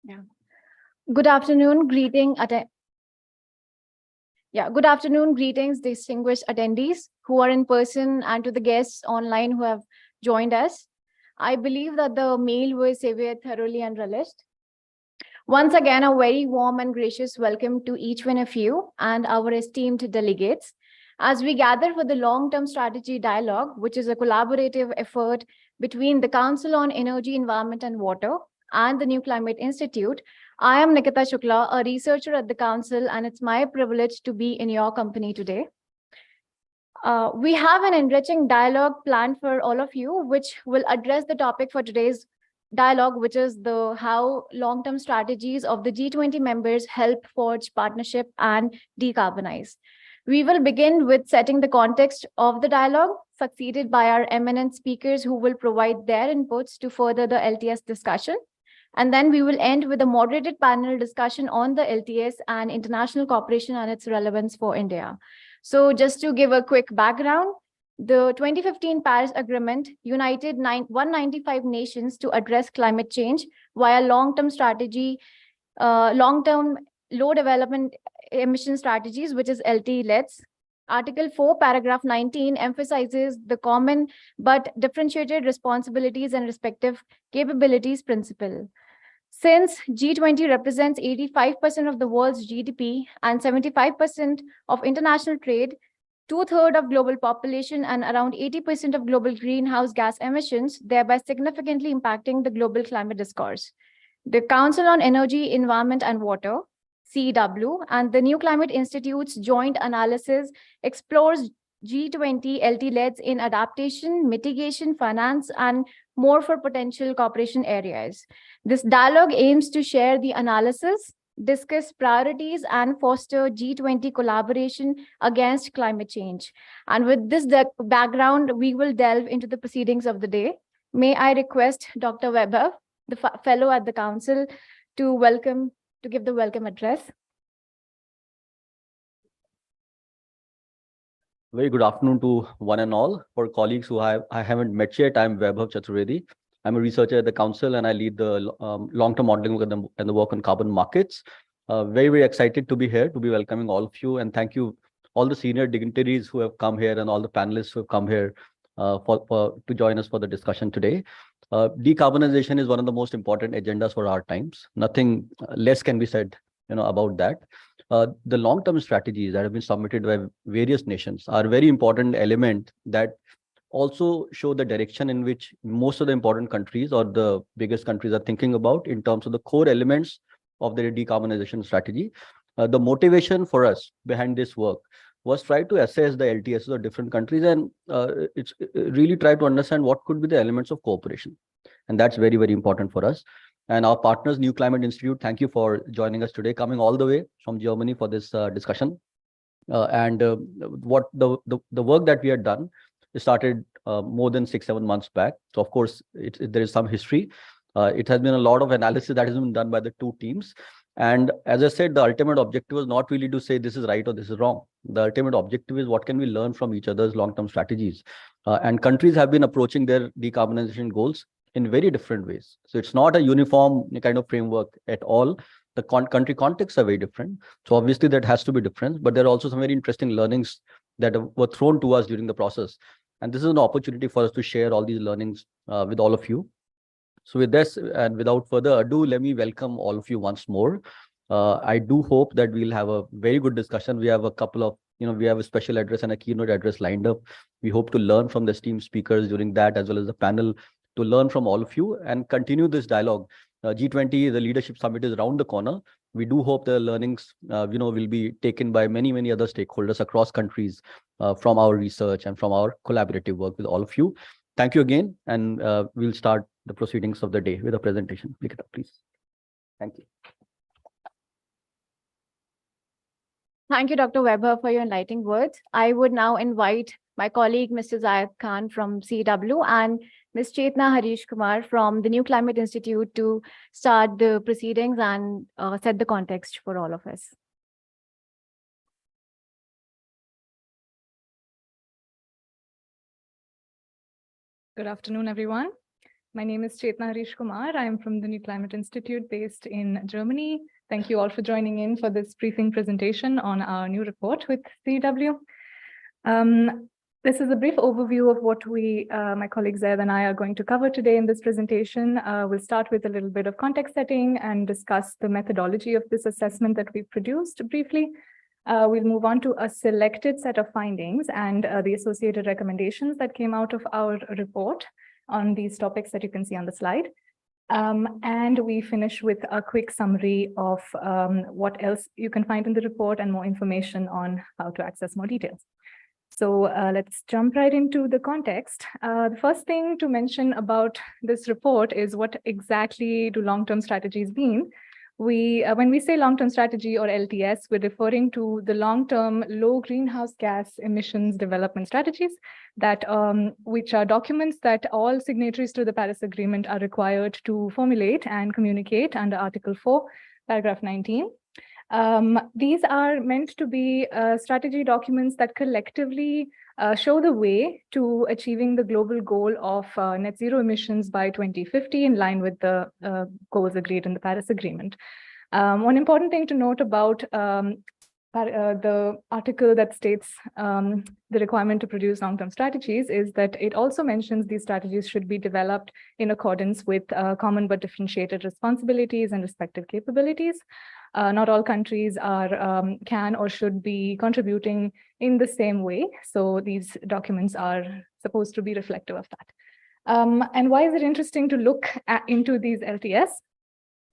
Yeah. Good afternoon, good afternoon, greetings, distinguished attendees who are in person and to the guests online who have joined us. I believe that the meal was savored thoroughly and relished. Once again, a very warm and gracious welcome to each one of you and our esteemed delegates as we gather for the long-term strategy dialogue, which is a collaborative effort between the Council on Energy, Environment and Water and the New Climate Institute. I am Nikita Shukla, a researcher at the Council, and it's my privilege to be in your company today. We have an enriching dialogue planned for all of you, which will address the topic for today's dialogue, which is how long-term strategies of the G20 members help forge partnership and decarbonize. We will begin with setting the context of the dialogue, succeeded by our eminent speakers who will provide their inputs to further the LTS discussion. And then we will end with a moderated panel discussion on the LTS and international cooperation and its relevance for India. So just to give a quick background, the 2015 Paris Agreement united 195 nations to address climate change via long-term strategy, long-term low development emission strategies, which is LTS. Article 4, paragraph 19 emphasizes the common but differentiated responsibilities and respective capabilities principle. Since G20 represents 85% of the world's GDP and 75% of international trade, 2/3 of global population and around 80% of global greenhouse gas emissions, thereby significantly impacting the global climate discourse. The Council on Energy, Environment and Water, CEW, and the New Climate Institute's joint analysis explores G20 LT-LEDs in adaptation, mitigation, finance, and more for potential cooperation areas. This dialogue aims to share the analysis, discuss priorities, and foster G20 collaboration against climate change. And with this background, we will delve into the proceedings of the day. May I request Dr. Weber, the fellow at the Council, to give the welcome address. Very good afternoon to one and all. For colleagues who I haven't met yet, I'm Vaibhav Chaturvedi. I'm a researcher at the Council and I lead the long-term modeling and the work on carbon markets. Very, very excited to be here, to be welcoming all of you. And thank you, all the senior dignitaries who have come here and all the panelists who have come here to join us for the discussion today. Decarbonization is one of the most important agendas for our times. Nothing less can be said about that. The long-term strategies that have been submitted by various nations are a very important element that also show the direction in which most of the important countries or the biggest countries are thinking about in terms of the core elements of their decarbonization strategy. The motivation for us behind this work was try to assess the LTSs of different countries and it's really try to understand what could be the elements of cooperation. And that's very, very important for us. And our partners, New Climate Institute, thank you for joining us today, coming all the way from Germany for this discussion. What the work that we had done, it started more than 6-7 months back. So of course, there is some history. It has been a lot of analysis that has been done by the two teams. And as I said, the ultimate objective was not really to say this is right or this is wrong. The ultimate objective is what can we learn from each other's long-term strategies. And countries have been approaching their decarbonization goals in very different ways. So it's not a uniform kind of framework at all. The country contexts are very different. So obviously that has to be different, but there are also some very interesting learnings that were thrown to us during the process. And this is an opportunity for us to share all these learnings with all of you. So with this and without further ado, let me welcome all of you once more. I do hope that we'll have a very good discussion. We have a couple of, we have a special address and a keynote address lined up. We hope to learn from the esteemed speakers during that, as well as the panel, to learn from all of you and continue this dialogue. G20, the leadership summit is around the corner. We do hope the learnings, will be taken by many, many other stakeholders across countries from our research and from our collaborative work with all of you. Thank you again. And we'll start the proceedings of the day with a presentation. Pick it up, please. Thank you. Thank you, Dr. Weber, for your enlightening words. I would now invite my colleague, Mr. Zayed Khan from CW and Ms. Chetna Harish Kumar from the New Climate Institute to start the proceedings and set the context for all of us. Good afternoon, everyone. My name is Chetna Harish Kumar. I am from the New Climate Institute based in Germany. Thank you all for joining in for this briefing presentation on our new report with CW. This is a brief overview of what my colleague Zaid and I are going to cover today in this presentation. We'll start with a little bit of context setting and discuss the methodology of this assessment that we produced briefly. We'll move on to a selected set of findings and the associated recommendations that came out of our report on these topics that you can see on the slide. And we finish with a quick summary of what else you can find in the report and more information on how to access more details. So let's jump right into the context. The first thing to mention about this report is what exactly do long-term strategies mean? When we say long-term strategy or LTS, we're referring to the long-term low greenhouse gas emissions development strategies that which are documents that all signatories to the Paris Agreement are required to formulate and communicate under Article 4, paragraph 19. These are meant to be strategy documents that collectively show the way to achieving the global goal of net zero emissions by 2050 in line with the goals agreed in the Paris Agreement. One important thing to note about the article that states the requirement to produce long-term strategies is that it also mentions these strategies should be developed in accordance with common but differentiated responsibilities and respective capabilities. Not all countries can or should be contributing in the same way. So these documents are supposed to be reflective of that. And why is it interesting to look into these LTS?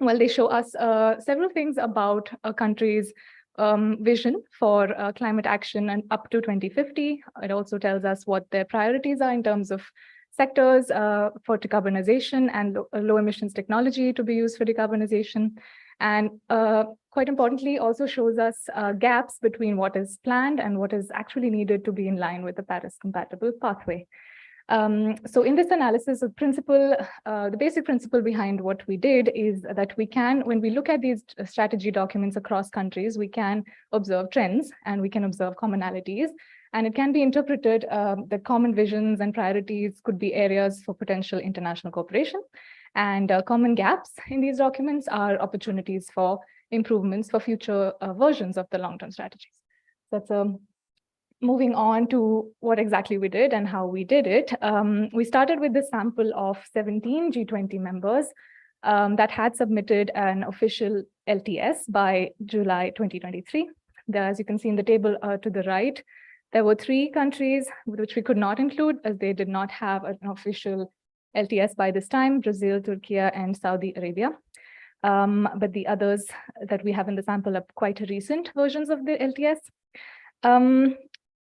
Well, they show us several things about a country's vision for climate action and up to 2050. It also tells us what their priorities are in terms of sectors for decarbonization and low emissions technology to be used for decarbonization. And quite importantly, also shows us gaps between what is planned and what is actually needed to be in line with the Paris compatible pathway. So in this analysis, the basic principle behind what we did is that we can, when we look at these strategy documents across countries, we can observe trends and we can observe commonalities. And it can be interpreted that common visions and priorities could be areas for potential international cooperation. And common gaps in these documents are opportunities for improvements for future versions of the long-term strategies. That's moving on to what exactly we did and how we did it. We started with the sample of 17 G20 members that had submitted an official LTS by July 2023. As you can see in the table to the right, there were 3 countries which we could not include as they did not have an official LTS by this time: Brazil, Turkey, and Saudi Arabia. But the others that we have in the sample are quite recent versions of the LTS.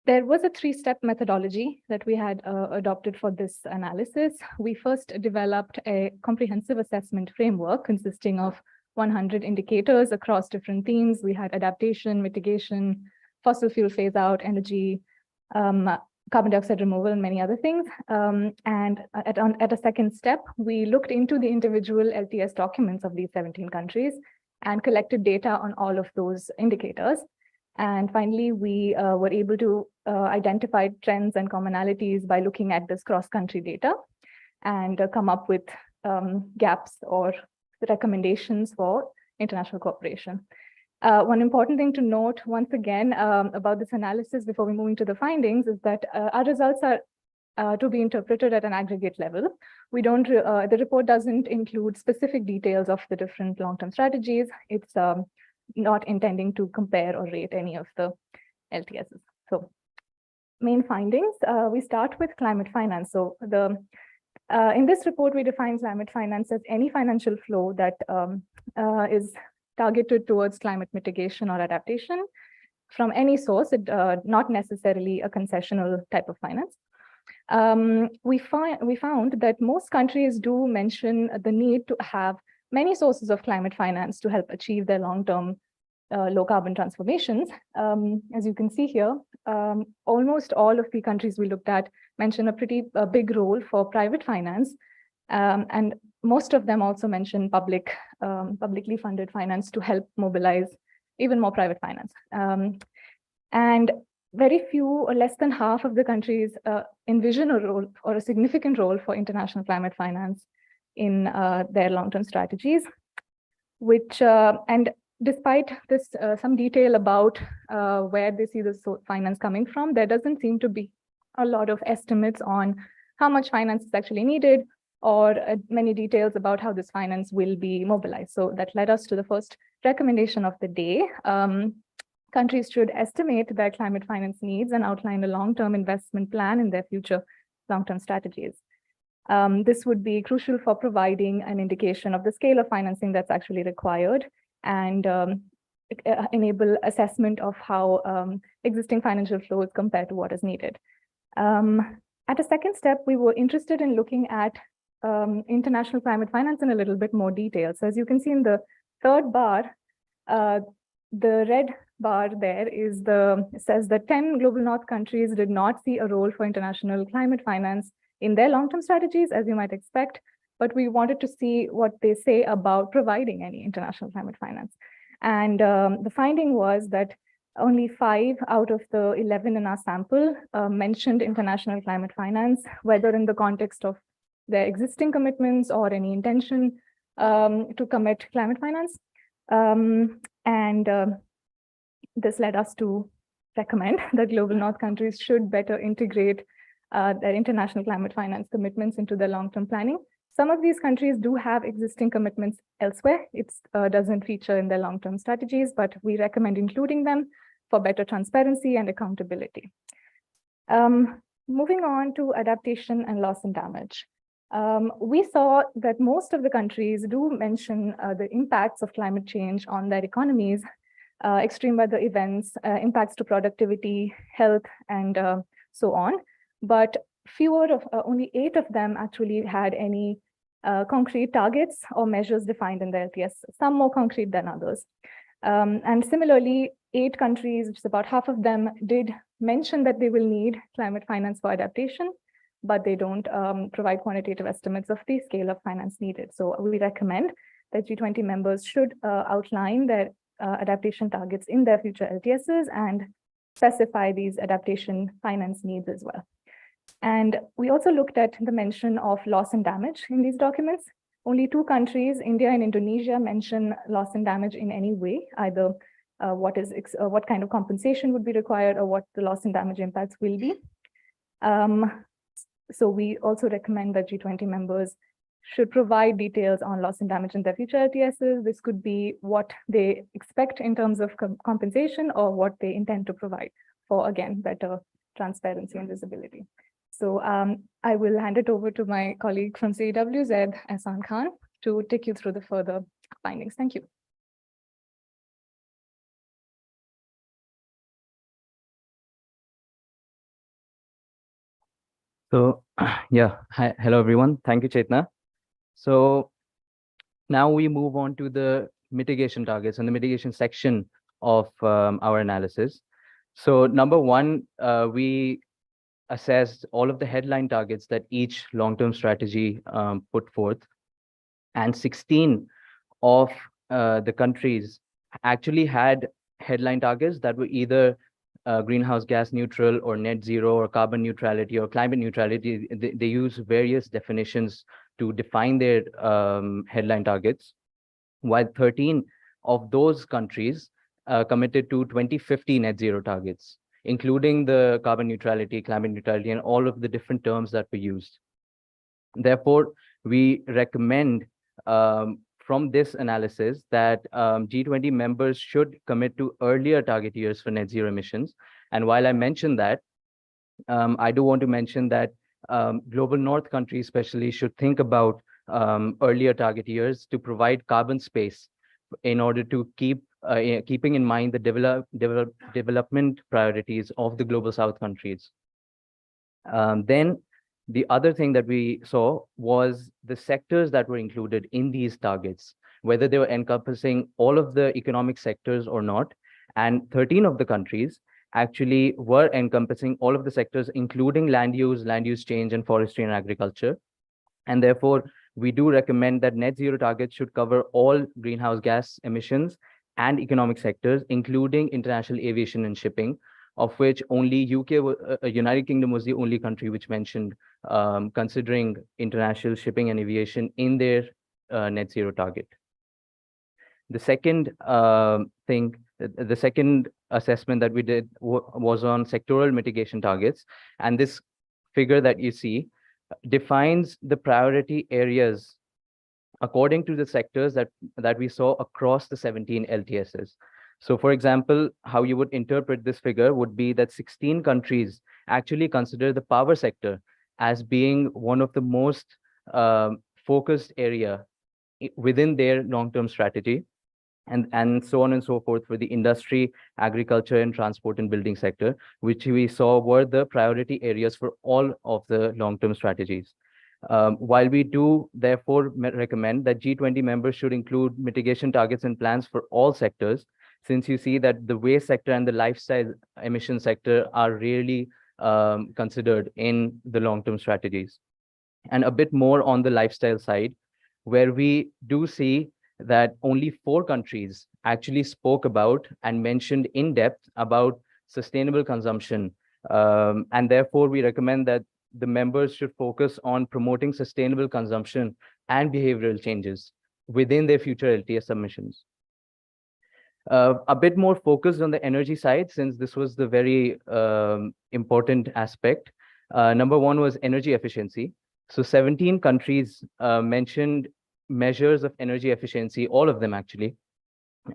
There was a 3-step methodology that we had adopted for this analysis. We first developed a comprehensive assessment framework consisting of 100 indicators across different themes. We had adaptation, mitigation, fossil fuel phase out, energy, carbon dioxide removal, and many other things. And at a second step, we looked into the individual LTS documents of these 17 countries and collected data on all of those indicators. And finally, we were able to identify trends and commonalities by looking at this cross-country data and come up with gaps or recommendations for international cooperation. One important thing to note, once again, about this analysis before we move into the findings is that our results are to be interpreted at an aggregate level. We don't, the report doesn't include specific details of the different long-term strategies. It's not intending to compare or rate any of the LTSs. So main findings, we start with climate finance. So in this report, we define climate finance as any financial flow that is targeted towards climate mitigation or adaptation from any source, not necessarily a concessional type of finance. We found that most countries do mention the need to have many sources of climate finance to help achieve their long-term low carbon transformations. As you can see here, almost all of the countries we looked at mention a pretty big role for private finance. And most of them also mention publicly funded finance to help mobilize even more private finance. And very few or less than half of the countries envision a role or a significant role for international climate finance in their long-term strategies, which, and despite this, some detail about where they see the finance coming from, there doesn't seem to be a lot of estimates on how much finance is actually needed, or many details about how this finance will be mobilized. So that led us to the first recommendation of the day. Countries should estimate their climate finance needs and outline a long-term investment plan in their future long-term strategies. This would be crucial for providing an indication of the scale of financing that's actually required, and enable assessment of how existing financial flows compare to what is needed. At a second step, we were interested in looking at international climate finance in a little bit more detail. So as you can see in the third bar, the red bar there says that 10 global north countries did not see a role for international climate finance in their long-term strategies, as you might expect, but we wanted to see what they say about providing any international climate finance. And the finding was that only 5 out of the 11 in our sample mentioned international climate finance, whether in the context of their existing commitments or any intention to commit climate finance. This led us to recommend that global north countries should better integrate their international climate finance commitments into their long-term planning. Some of these countries do have existing commitments elsewhere. It doesn't feature in their long-term strategies, but we recommend including them for better transparency and accountability. Moving on to adaptation and loss and damage. We saw that most of the countries do mention the impacts of climate change on their economies, extreme weather events, impacts to productivity, health, and so on. But only 8 of them actually had any concrete targets or measures defined in the LTS, some more concrete than others. And similarly, 8 countries, which is about half of them, did mention that they will need climate finance for adaptation, but they don't provide quantitative estimates of the scale of finance needed. So we recommend that G20 members should outline their adaptation targets in their future LTSs and specify these adaptation finance needs as well. And we also looked at the mention of loss and damage in these documents. Only 2 countries, India and Indonesia, mention loss and damage in any way, either what kind of compensation would be required or what the loss and damage impacts will be. So we also recommend that G20 members should provide details on loss and damage in their future LTSs. This could be what they expect in terms of compensation or what they intend to provide for, again, better transparency and visibility. So I will hand it over to my colleague from CEW, Zaid Ehsan Khan, to take you through the further findings. Thank you. So, yeah, hi, hello, everyone. Thank you, Chetna. So now we move on to the mitigation targets and the mitigation section of our analysis. So number 1, we assessed all of the headline targets that each long-term strategy put forth. And 16 of the countries actually had headline targets that were either greenhouse gas neutral or net zero or carbon neutrality or climate neutrality. They use various definitions to define their headline targets, while 13 of those countries committed to 2050 net zero targets, including the carbon neutrality, climate neutrality, and all of the different terms that were used. Therefore, we recommend from this analysis that G20 members should commit to earlier target years for net zero emissions. And while I mentioned that, I do want to mention that global north countries especially should think about earlier target years to provide carbon space in order to keeping in mind the development priorities of the global south countries. Then the other thing that we saw was the sectors that were included in these targets, whether they were encompassing all of the economic sectors or not. And 13 of the countries actually were encompassing all of the sectors, including land use change, and forestry and agriculture. And therefore, we do recommend that net zero targets should cover all greenhouse gas emissions and economic sectors, including international aviation and shipping, of which only United Kingdom was the only country which mentioned considering international shipping and aviation in their net zero target. The second the second assessment that we did was on sectoral mitigation targets. And this figure that you see defines the priority areas according to the sectors that we saw across the 17 LTSs. So for example, how you would interpret this figure would be that 16 countries actually consider the power sector as being one of the most focused area within their long-term strategy, and so on and so forth for the industry, agriculture, and transport and building sector, which we saw were the priority areas for all of the long-term strategies. While we do therefore recommend that G20 members should include mitigation targets and plans for all sectors, since you see that the waste sector and the lifestyle emission sector are really considered in the long-term strategies. And a bit more on the lifestyle side, where we do see that only 4 countries actually spoke about and mentioned in depth about sustainable consumption. And therefore, we recommend that the members should focus on promoting sustainable consumption and behavioral changes within their future LTS submissions. A bit more focused on the energy side, since this was the very important aspect. Number 1 was energy efficiency. So 17 countries mentioned measures of energy efficiency, all of them actually,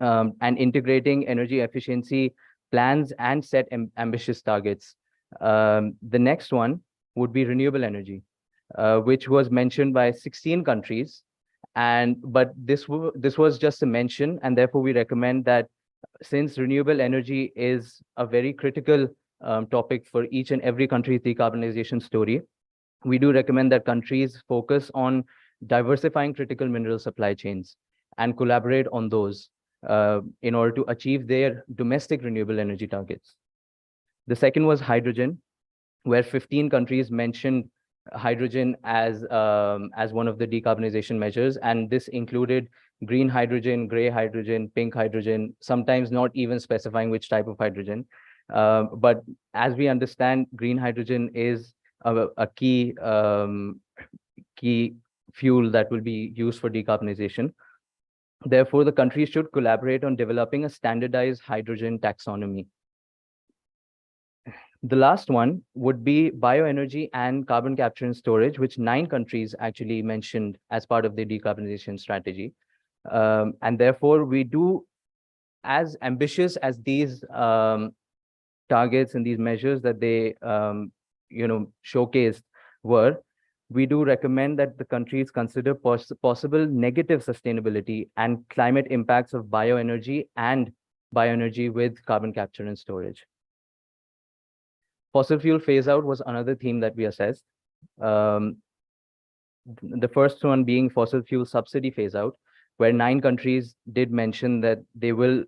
and integrating energy efficiency plans and set ambitious targets. The next one would be renewable energy, which was mentioned by 16 countries. But this was just a mention, and therefore we recommend that since renewable energy is a very critical topic for each and every country's decarbonization story, we do recommend that countries focus on diversifying critical mineral supply chains and collaborate on those in order to achieve their domestic renewable energy targets. The second was hydrogen, where 15 countries mentioned hydrogen as one of the decarbonization measures, and this included green hydrogen, gray hydrogen, pink hydrogen, sometimes not even specifying which type of hydrogen. But as we understand, green hydrogen is a key fuel that will be used for decarbonization. Therefore, the countries should collaborate on developing a standardized hydrogen taxonomy. The last one would be bioenergy and carbon capture and storage, which 9 countries actually mentioned as part of their decarbonization strategy. And therefore, we do, as ambitious as these targets and these measures that they showcased were, we do recommend that the countries consider possible negative sustainability and climate impacts of bioenergy and bioenergy with carbon capture and storage. Fossil fuel phase out was another theme that we assessed. The first one being fossil fuel subsidy phase out, where 9 countries did mention that they will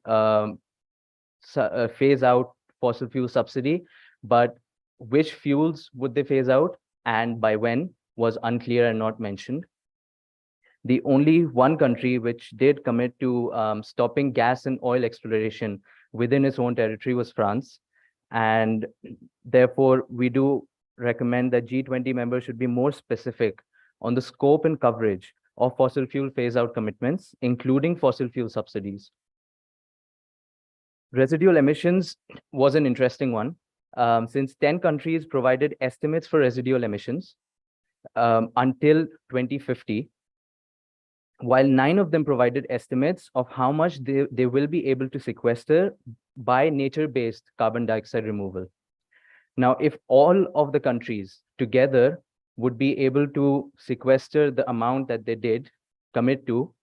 phase out fossil fuel subsidy, but which fuels would they phase out and by when was unclear and not mentioned. The only one country which did commit to stopping gas and oil exploration within its own territory was France. And therefore, we do recommend that G20 members should be more specific on the scope and coverage of fossil fuel phase-out commitments, including fossil fuel subsidies. Residual emissions was an interesting one, since 10 countries provided estimates for residual emissions until 2050, while 9 of them provided estimates of how much they will be able to sequester by nature-based carbon dioxide removal. Now, if all of the countries together would be able to sequester the amount that they did commit to,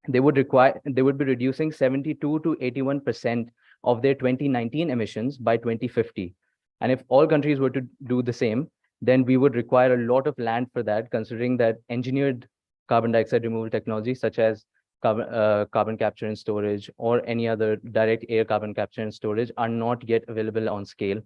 they would be reducing 72 to 81% of their 2019 emissions by 2050. And if all countries were to do the same, then we would require a lot of land for that, considering that engineered carbon dioxide removal technologies such as carbon capture and storage or any other direct air carbon capture and storage are not yet available on scale.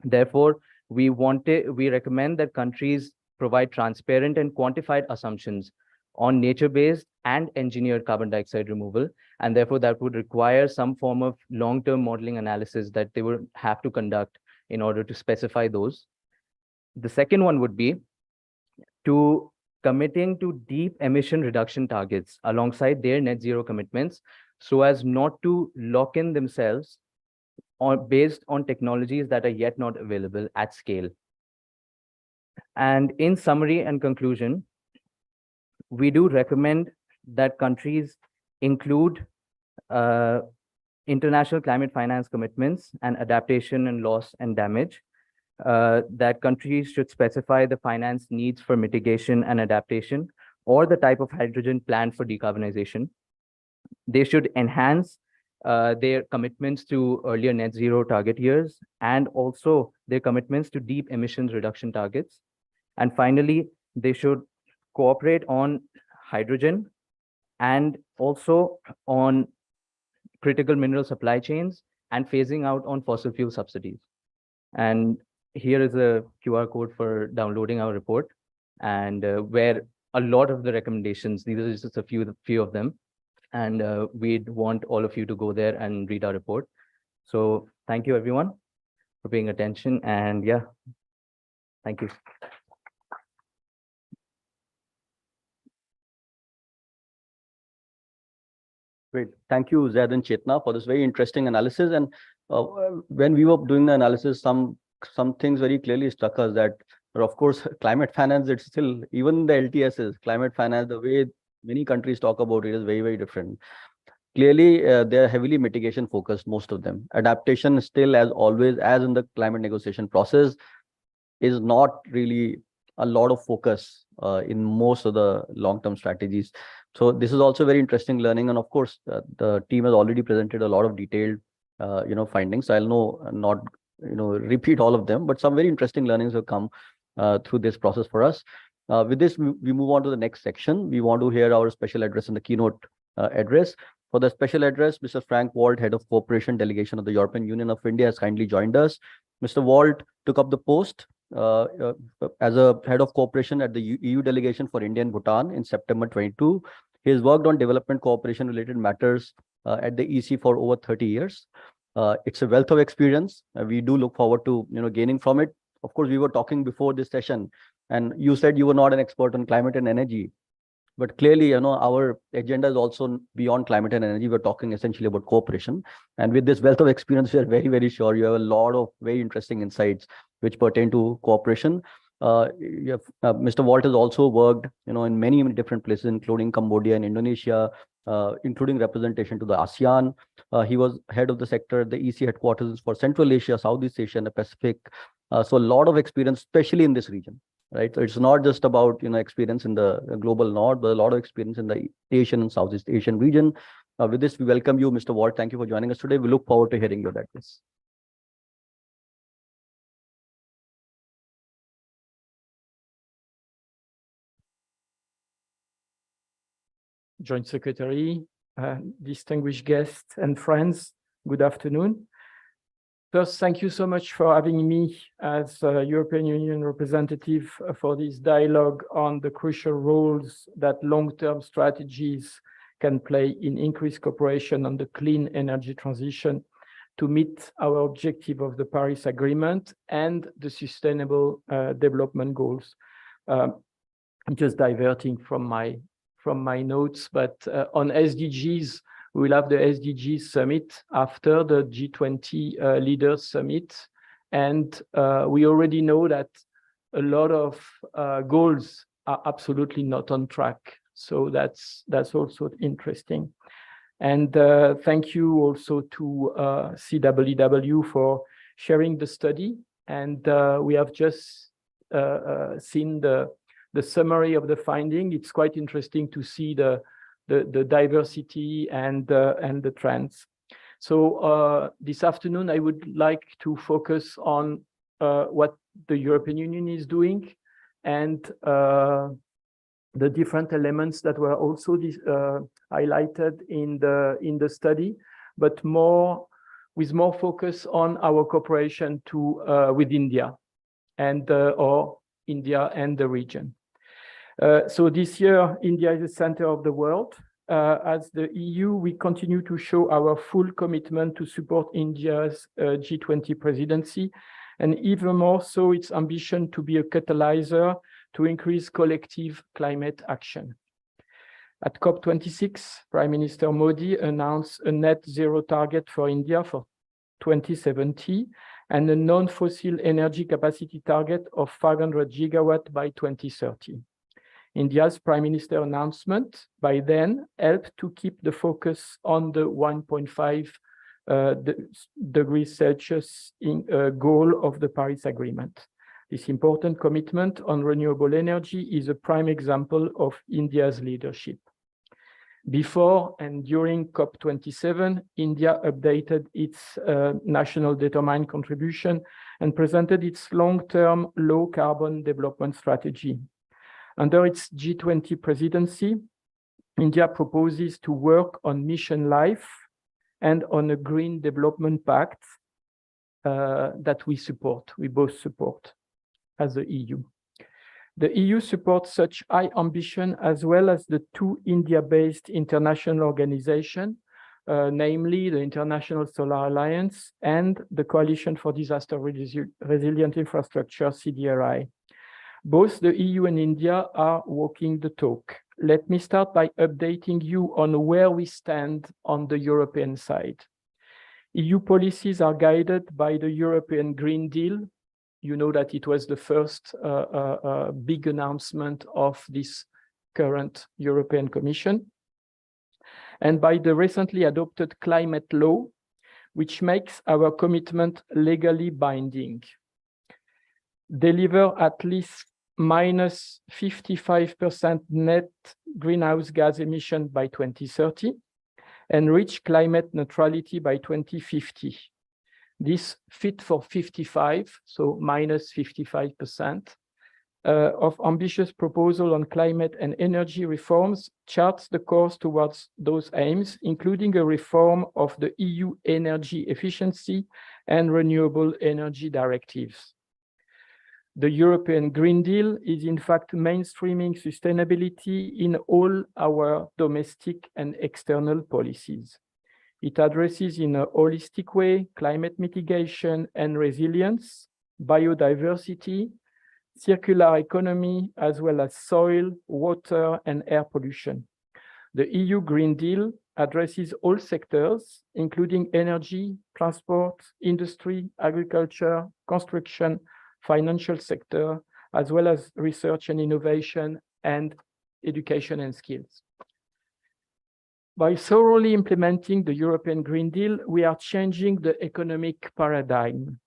Therefore, we recommend that countries provide transparent and quantified assumptions on nature-based and engineered carbon dioxide removal. And therefore, that would require some form of long-term modeling analysis that they would have to conduct in order to specify those. The second one would be to committing to deep emission reduction targets alongside their net zero commitments, so as not to lock in themselves based on technologies that are yet not available at scale. And in summary and conclusion, we do recommend that countries include international climate finance commitments and adaptation and loss and damage, that countries should specify the finance needs for mitigation and adaptation, or the type of hydrogen planned for decarbonization. They should enhance their commitments to earlier net zero target years, and also their commitments to deep emissions reduction targets. And finally, they should cooperate on hydrogen and also on critical mineral supply chains and phasing out on fossil fuel subsidies. And here is a QR code for downloading our report, and where a lot of the recommendations, these are just a few of them. And we'd want all of you to go there and read our report. So thank you, everyone, for paying attention. And yeah, thank you. Great. Thank you, Zaid and Chetna, for this very interesting analysis. And when we were doing the analysis, some things very clearly struck us that, of course, climate finance, it's still, even the LTSs, climate finance, the way many countries talk about it is very, very different. Clearly, they're heavily mitigation focused, most of them. Adaptation still, as always, as in the climate negotiation process, is not really a lot of focus in most of the long-term strategies. So this is also very interesting learning. And of course, the team has already presented a lot of detailed, findings. So I'll not repeat all of them, but some very interesting learnings have come through this process for us. With this, we move on to the next section. We want to hear our special address and the keynote address. For the special address, Mr. Frank Walt, Head of Cooperation Delegation of the European Union of India, has kindly joined us. Mr. Walt took up the post as a Head of Cooperation at the EU Delegation for India and Bhutan in September 22. He has worked on development cooperation related matters at the EC for over 30 years. It's a wealth of experience. We do look forward to gaining from it. Of course, we were talking before this session, and you said you were not an expert on climate and energy. But clearly, our agenda is also beyond climate and energy. We're talking essentially about cooperation. And with this wealth of experience, we are very, very sure you have a lot of very interesting insights which pertain to cooperation. Mr. Walt has also worked, in many different places, including Cambodia and Indonesia, including representation to the ASEAN. He was head of the sector at the EC headquarters for Central Asia, Southeast Asia, and the Pacific. So a lot of experience, especially in this region. Right, so it's not just about experience in the global north, but a lot of experience in the Asian and Southeast Asian region. With this, we welcome you, Mr. Walt. Thank you for joining us today. We look forward to hearing your address. Joint Secretary, distinguished guests and friends, good afternoon. First, thank you so much for having me as a European Union representative for this dialogue on the crucial roles that long-term strategies can play in increased cooperation on the clean energy transition to meet our objective of the Paris Agreement and the Sustainable Development Goals. Just diverting from my notes, but on SDGs, we will have the SDGs summit after the G20 leaders summit. And we already know that a lot of goals are absolutely not on track. So that's also interesting. And thank you also to CWW for sharing the study. And we have just seen the summary of the finding. It's quite interesting to see the diversity and the trends. So this afternoon, I would like to focus on what the European Union is doing and the different elements that were also highlighted in the study, but with more focus on our cooperation with India and or India and the region. So this year, India is the center of the world. As the EU, we continue to show our full commitment to support India's G20 presidency, and even more so its ambition to be a catalyzer to increase collective climate action. At COP26, Prime Minister Modi announced a net zero target for India for 2070 and a non-fossil energy capacity target of 500 gigawatt by 2030. India's Prime Minister announcement by then helped to keep the focus on the 1.5 degrees Celsius goal of the Paris Agreement. This important commitment on renewable energy is a prime example of India's leadership. Before and during COP27, India updated its national determined contribution and presented its long-term low-carbon development strategy. Under its G20 presidency, India proposes to work on mission life and on a green development pact that we both support as the EU. The EU supports such high ambition as well as the two India-based international organizations, namely the International Solar Alliance and the Coalition for Disaster Resilient Infrastructure, CDRI. Both the EU and India are walking the talk. Let me start by updating you on where we stand on the European side. EU policies are guided by the European Green Deal. You know that it was the first big announcement of this current European Commission, and by the recently adopted climate law, which makes our commitment legally binding. Deliver at least minus 55% net greenhouse gas emission by 2030 and reach climate neutrality by 2050. This Fit for 55, so minus 55%, of ambitious proposal on climate and energy reforms charts the course towards those aims, including a reform of the EU energy efficiency and renewable energy directives. The European Green Deal is in fact mainstreaming sustainability in all our domestic and external policies. It addresses in a holistic way climate mitigation and resilience, biodiversity, circular economy, as well as soil, water, and air pollution. The EU Green Deal addresses all sectors, including energy, transport, industry, agriculture, construction, financial sector, as well as research and innovation and education and skills. By thoroughly implementing the European Green Deal, we are changing the economic paradigm.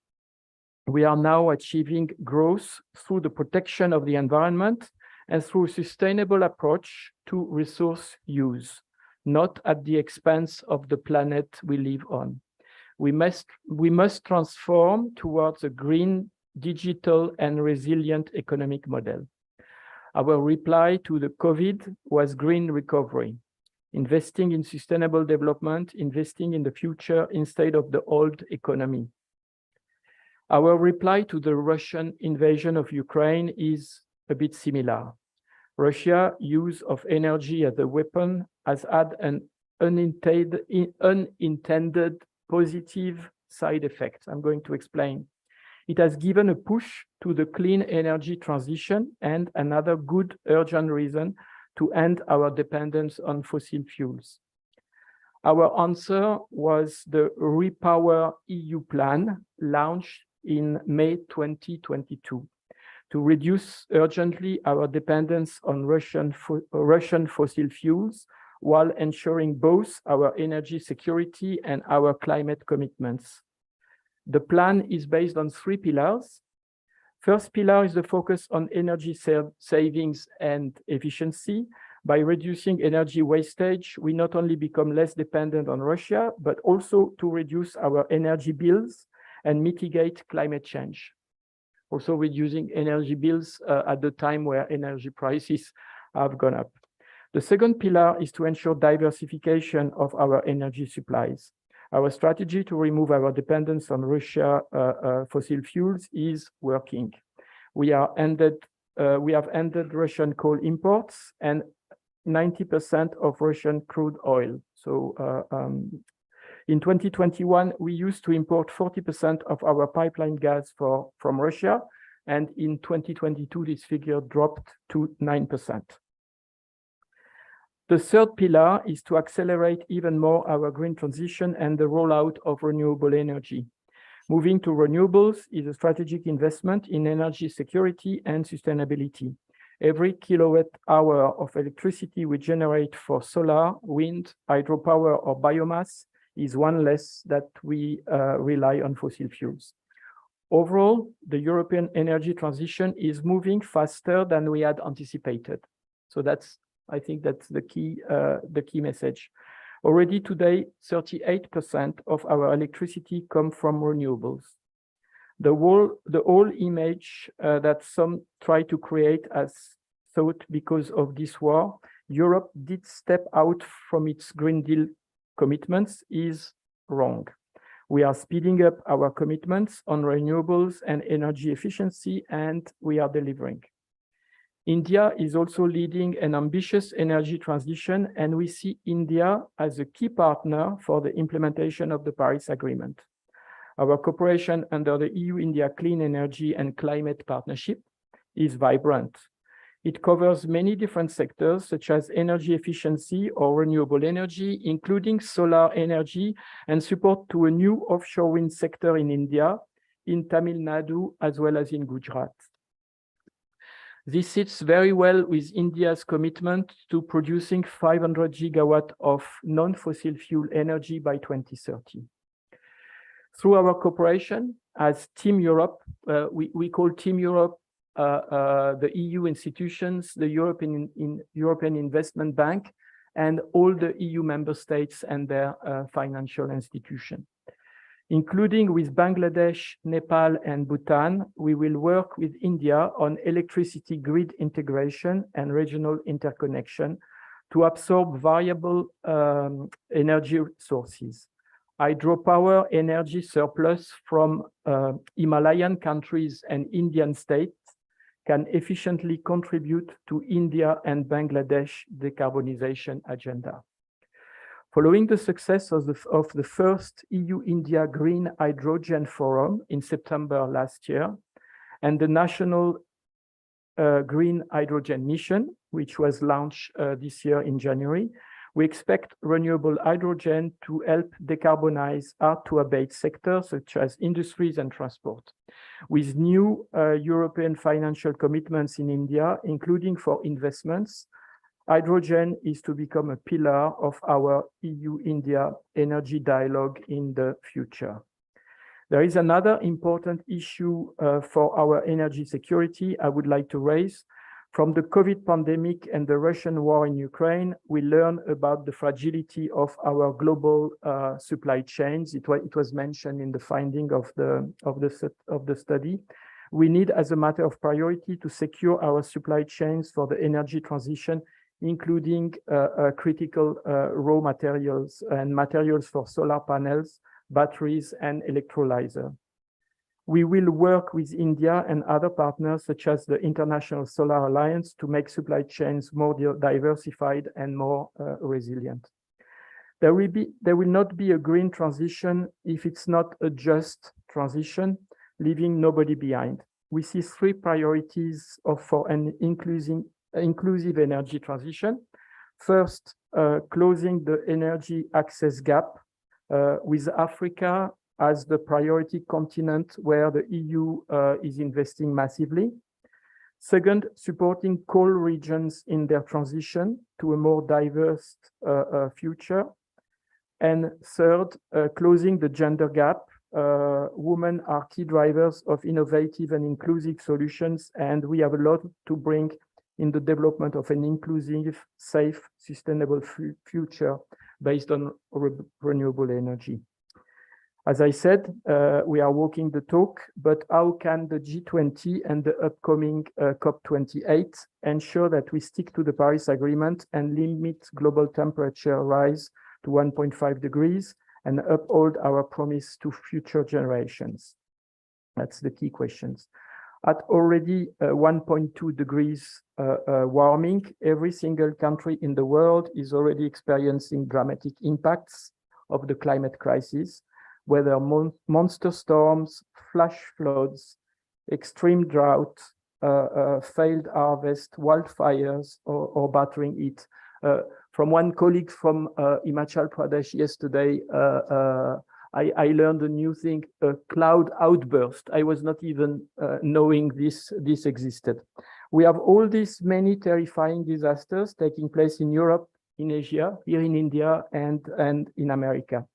We are now achieving growth through the protection of the environment and through a sustainable approach to resource use, not at the expense of the planet we live on. We must transform towards a green, digital, and resilient economic model. Our reply to the COVID was green recovery. Investing in sustainable development, investing in the future instead of the old economy. Our reply to the Russian invasion of Ukraine is a bit similar. Russia's use of energy as a weapon has had an unintended positive side effect. I'm going to explain. It has given a push to the clean energy transition and another good urgent reason to end our dependence on fossil fuels. Our answer was the Repower EU plan launched in May 2022 to reduce urgently our dependence on Russian fossil fuels while ensuring both our energy security and our climate commitments. The plan is based on 3 pillars. First pillar is the focus on energy savings and efficiency. By reducing energy wastage, we not only become less dependent on Russia, but also to reduce our energy bills and mitigate climate change. Also reducing energy bills at the time where energy prices have gone up. The second pillar is to ensure diversification of our energy supplies. Our strategy to remove our dependence on Russia fossil fuels is working. We are ended we have ended Russian coal imports and 90% of Russian crude oil. So in 2021, we used to import 40% of our pipeline gas from Russia. And in 2022, this figure dropped to 9%. The third pillar is to accelerate even more our green transition and the rollout of renewable energy. Moving to renewables is a strategic investment in energy security and sustainability. Every kilowatt hour of electricity we generate for solar, wind, hydropower, or biomass is one less that we rely on fossil fuels. Overall, the European energy transition is moving faster than we had anticipated. So I think that's the key message. Already today, 38% of our electricity comes from renewables. The whole image that some try to create as thought because of this war, Europe did step out from its Green Deal commitments is wrong. We are speeding up our commitments on renewables and energy efficiency, and we are delivering. India is also leading an ambitious energy transition, and we see India as a key partner for the implementation of the Paris Agreement. Our cooperation under the EU-India Clean Energy and Climate Partnership is vibrant. It covers many different sectors, such as energy efficiency or renewable energy, including solar energy, and support to a new offshore wind sector in India, in Tamil Nadu, as well as in Gujarat. This sits very well with India's commitment to producing 500 gigawatts of non-fossil fuel energy by 2030. Through our cooperation as Team Europe, we call Team Europe the EU institutions, the European Investment Bank, and all the EU member states and their financial institutions. Including with Bangladesh, Nepal, and Bhutan, we will work with India on electricity grid integration and regional interconnection to absorb variable energy sources. Hydropower energy surplus from Himalayan countries and Indian states can efficiently contribute to India and Bangladesh decarbonization agenda. Following the success of the first EU-India Green Hydrogen Forum in September last year, and the National Green Hydrogen Mission, which was launched this year in January, we expect renewable hydrogen to help decarbonize hard-to-abate sectors such as industries and transport. With new European financial commitments in India, including for investments, hydrogen is to become a pillar of our EU-India energy dialogue in the future. There is another important issue for our energy security I would like to raise. From the COVID pandemic and the Russian war in Ukraine, we learn about the fragility of our global supply chains. It was mentioned in the finding of the study. We need, as a matter of priority, to secure our supply chains for the energy transition, including critical raw materials and materials for solar panels, batteries, and electrolyzer. We will work with India and other partners, such as the International Solar Alliance, to make supply chains more diversified and more resilient. There will not be a green transition if it's not a just transition, leaving nobody behind. We see three priorities for an inclusive energy transition. First, closing the energy access gap with Africa as the priority continent where the EU is investing massively. Second, supporting coal regions in their transition to a more diverse future. And third, closing the gender gap. Women are key drivers of innovative and inclusive solutions, and we have a lot to bring in the development of an inclusive, safe, sustainable future based on renewable energy. As I said, we are walking the talk, but how can the G20 and the upcoming COP28 ensure that we stick to the Paris Agreement and limit global temperature rise to 1.5 degrees and uphold our promise to future generations? That's the key questions. At already 1.2 degrees warming, every single country in the world is already experiencing dramatic impacts of the climate crisis, whether monster storms, flash floods, extreme drought, failed harvest, wildfires, or battering heat. From one colleague from Himachal Pradesh yesterday, I learned a new thing, a cloud outburst. I was not even knowing this existed. We have all these many terrifying disasters taking place in Europe, in Asia, here in India, and in America.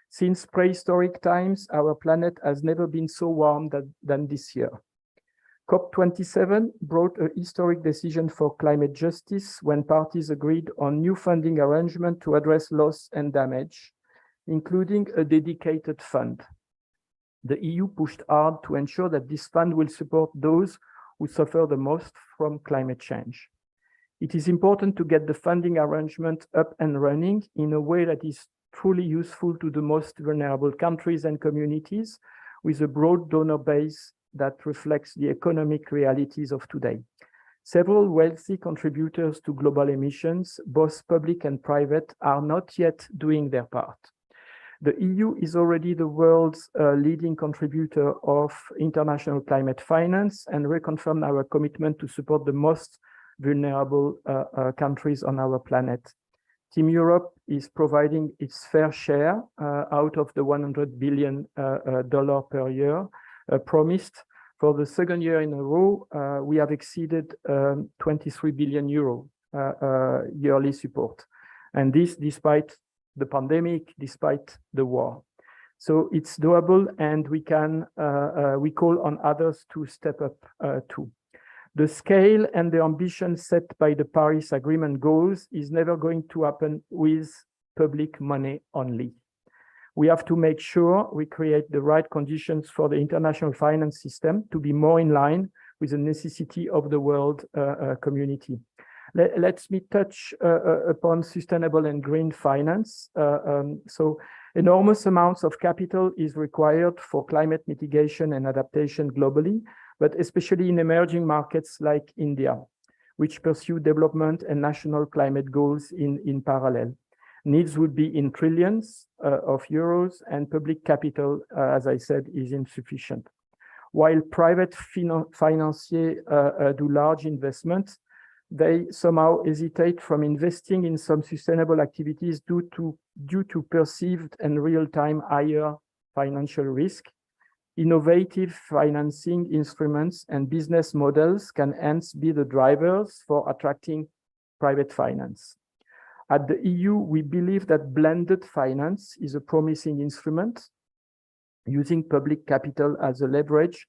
Since prehistoric times, our planet has never been so warm than this year. COP27 brought a historic decision for climate justice when parties agreed on new funding arrangement to address loss and damage, including a dedicated fund. The EU pushed hard to ensure that this fund will support those who suffer the most from climate change. It is important to get the funding arrangement up and running in a way that is truly useful to the most vulnerable countries and communities, with a broad donor base that reflects the economic realities of today. Several wealthy contributors to global emissions, both public and private, are not yet doing their part. The EU is already the world's leading contributor of international climate finance and reconfirmed our commitment to support the most vulnerable countries on our planet. Team Europe is providing its fair share out of the $100 billion per year promised. For the second year in a row, we have exceeded 23 billion euro yearly support. And this despite the pandemic, despite the war. So it's doable, and we call on others to step up too. The scale and the ambition set by the Paris Agreement goals is never going to happen with public money only. We have to make sure we create the right conditions for the international finance system to be more in line with the necessity of the world community. Let me touch upon sustainable and green finance. So enormous amounts of capital is required for climate mitigation and adaptation globally, but especially in emerging markets like India, which pursue development and national climate goals in parallel. Needs would be in trillions of euros, and public capital, as I said, is insufficient. While private financiers do large investments, they somehow hesitate from investing in some sustainable activities due to perceived and real-time higher financial risk. Innovative financing instruments and business models can hence be the drivers for attracting private finance. At the EU, we believe that blended finance is a promising instrument, using public capital as a leverage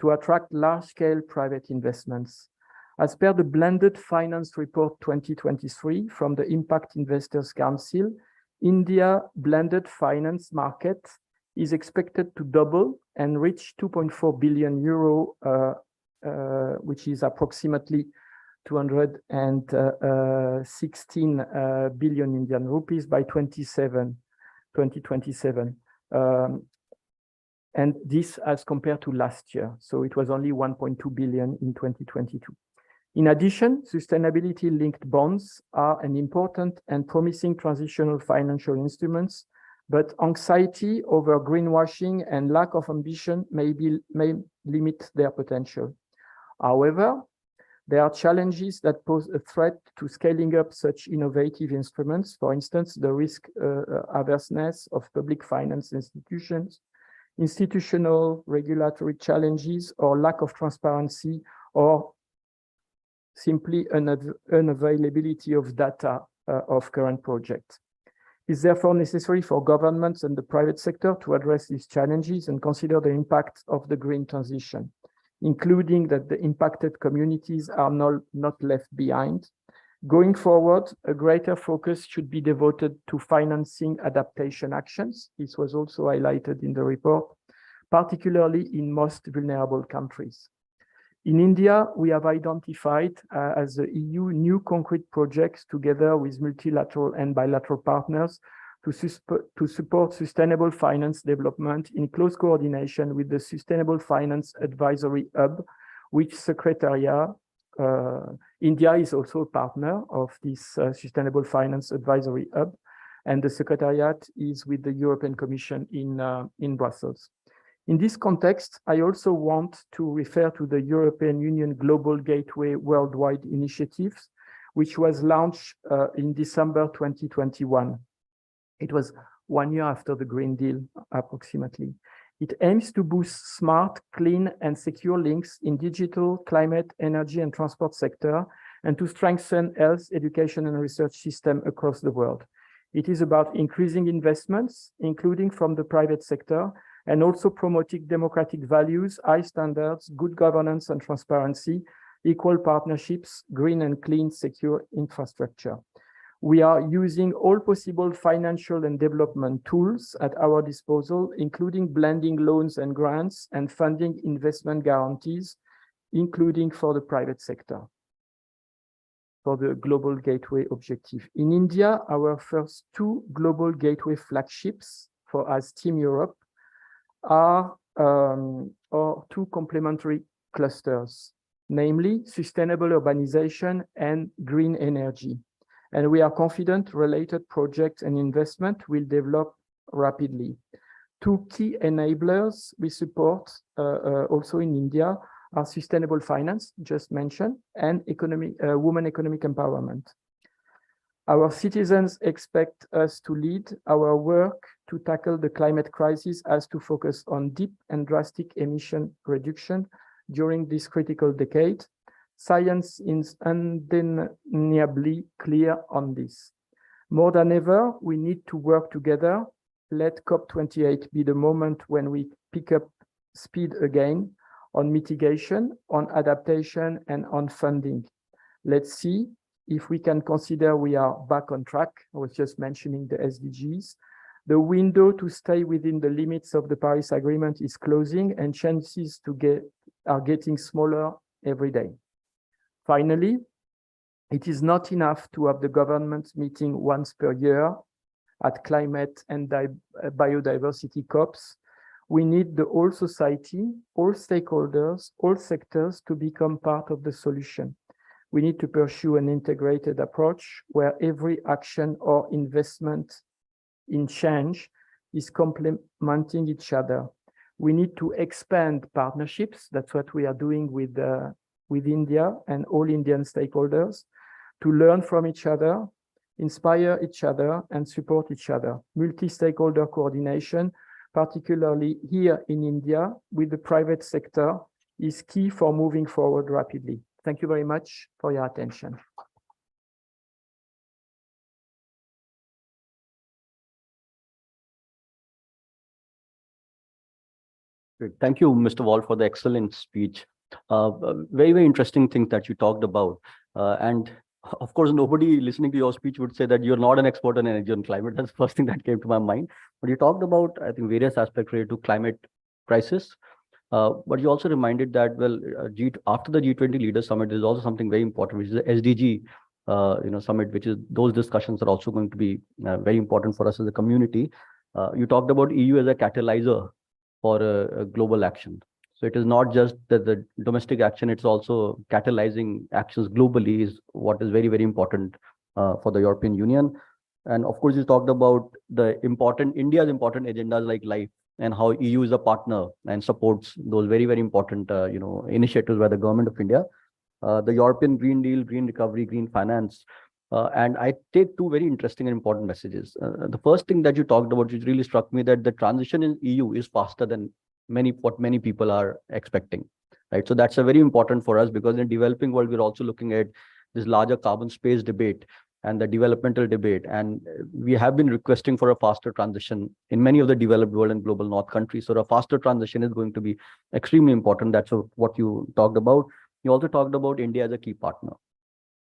to attract large-scale private investments. As per the Blended Finance Report 2023 from the Impact Investors Council, India blended finance market is expected to double and reach 2.4 billion euro, which is approximately 216 billion Indian rupees by 2027. And this as compared to last year. So it was only 1.2 billion in 2022. In addition, sustainability-linked bonds are an important and promising transitional financial instruments, but anxiety over greenwashing and lack of ambition may limit their potential. However, there are challenges that pose a threat to scaling up such innovative instruments. For instance, the risk averseness of public finance institutions, institutional regulatory challenges, or lack of transparency, or simply unavailability of data of current projects. It's therefore necessary for governments and the private sector to address these challenges and consider the impact of the green transition, including that the impacted communities are not left behind. Going forward, a greater focus should be devoted to financing adaptation actions. This was also highlighted in the report, particularly in most vulnerable countries. In India, we have identified as the EU new concrete projects together with multilateral and bilateral partners to support sustainable finance development in close coordination with the Sustainable Finance Advisory Hub which Secretariat, India is also a partner of this Sustainable Finance Advisory Hub, and the Secretariat is with the European Commission in Brussels. In this context, I also want to refer to the European Union Global Gateway Worldwide Initiative, which was launched in December 2021. It was 1 year after the Green Deal, approximately. It aims to boost smart, clean, and secure links in digital, climate, energy, and transport sector, and to strengthen health, education, and research system across the world. It is about increasing investments, including from the private sector, and also promoting democratic values, high standards, good governance and transparency, equal partnerships, green and clean, secure infrastructure. We are using all possible financial and development tools at our disposal, including blending loans and grants and funding investment guarantees, including for the private sector, for the Global Gateway objective. In India, our first 2 Global Gateway flagships for as Team Europe are 2 complementary clusters, namely sustainable urbanization and green energy. And we are confident related projects and investment will develop rapidly. 2 key enablers we support also in India are sustainable finance, just mentioned, and women economic empowerment. Our citizens expect us to lead our work to tackle the climate crisis as to focus on deep and drastic emission reduction during this critical decade. Science is undeniably clear on this. More than ever, we need to work together. Let COP28 be the moment when we pick up speed again on mitigation, on adaptation, and on funding. Let's see if we can consider we are back on track. I was just mentioning the SDGs. The window to stay within the limits of the Paris Agreement is closing, and chances to are getting smaller every day. Finally, it is not enough to have the government meeting once per year at climate and biodiversity COPs. We need the whole society, all stakeholders, all sectors to become part of the solution. We need to pursue an integrated approach where every action or investment in change is complementing each other. We need to expand partnerships. That's what we are doing with India and all Indian stakeholders, to learn from each other, inspire each other, and support each other. Multi-stakeholder coordination, particularly here in India with the private sector, is key for moving forward rapidly. Thank you very much for your attention. Great. Thank you, Mr. Wall, for the excellent speech. Very, very interesting things that you talked about. And of course, nobody listening to your speech would say that you're not an expert on energy and climate. That's the first thing that came to my mind. But you talked about, I think, various aspects related to climate crisis. But you also reminded that, well, after the G20 Leaders Summit, there's also something very important, which is the SDG summit, which is those discussions are also going to be very important for us as a community. You talked about EU as a catalyzer for a global action. So it is not just the domestic action, it's also catalyzing actions globally is what is very, very important for the European Union. And of course, you talked about India's important agendas like life, and how EU is a partner and supports those very, very important initiatives by the government of India. The European Green Deal, Green Recovery, Green Finance. And I take 2 very interesting and important messages. The first thing that you talked about, which really struck me, that the transition in EU is faster than what many people are expecting, right? So that's a very important for us, because in the developing world, we're also looking at this larger carbon space debate and the developmental debate. And we have been requesting for a faster transition in many of the developed world and global north countries. So a faster transition is going to be extremely important. That's what you talked about. You also talked about India as a key partner.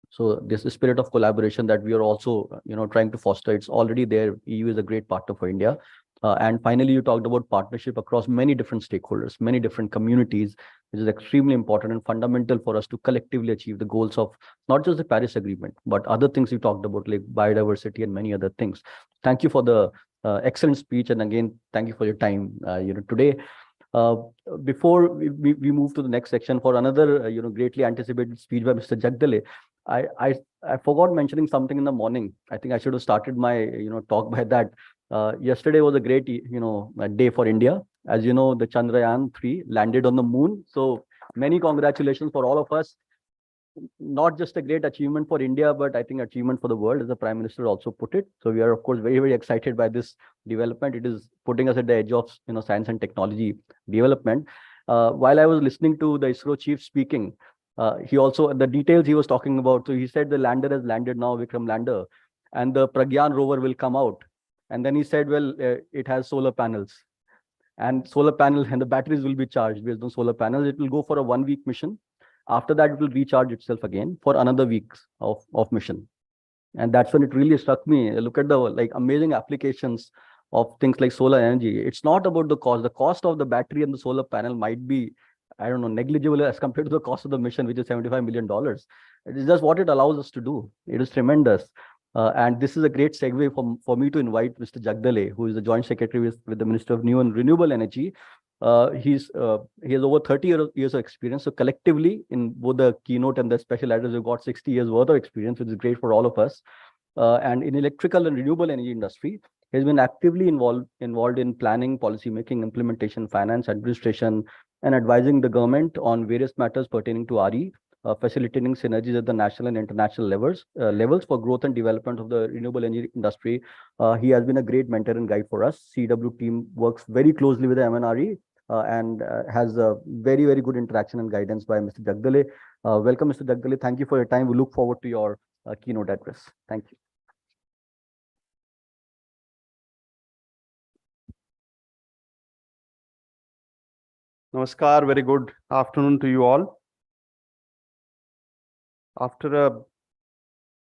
So this spirit of collaboration that we are also, trying to foster, it's already there. EU is a great partner for India. And finally, you talked about partnership across many different stakeholders, many different communities, which is extremely important and fundamental for us to collectively achieve the goals of not just the Paris Agreement, but other things you talked about, like biodiversity and many other things. Thank you for the excellent speech. And again, thank you for your time today. Uh, Before we move to the next section for another, greatly anticipated speech by Mr. Jagdale, I forgot mentioning something in the morning. I think I should have started my, talk by that. Yesterday was a great, day for India. As you know, the Chandrayaan-3 landed on the moon. So many congratulations for all of us. Not just a great achievement for India, but I think achievement for the world, as the Prime Minister also put it. So we are, of course, very, very excited by this development. It is putting us at the edge of, science and technology development. While I was listening to the ISRO chief speaking, he also, the details he was talking about, so he said the lander has landed now, Vikram lander, and the Pragyan rover will come out. And then he said, well, it has solar panels. And solar panel and the batteries will be charged based on solar panels. It will go for a 1-week mission. After that, it will recharge itself again for another week of mission. And that's when it really struck me. Look at the amazing applications of things like solar energy. It's not about the cost. The cost of the battery and the solar panel might be, I don't know, negligible as compared to the cost of the mission, which is $75 million. It is just what it allows us to do. It is tremendous. And this is a great segue for me to invite Mr. Jagdale, who is the Joint Secretary with the Minister of New and Renewable Energy. He has over 30 years of experience. So collectively, in both the keynote and the special address, we've got 60 years worth of experience, which is great for all of us. And in electrical and renewable energy industry, he has been actively involved in planning, policy making, implementation, finance, administration, and advising the government on various matters pertaining to RE, facilitating synergies at the national and international levels for growth and development of the renewable energy industry. He has been a great mentor and guide for us. CW team works very closely with the MNRE. And has a very, very good interaction and guidance by Mr. Jagdale. Welcome, Mr. Jagdale. Thank you for your time. We look forward to your keynote address. Thank you. Namaskar, very good afternoon to you all. After a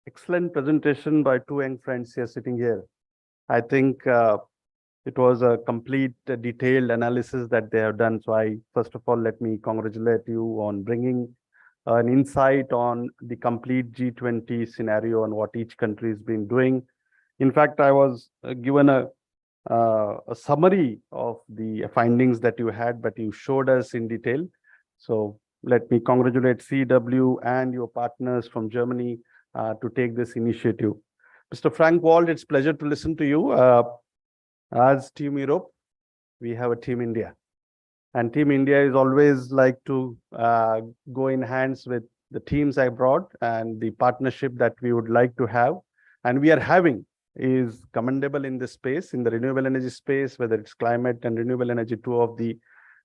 excellent presentation by two young friends here sitting here, I think it was a complete detailed analysis that they have done. So first of all, let me congratulate you on bringing an insight on the complete G20 scenario and what each country has been doing. In fact, I was given a summary of the findings that you had, but you showed us in detail. So let me congratulate CW and your partners from Germany to take this initiative. Mr. Frank Wald, it's a pleasure to listen to you. As Team Europe, we have a Team India. And Team India is always like to go in hands with the teams I brought, and the partnership that we would like to have. And we are having is commendable in this space, in the renewable energy space, whether it's climate and renewable energy, two of the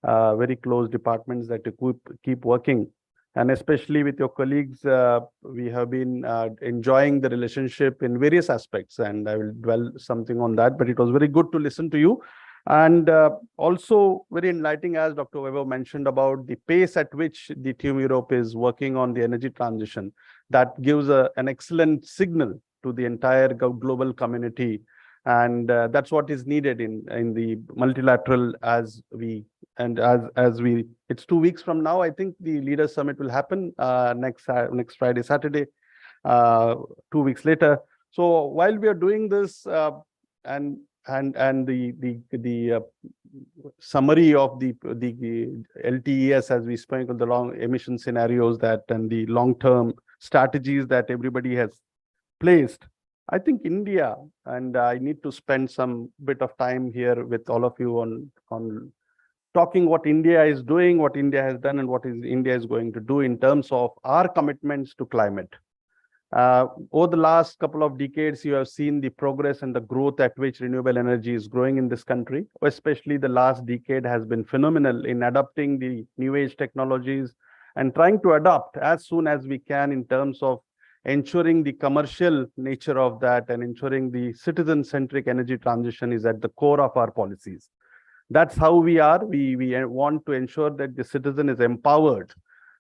very close departments that you keep working. And especially with your colleagues, we have been enjoying the relationship in various aspects, and I will dwell something on that, but it was very good to listen to you. And also very enlightening, as Dr. Weber mentioned, about the pace at which the Team Europe is working on the energy transition. That gives an excellent signal to the entire global community. And that's what is needed in the multilateral it's 2 weeks from now. I think the Leaders Summit will happen next Friday, Saturday, 2 weeks later. So while we are doing this and the summary of the LTS, as we spoke of the long emission scenarios and the long-term strategies that everybody has placed, I think India, and I need to spend some bit of time here with all of you on talking what India is doing, what India has done, and what India is going to do in terms of our commitments to climate. Over the last couple of decades, you have seen the progress and the growth at which renewable energy is growing in this country. Especially the last decade has been phenomenal in adopting the new age technologies and trying to adopt as soon as we can in terms of ensuring the commercial nature of that and ensuring the citizen-centric energy transition is at the core of our policies. That's how we are. We want to ensure that the citizen is empowered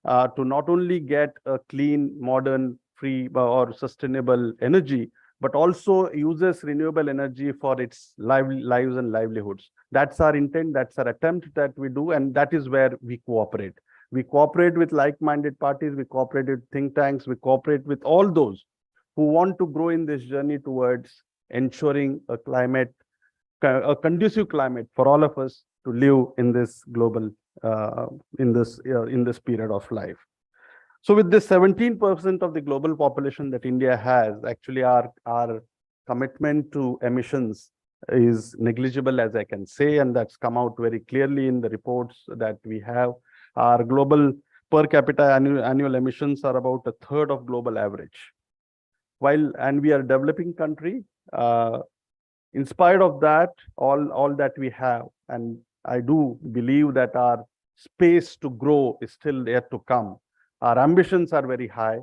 to not only get a clean, modern, free or sustainable energy, but also uses renewable energy for its lives and livelihoods. That's our intent. That's our attempt that we do. And that is where we cooperate. We cooperate with like-minded parties. We cooperate with think tanks. We cooperate with all those who want to grow in this journey towards ensuring a conducive climate for all of us to live in this global in this period of life. So with this 17% of the global population that India has, actually our commitment to emissions is negligible, as I can say, and that's come out very clearly in the reports that we have. Our global per capita annual emissions are about a third of global average. And we are a developing country, in spite of that, all that we have, and I do believe that our space to grow is still there to come. Our ambitions are very high.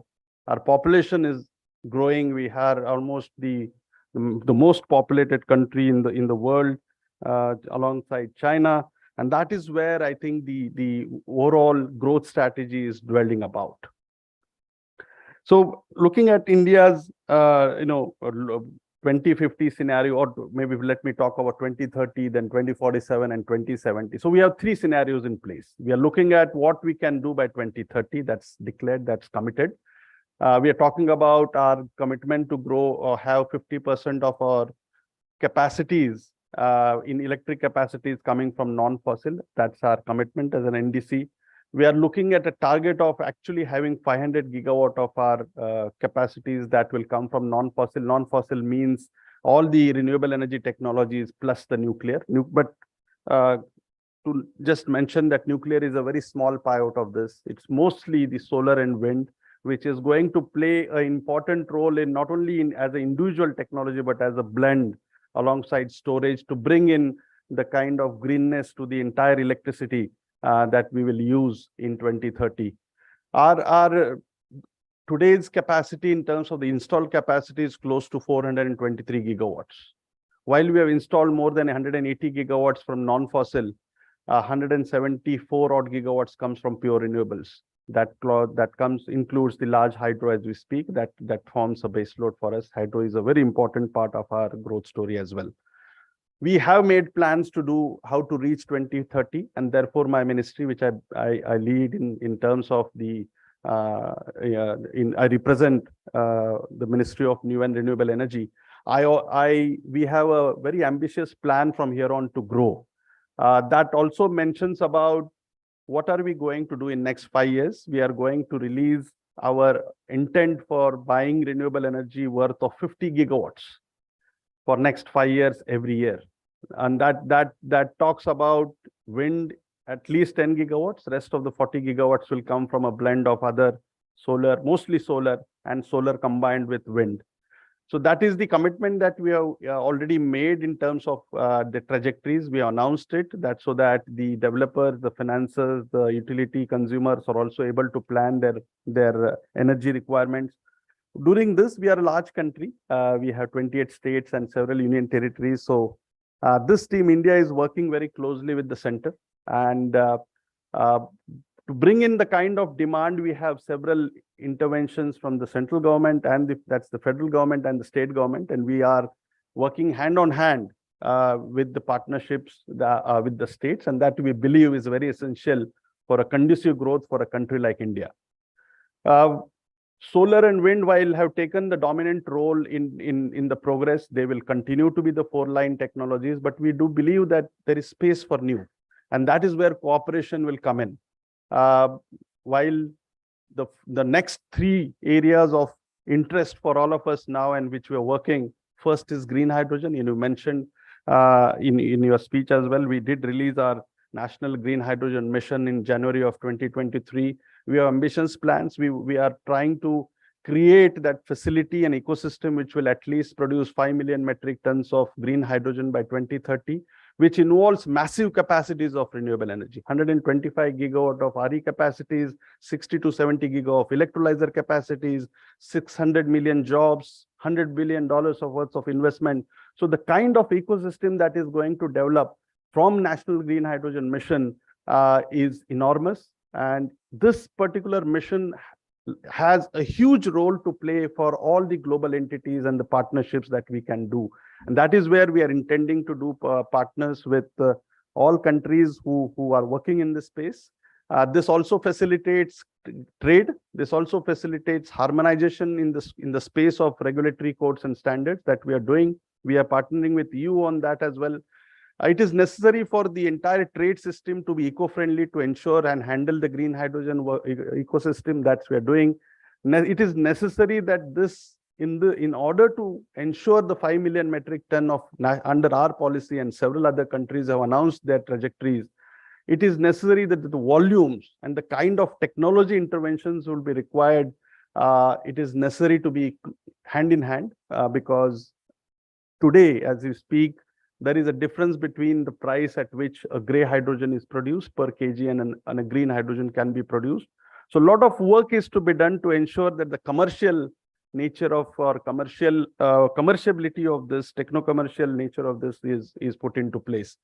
Our population is growing. We are almost the most populated country in the world, alongside China, and that is where I think the overall growth strategy is dwelling about. So looking at India's 2050 scenario, or maybe let me talk about 2030, then 2047 and 2070. So we have three scenarios in place. We are looking at what we can do by 2030. That's declared, that's committed. We are talking about our commitment to grow or have 50% of our capacities in electric capacities coming from non-fossil. That's our commitment as an NDC. We are looking at a target of actually having 500 gigawatt of our capacities that will come from non-fossil. Non-fossil means all the renewable energy technologies plus the nuclear. But to just mention that nuclear is a very small pie out of this. It's mostly the solar and wind, which is going to play an important role in not only as an individual technology, but as a blend alongside storage to bring in the kind of greenness to the entire electricity that we will use in 2030. Our today's capacity in terms of the installed capacity is close to 423 gigawatts. While we have installed more than 180 gigawatts from non-fossil, 174 odd gigawatts comes from pure renewables. That includes the large hydro as we speak, that forms a base load for us. Hydro is a very important part of our growth story as well. We have made plans to do how to reach 2030, and therefore my ministry, which I lead in terms of the I represent the Ministry of New and Renewable Energy. We have a very ambitious plan from here on to grow. That also mentions about what are we going to do in next 5 years. We are going to release our intent for buying renewable energy worth of 50 gigawatts for next 5 years every year. And that talks about wind at least 10 gigawatts. Rest of the 40 gigawatts will come from a blend of other solar, mostly solar, and solar combined with wind. So that is the commitment that we have already made in terms of the trajectories. We announced it, that so that the developers, the financiers, the utility consumers are also able to plan their energy requirements. During this, we are a large country. We have 28 states and several union territories. So this team, India, is working very closely with the center. And to bring in the kind of demand, we have several interventions from the central government, and that's the federal government and the state government. And we are working hand on hand with the partnerships with the states. And that we believe is very essential for a conducive growth for a country like India. Solar and wind, while have taken the dominant role in the progress, they will continue to be the four-line technologies, but we do believe that there is space for new, and that is where cooperation will come in. While the next three areas of interest for all of us now and which we are working, first is green hydrogen. You mentioned in your speech as well, we did release our National Green Hydrogen Mission in January of 2023. We have ambitious plans. We are trying to create that facility and ecosystem which will at least produce 5 million metric tons of green hydrogen by 2030, which involves massive capacities of renewable energy, 125 gigawatt of RE capacities, 60 to 70 gigawatt of electrolyzer capacities, 600 million jobs, $100 billion of worth of investment. So the kind of ecosystem that is going to develop from National Green Hydrogen Mission is enormous. And this particular mission has a huge role to play for all the global entities and the partnerships that we can do. And that is where we are intending to do partners with all countries who are working in this space. This also facilitates trade. This also facilitates harmonization in the space of regulatory codes and standards that we are doing. We are partnering with you on that as well. It is necessary for the entire trade system to be eco-friendly to ensure and handle the green hydrogen ecosystem that we are doing. It is necessary that this, in order to ensure the 5 million metric ton of under our policy, and several other countries have announced their trajectories, it is necessary that the volumes and the kind of technology interventions will be required. It is necessary to be hand in hand, because today, as we speak, there is a difference between the price at which a gray hydrogen is produced per kg and a green hydrogen can be produced. So a lot of work is to be done to ensure that the commercial nature of, or commerciability of this, techno-commercial nature of this is put into place.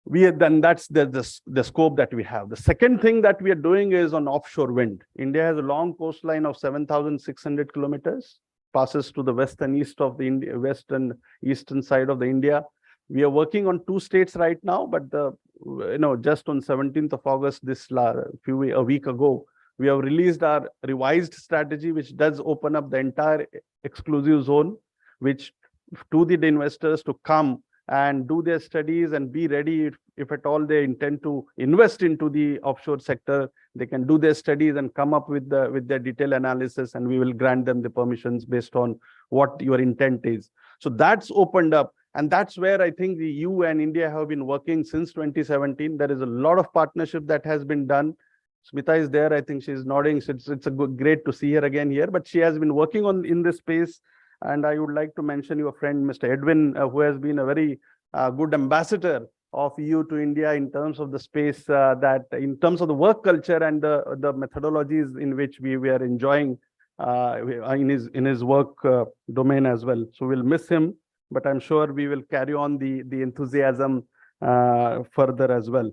That's the scope that we have. The second thing that we are doing is on offshore wind. India has a long coastline of 7,600 kilometers, passes to the west and east of the west and eastern side of the India. We are working on 2 states right now, but just on 17th of August, a week ago, we have released our revised strategy, which does open up the entire exclusive zone, which to the investors to come and do their studies and be ready. If at all they intend to invest into the offshore sector, they can do their studies and come up with their detailed analysis, and we will grant them the permissions based on what your intent is. So that's opened up, and that's where I think the EU and India have been working since 2017. There is a lot of partnership that has been done. Smita is there. I think she's nodding. So it's great to see her again here, but she has been working in this space. And I would like to mention your friend, Mr. Edwin, who has been a very good ambassador of EU to India in terms of the space, in terms of the work culture and the methodologies in which we are enjoying in his work domain as well. So we'll miss him, but I'm sure we will carry on the enthusiasm further as well.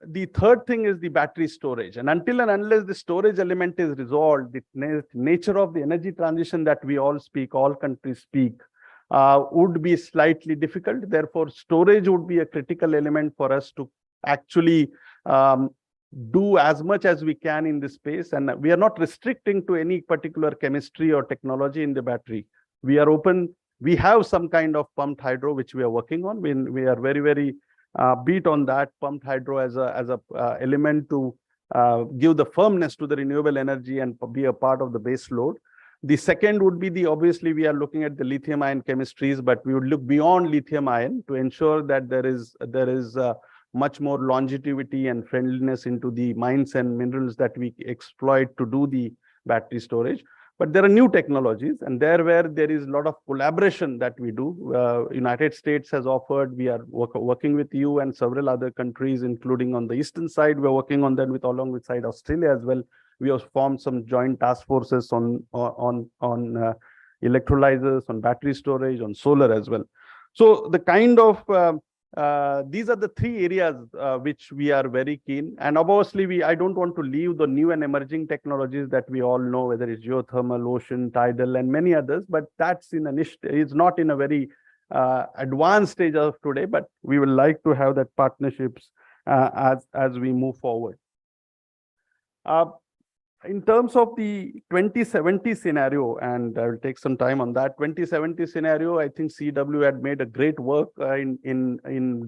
The third thing is the battery storage. And until and unless the storage element is resolved, the nature of the energy transition that we all countries speak, would be slightly difficult. Therefore, storage would be a critical element for us to actually do as much as we can in this space. And we are not restricting to any particular chemistry or technology in the battery. We are open. We have some kind of pumped hydro, which we are working on. We are very, very beat on that pumped hydro as a element to give the firmness to the renewable energy and be a part of the base load. The second would be obviously we are looking at the lithium ion chemistries, but we would look beyond lithium ion to ensure that there is much more longevity and friendliness into the mines and minerals that we exploit to do the battery storage. But there are new technologies, and where there is a lot of collaboration that we do. United States has offered, we are working with you and several other countries, including on the eastern side. We're working on that along with Australia as well. We have formed some joint task forces on electrolyzers, on battery storage, on solar as well. So the kind of these are the 3 areas which we are very keen. And obviously, I don't want to leave the new and emerging technologies that we all know, whether it's geothermal, ocean, tidal, and many others. But that's in a niche. It's not in a very advanced stage of today. But we will like to have that partnerships as we move forward. In terms of the 2070 scenario, and I will take some time on that 2070 scenario, I think CW had made a great work in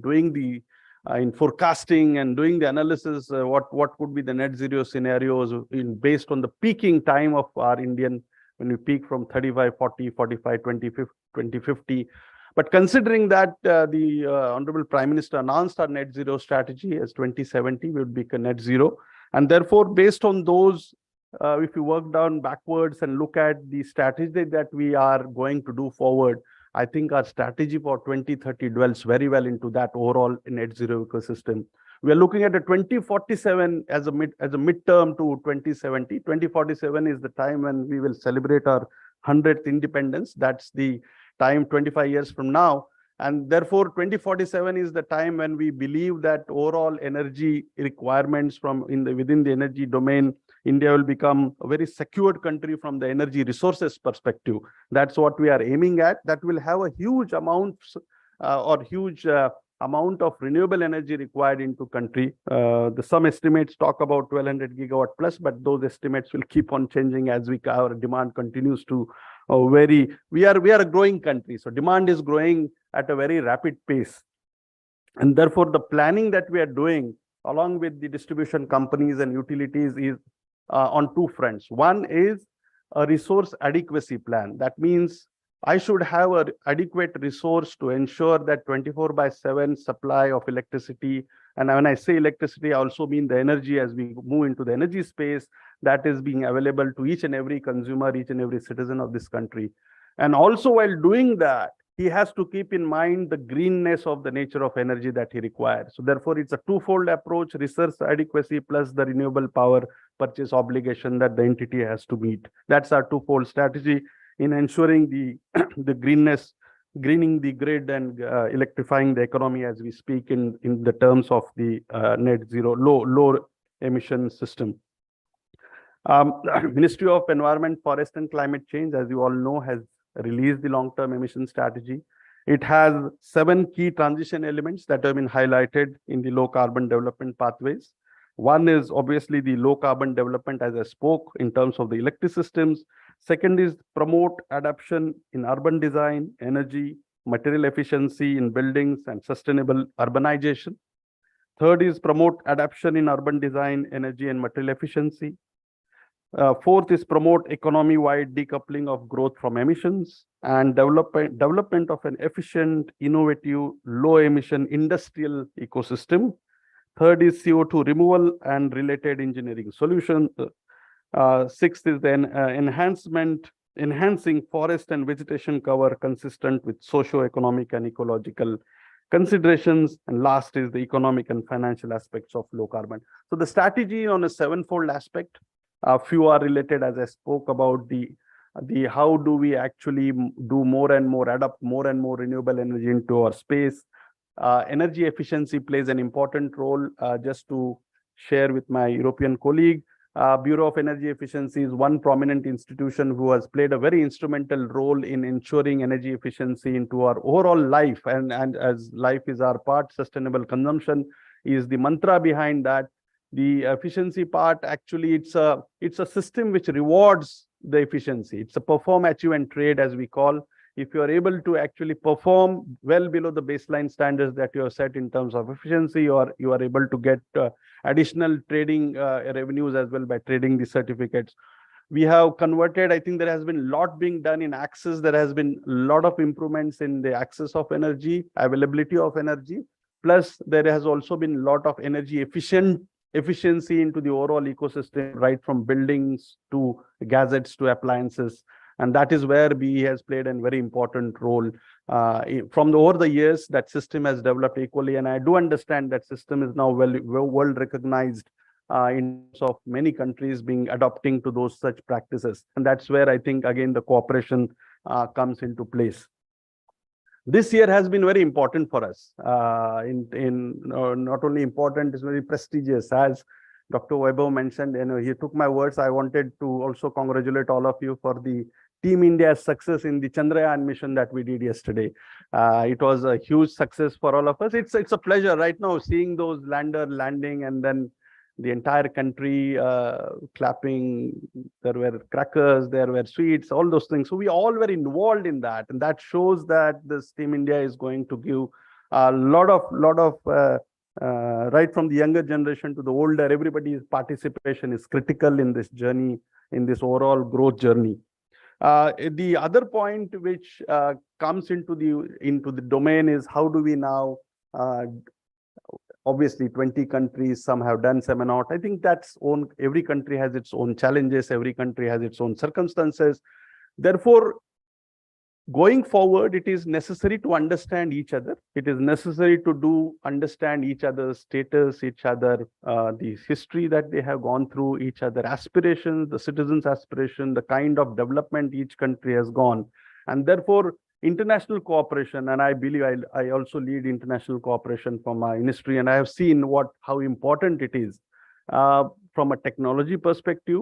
doing in forecasting and doing the analysis. What could be the net zero scenarios based on the peaking time of our Indian, when we peak from 35, 40, 45, 2050. But considering that the Honorable Prime Minister announced our net zero strategy as 2070, we would be net zero. And therefore, based on those, if you work down backwards and look at the strategy that we are going to do forward, I think our strategy for 2030 dwells very well into that overall net zero ecosystem. We are looking at a 2047 as a midterm to 2070. 2047 is the time when we will celebrate our 100th independence. That's the time 25 years from now. And therefore, 2047 is the time when we believe that overall energy requirements within the energy domain, India will become a very secured country from the energy resources perspective. That's what we are aiming at. That will have a huge amount of renewable energy required into country. Some estimates talk about 1200 gigawatt plus, but those estimates will keep on changing as our demand continues to vary. We are a growing country, so demand is growing at a very rapid pace. And therefore, the planning that we are doing along with the distribution companies and utilities is on two fronts. One is a resource adequacy plan. That means I should have an adequate resource to ensure that 24/7 supply of electricity. And when I say electricity, I also mean the energy as we move into the energy space that is being available to each and every consumer, each and every citizen of this country. And also while doing that, he has to keep in mind the greenness of the nature of energy that he requires. So therefore, it's a twofold approach: resource adequacy plus the renewable power purchase obligation that the entity has to meet. That's our twofold strategy in ensuring the the greening the grid and electrifying the economy as we speak in the terms of the net zero low emission system. Ministry of Environment, Forest and Climate Change, as you all know, has released the long-term emission strategy. It has 7 key transition elements that have been highlighted in the low carbon development pathways. One is obviously the low carbon development, as I spoke, in terms of the electric systems. Second is promote adoption in urban design, energy, material efficiency in buildings and sustainable urbanization. Third is promote adoption in urban design, energy and material efficiency. Fourth is promote economy-wide decoupling of growth from emissions and development of an efficient, innovative, low-emission industrial ecosystem. Third is CO2 removal and related engineering solutions. Sixth is then enhancing forest and vegetation cover consistent with socio-economic and ecological considerations. And last is the economic and financial aspects of low carbon. So the strategy on a 7-fold aspect. Few are related, as I spoke about, the how do we actually do more and more, adopt more and more renewable energy into our space. Energy efficiency plays an important role. Just to share with my European colleague, Bureau of Energy Efficiency is one prominent institution who has played a very instrumental role in ensuring energy efficiency into our overall life. And as life is our part, sustainable consumption is the mantra behind that. The efficiency part, actually, it's a system which rewards the efficiency. It's a perform, achieve, and trade, as we call. If you are able to actually perform well below the baseline standards that you have set in terms of efficiency, or you are able to get additional trading revenues as well by trading the certificates. We have converted, I think there has been a lot being done in access. There has been a lot of improvements in the access of energy, availability of energy. Plus, there has also been a lot of energy efficiency into the overall ecosystem, right from buildings to gadgets to appliances. And that is where BE has played a very important role. Over the years, that system has developed equally. And I do understand that system is now world recognized in terms of many countries being adopting to those such practices. And that's where I think, again, the cooperation comes into place. This year has been very important for us. Not only important, it's very prestigious. As Dr. Vaibhav mentioned, he took my words. I wanted to also congratulate all of you for the Team India's success in the Chandrayaan mission that we did yesterday. It was a huge success for all of us. It's a pleasure right now seeing those lander landing and then the entire country clapping. There were crackers, there were sweets, all those things. So we all were involved in that, and that shows that this Team India is going to give a lot of right from the younger generation to the older. Everybody's participation is critical in this journey, in this overall growth journey. The other point which comes into the domain is how do we now obviously 20 countries, some have done, some have not. I think every country has its own challenges, every country has its own circumstances. Therefore, going forward, it is necessary to understand each other. It is necessary to understand each other's status, the history that they have gone through, each other aspirations, the citizens' aspiration, the kind of development each country has gone. And therefore, international cooperation, and I believe I also lead international cooperation for my ministry, and I have seen how important it is from a technology perspective,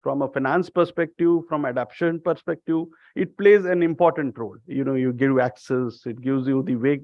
from a finance perspective, from adoption perspective. It plays an important role. You give access, it gives you the way,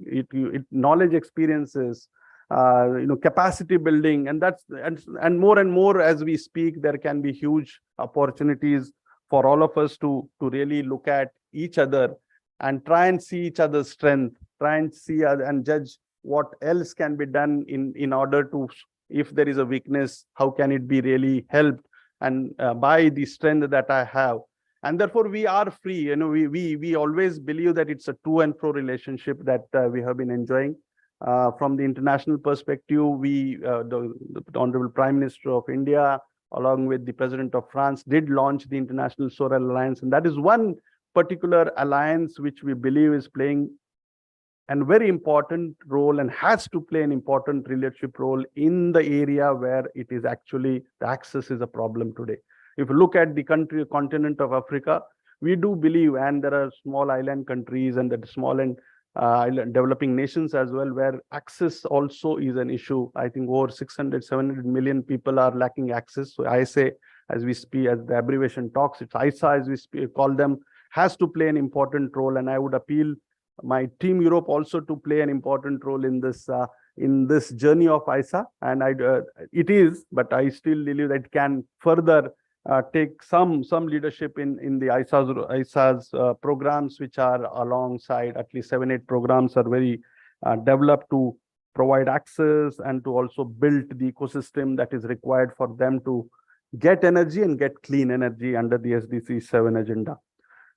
knowledge, experiences, capacity building, and more as we speak, there can be huge opportunities for all of us to really look at each other and try and see each other's strength try and see and judge what else can be done in order to, if there is a weakness, how can it be really helped, and by the strength that I have. And therefore we are free. You know, we always believe that it's a to and fro relationship that we have been enjoying. From the international perspective, the Honorable Prime Minister of India, along with the President of France, did launch the International Solar Alliance, and that is one particular alliance which we believe is playing a very important role and has to play an important leadership role in the area where it is actually the access is a problem today. If you look at the continent of Africa, we do believe, and there are small island countries and the small and island developing nations as well, where access also is an issue. I think over 600-700 million people are lacking access. So I say, as we speak, as the abbreviation talks, it's ISA as we call them, has to play an important role. And I would appeal my team Europe also to play an important role in this journey of ISA. And it is, but I still believe that it can further take some leadership in the ISA's programs, which are alongside at least 7-8 programs are very developed to provide access and to also build the ecosystem that is required for them to get energy and get clean energy under the SDG 7 agenda.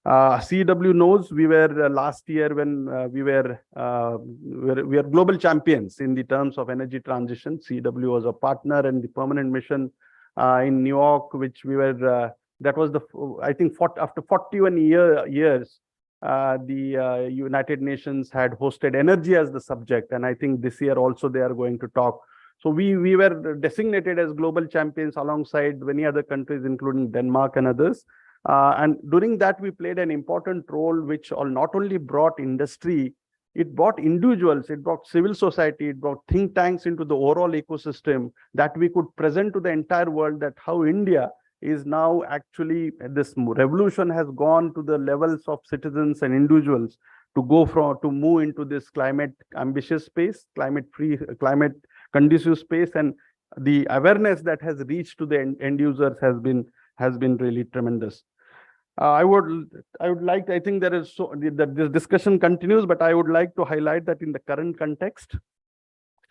CW knows we were last year when we are global champions in the terms of energy transition. CW was a partner and the permanent mission in New York, which we were, that was the, I think after 41 years, the United Nations had hosted energy as the subject. And I think this year also they are going to talk. So we were designated as global champions alongside many other countries, including Denmark and others. And during that, we played an important role, which not only brought industry, it brought individuals, it brought civil society, it brought think tanks into the overall ecosystem that we could present to the entire world that how India is now actually, this revolution has gone to the levels of citizens and individuals to move into this climate ambitious space, climate free, climate conducive space. And the awareness that has reached to the end users has been really tremendous. I would like, I think there is this discussion continues, but I would like to highlight that in the current context,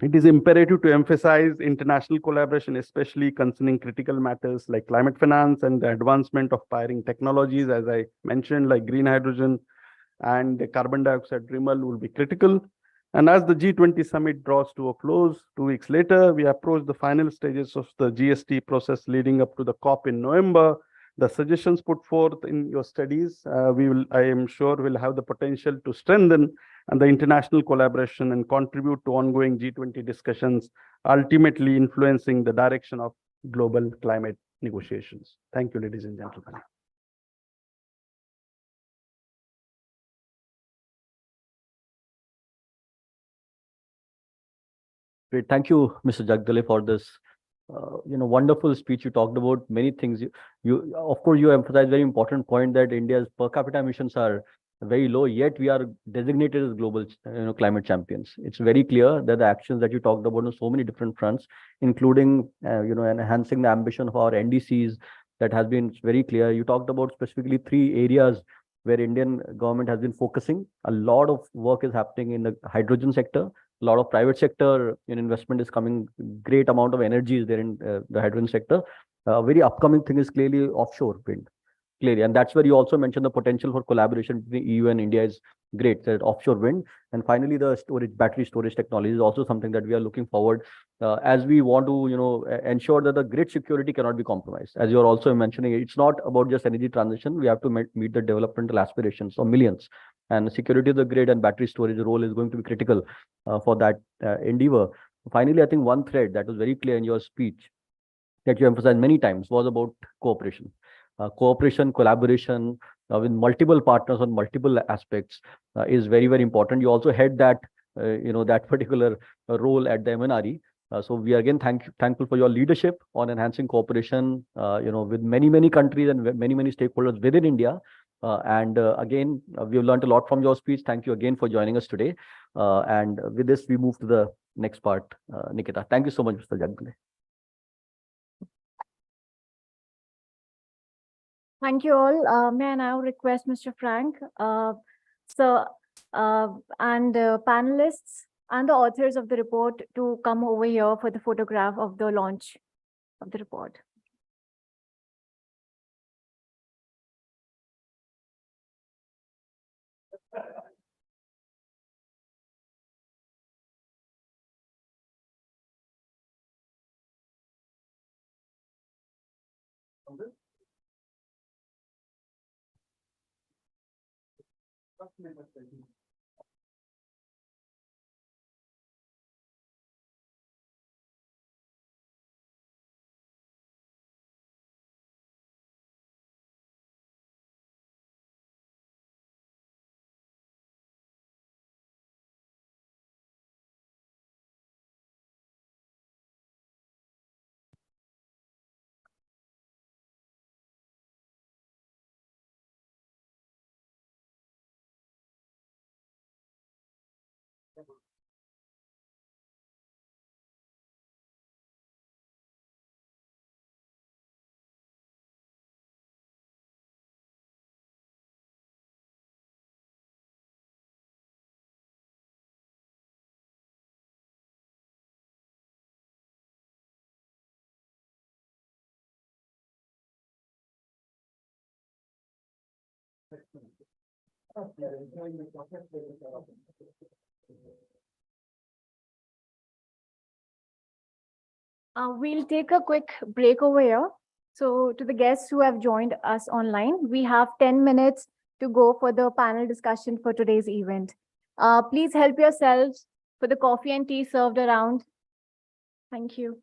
it is imperative to emphasize international collaboration, especially concerning critical matters like climate finance and the advancement of pioneering technologies, as I mentioned, like green hydrogen and the carbon dioxide removal will be critical. And as the G20 summit draws to a close 2 weeks later, we approach the final stages of the GST process leading up to the COP in November. The suggestions put forth in your studies, I am sure, will have the potential to strengthen the international collaboration and contribute to ongoing G20 discussions, ultimately influencing the direction of global climate negotiations. Thank you, ladies and gentlemen. Great. Thank you, Mr. Jagdale, for this wonderful speech. You talked about many things. You of course, you emphasized very important point that India's per capita emissions are very low, yet we are designated as global climate champions. It's very clear that the actions that you talked about on so many different fronts, including enhancing the ambition of our NDCs, that has been very clear. You talked about specifically 3 areas where Indian government has been focusing. A lot of work is happening in the hydrogen sector. A lot of private sector investment is coming. Great amount of energy is there in the hydrogen sector. A very upcoming thing is clearly offshore wind. Clearly, and that's where you also mentioned the potential for collaboration between EU and India is great. That offshore wind, and finally the battery storage technology is also something that we are looking forward as we want to ensure that the grid security cannot be compromised. As you are also mentioning, it's not about just energy transition. We have to meet the developmental aspirations of millions, and security of the grid and battery storage role is going to be critical for that endeavor. Finally, I think one thread that was very clear in your speech that you emphasized many times was about cooperation. Cooperation, collaboration with multiple partners on multiple aspects is very, very important. You also had that, that particular role at the MNRE. So we are again thankful for your leadership on enhancing cooperation, with many countries and many stakeholders within India. Again, we've learned a lot from your speech. Thank you again for joining us today. And with this, we move to the next part. Nikita, thank you so much, Mr. Jagdale. Thank you all. May I now request Mr. Frank? So and panelists and the authors of the report to come over here for the photograph of the launch of the report. We'll take a quick break over here. So to the guests who have joined us online, we have 10 minutes to go for the panel discussion for today's event. Please help yourselves for the coffee and tea served around. Thank you.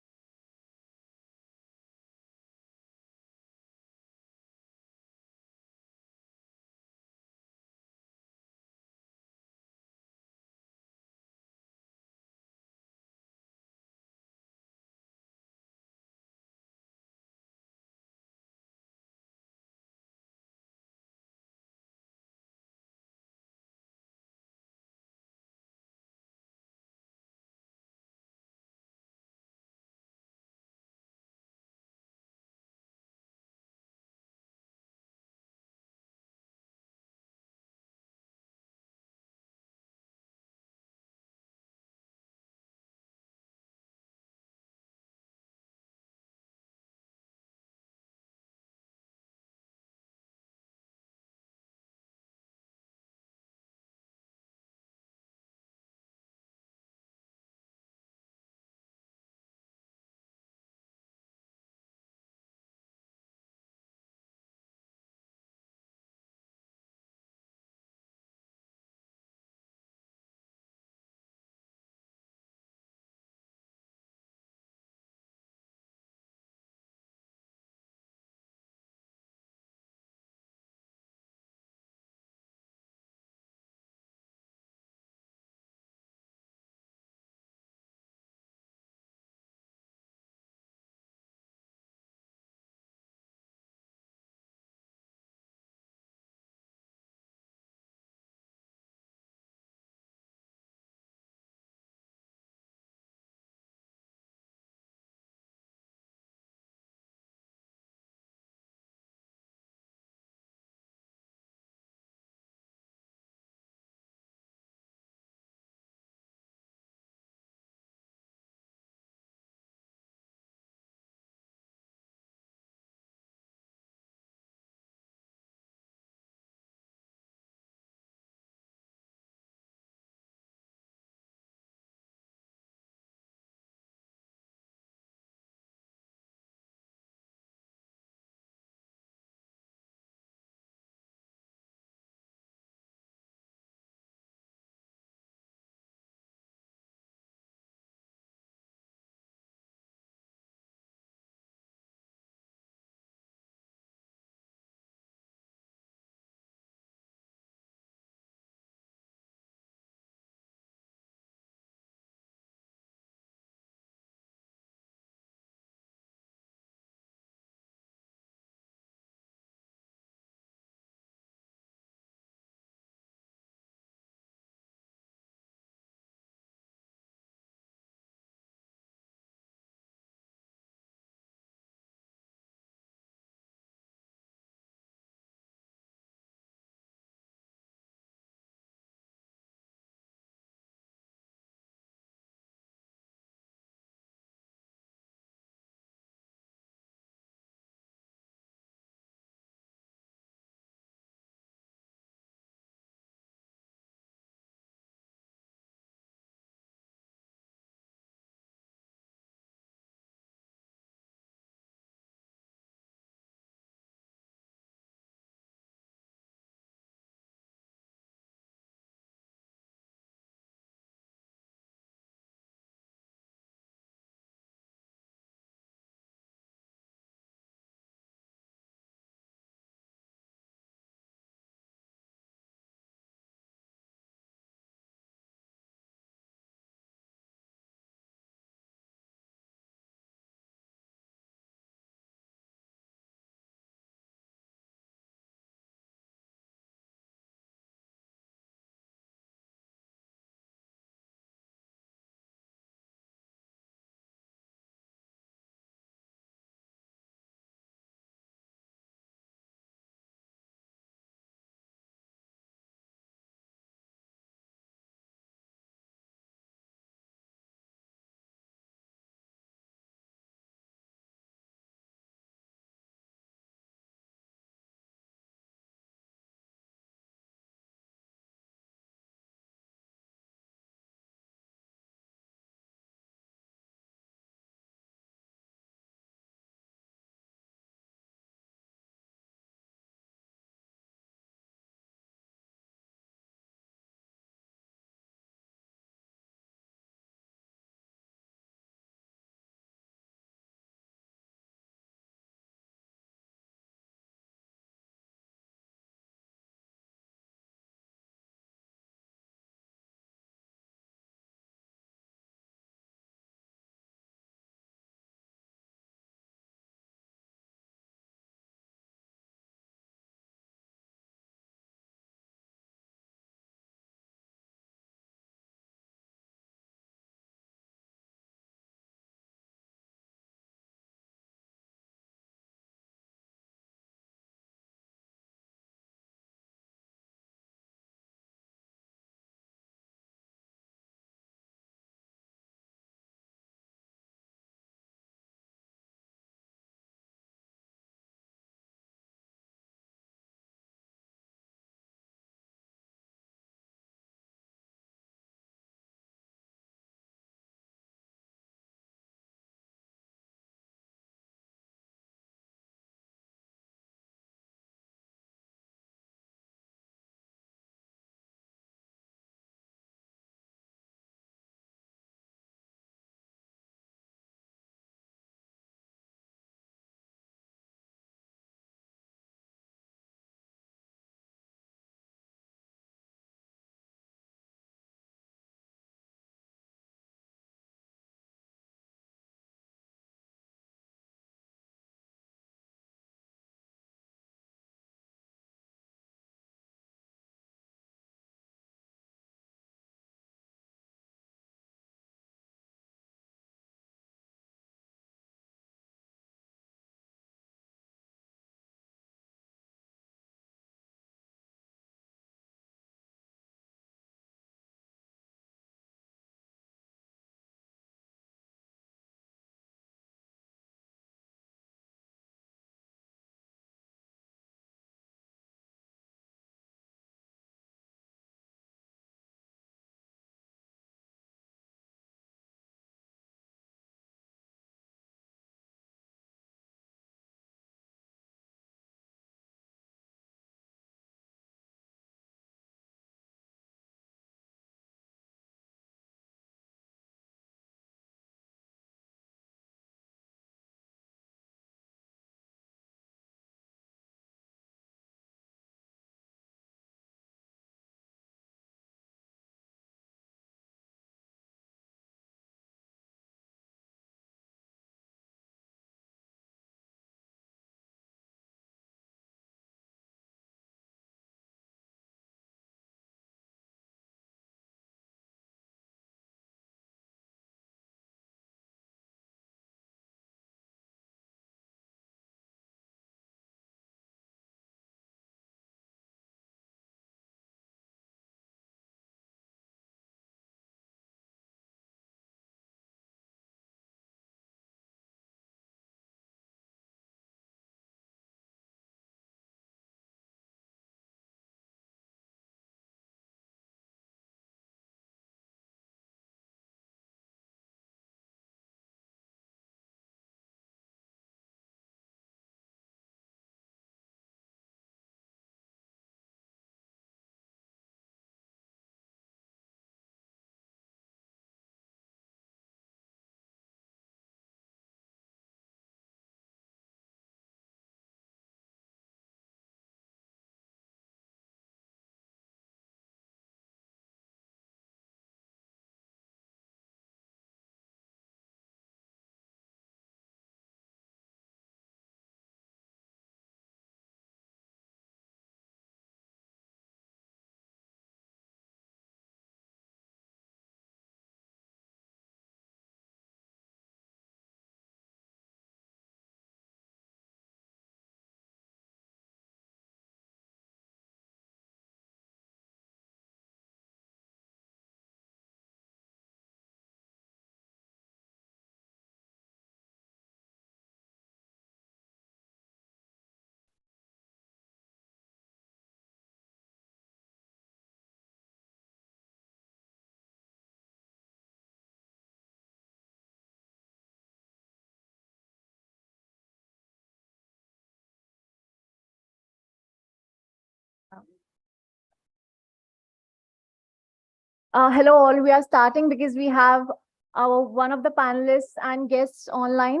Hello all, we are starting because we have one of the panelists and guests online.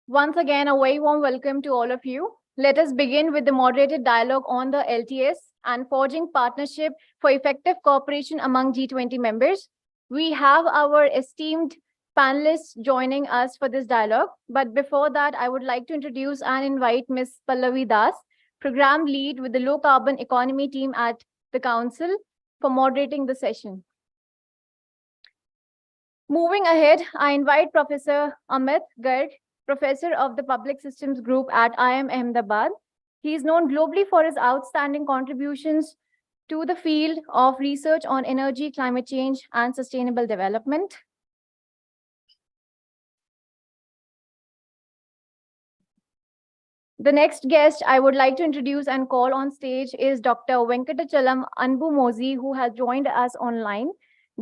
Once again, a very warm welcome to all of you. Let us begin with the moderated dialogue on the LTS and forging partnership for effective cooperation among G20 members. We have our esteemed panelists joining us for this dialogue. But before that, I would like to introduce and invite Ms. Pallavi Das, Program Lead with the Low Carbon Economy team at the Council, for moderating the session. Moving ahead, I invite Professor Amit Garg, Professor of the Public Systems Group at IIM Ahmedabad. He is known globally for his outstanding contributions to the field of research on energy, climate change, and sustainable development. The next guest I would like to introduce and call on stage is Dr. Venkatachalam Anbumozi, who has joined us online,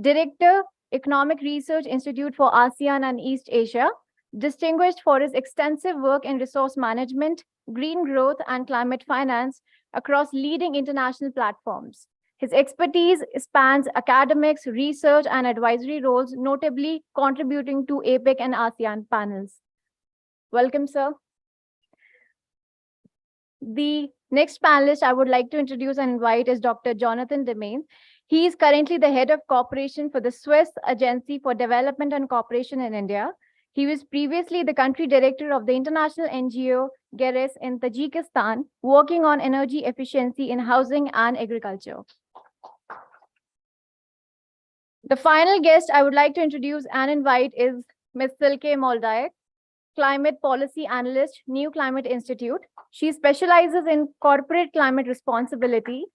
Director, Economic Research Institute for ASEAN and East Asia, distinguished for his extensive work in resource management, green growth, and climate finance across leading international platforms. His expertise spans academics, research, and advisory roles, notably contributing to APEC and ASEAN panels. Welcome, sir. The next panelist I would like to introduce and invite is Dr. Jonathan Demain. He is currently the head of cooperation for the Swiss Agency for Development and Cooperation in India. He was previously the country director of the international NGO GERES in Tajikistan, working on energy efficiency in housing and agriculture. The final guest I would like to introduce and invite is Ms. Silke Moldaek, Climate Policy Analyst, New Climate Institute. She specializes in corporate climate responsibility,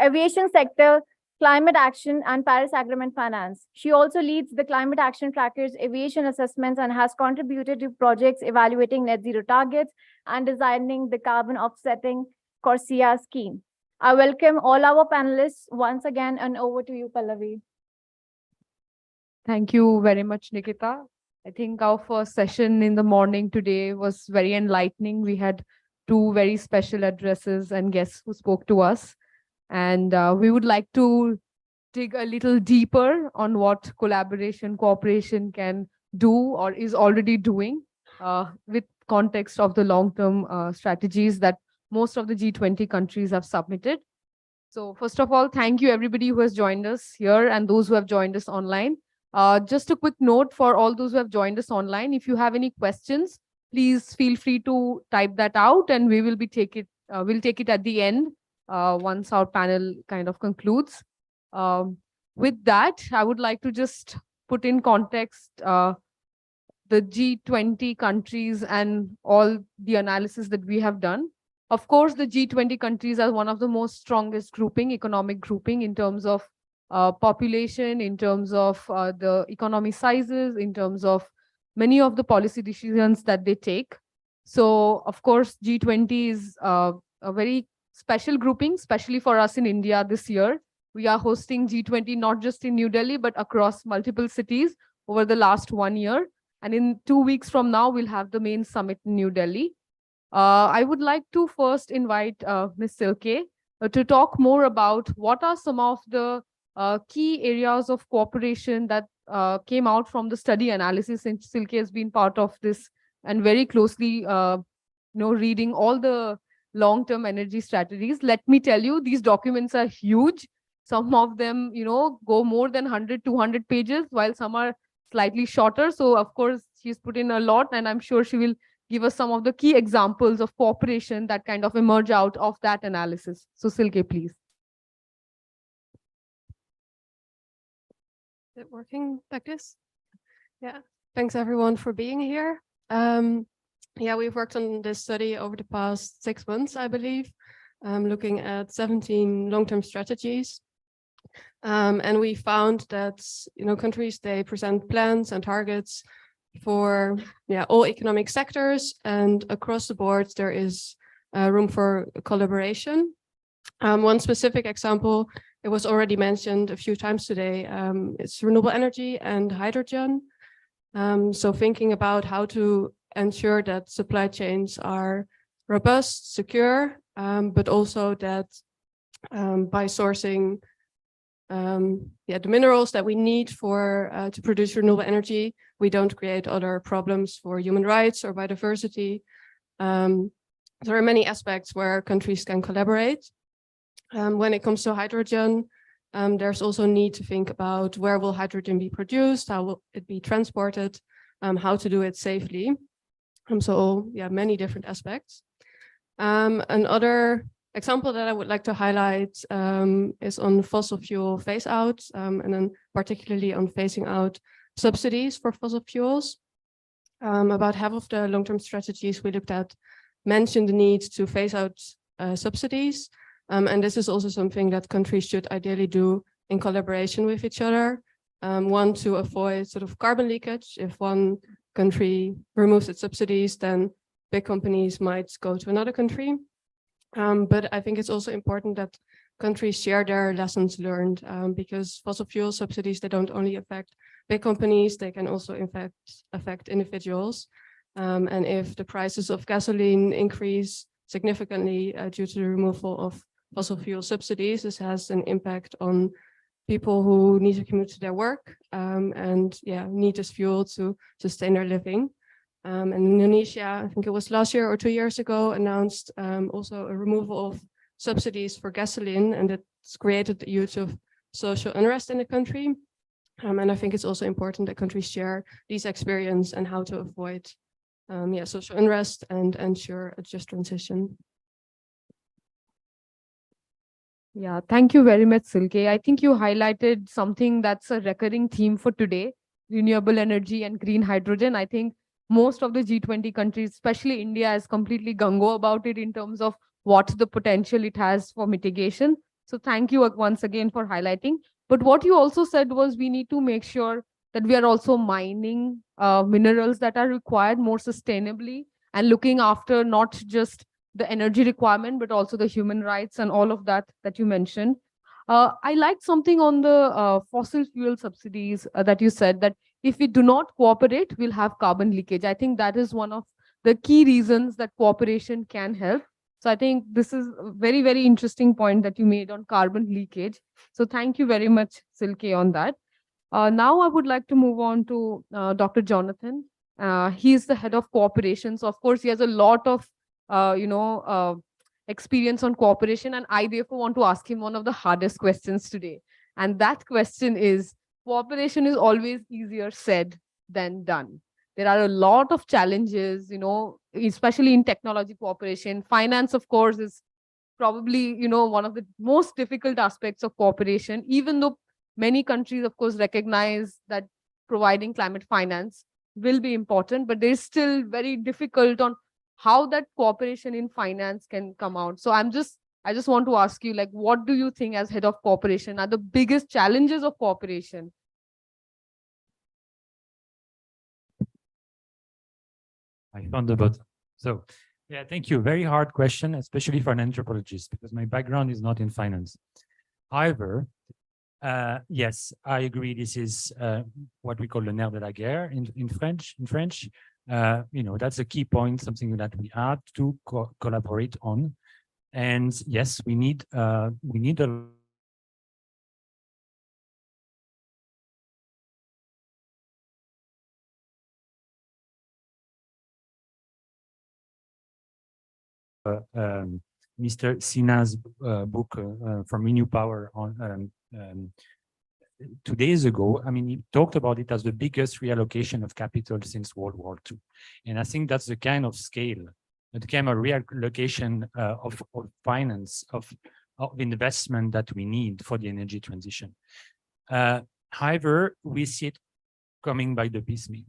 aviation sector, climate action, and Paris Agreement finance. She also leads the Climate Action Tracker's aviation assessments and has contributed to projects evaluating net zero targets and designing the carbon offsetting CORSIA scheme. I welcome all our panelists once again, and over to you, Pallavi. Thank you very much, Nikita. I think our first session in the morning today was very enlightening. We had two very special addresses and guests who spoke to us. And we would like to dig a little deeper on what collaboration, cooperation can do or is already doing with context of the long-term strategies that most of the G20 countries have submitted. So first of all, thank you everybody who has joined us here and those who have joined us online. Just a quick note for all those who have joined us online. If you have any questions, please feel free to type that out and we will be we'll take it at the end once our panel kind of concludes. With that, I would like to just put in context the G20 countries and all the analysis that we have done. Of course, the G20 countries are one of the most strongest economic grouping in terms of population, in terms of the economy sizes, in terms of many of the policy decisions that they take. So, of course, G20 is a very special grouping, especially for us in India this year. We are hosting G20 not just in New Delhi, but across multiple cities over the last 1 year. And in 2 weeks from now, we'll have the main summit in New Delhi. I would like to first invite Ms. Silke to talk more about what are some of the key areas of cooperation that came out from the study analysis, since Silke has been part of this and very closely reading all the long-term energy strategies. Let me tell you, these documents are huge. Some of them, go more than 100, 200 pages, while some are slightly shorter. So, of course, she's put in a lot, and I'm sure she will give us some of the key examples of cooperation that kind of emerge out of that analysis. So, Silke, please. Is it working like this? Yeah. Thanks, everyone, for being here. Yeah, we've worked on this study over the past 6 months, I believe, looking at 17 long-term strategies. And we found that, countries, they present plans and targets for all economic sectors, and across the board, there is room for collaboration. One specific example, it was already mentioned a few times today, it's renewable energy and hydrogen. So thinking about how to ensure that supply chains are robust, secure, but also that by sourcing the minerals that we need for to produce renewable energy, we don't create other problems for human rights or biodiversity. There are many aspects where countries can collaborate. When it comes to hydrogen, there's also need to think about where will hydrogen be produced, how will it be transported, how to do it safely. So yeah, many different aspects. Another example that I would like to highlight is on fossil fuel phase out, and then particularly on phasing out subsidies for fossil fuels. About half of the long-term strategies we looked at mentioned the need to phase out subsidies. And this is also something that countries should ideally do in collaboration with each other. One, to avoid sort of carbon leakage. If one country removes its subsidies, then big companies might go to another country. But I think it's also important that countries share their lessons learned, because fossil fuel subsidies, they don't only affect big companies, they can also in fact affect individuals. And if the prices of gasoline increase significantly due to the removal of fossil fuel subsidies, this has an impact on people who need to commute to their work and need this fuel to sustain their living. And Indonesia, I think it was last year or 2 years ago, announced also a removal of subsidies for gasoline, and it's created a huge of social unrest in the country. And I think it's also important that countries share these experience and how to avoid social unrest and ensure a just transition. Yeah, thank you very much, Silke. I think you highlighted something that's a recurring theme for today, renewable energy and green hydrogen. I think most of the G20 countries, especially India, is completely gung-ho about it in terms of what the potential it has for mitigation. So thank you once again for highlighting. But what you also said was we need to make sure that we are also mining minerals that are required more sustainably and looking after not just the energy requirement, but also the human rights and all of that you mentioned. I liked something on the fossil fuel subsidies that you said, that if we do not cooperate, we'll have carbon leakage. I think that is one of the key reasons that cooperation can help. So I think this is a very, very interesting point that you made on carbon leakage. So thank you very much, Silke, on that. Now I would like to move on to Dr. Jonathan. He is the head of cooperation. So of course, he has a lot of experience on cooperation, and I therefore want to ask him one of the hardest questions today. And that question is, cooperation is always easier said than done. There are a lot of challenges, especially in technology cooperation. Finance, of course, is probably, one of the most difficult aspects of cooperation, even though many countries, of course, recognize that providing climate finance will be important, but there's still very difficult on how that cooperation in finance can come out. So I just want to ask you, what do you think as head of cooperation are the biggest challenges of cooperation? I found the button. So yeah, thank you. Very hard question, especially for an anthropologist, because my background is not in finance. However, yes, I agree. This is what we call le nerf de la guerre in French. That's a key point, something that we have to collaborate on. And yes, we need a Mr. Sina's book from Renew Power on 2 days ago. I mean, he talked about it as the biggest reallocation of capital since World War II. And I think that's the kind of scale, the kind of reallocation of finance, of investment that we need for the energy transition. However, we see it coming by the piecemeal.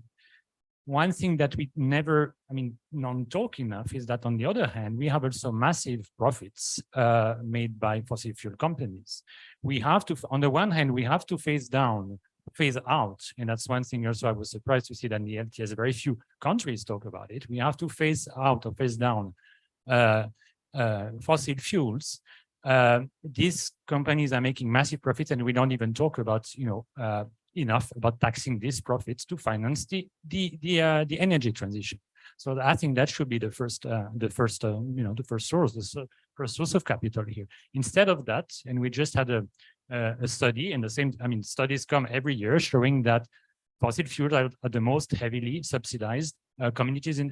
One thing that we never, don't talk enough is that on the other hand, we have also massive profits made by fossil fuel companies. We have to, on the one hand, we have to phase out, and that's one thing also I was surprised to see that in the LTS, very few countries talk about it. We have to phase out or phase down fossil fuels. these companies are making massive profits, and we don't even talk about, enough about taxing these profits to finance the energy transition. So I think that should be the first source of capital here. Instead of that, and we just had a study, and studies come every year showing that fossil fuels are the most heavily subsidized commodities in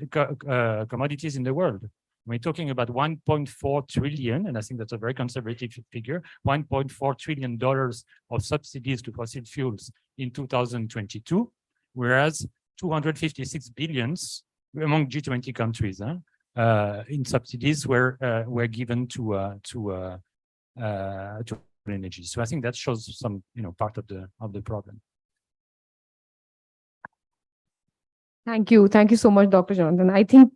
the world. We're talking about 1.4 trillion, and I think that's a very conservative figure, $1.4 trillion of subsidies to fossil fuels in 2022, whereas 256 billions among G20 countries in subsidies were given to energy. So I think that shows some, part of the problem. Thank you. Thank you so much, Dr. Jonathan. I think,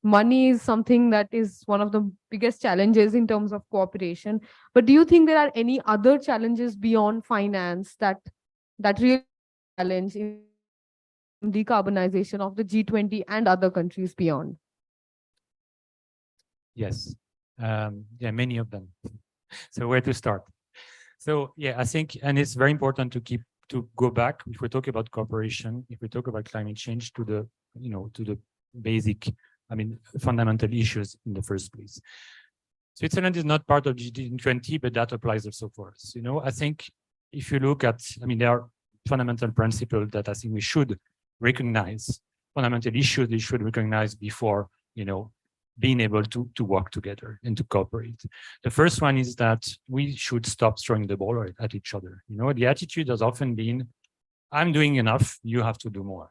money is something that is one of the biggest challenges in terms of cooperation. But do you think there are any other challenges beyond finance that really challenge in decarbonization of the G20 and other countries beyond? Yes, many of them. So where to start? So I think, and it's very important to go back, if we talk about cooperation, if we talk about climate change, to the basic, fundamental issues in the first place. Switzerland is not part of G20, but that applies also for us. I think if you look at, there are fundamental principles that I think we should recognize, fundamental issues we should recognize before, being able to work together and to cooperate. The first one is that we should stop throwing the ball at each other. The attitude has often been, I'm doing enough, you have to do more.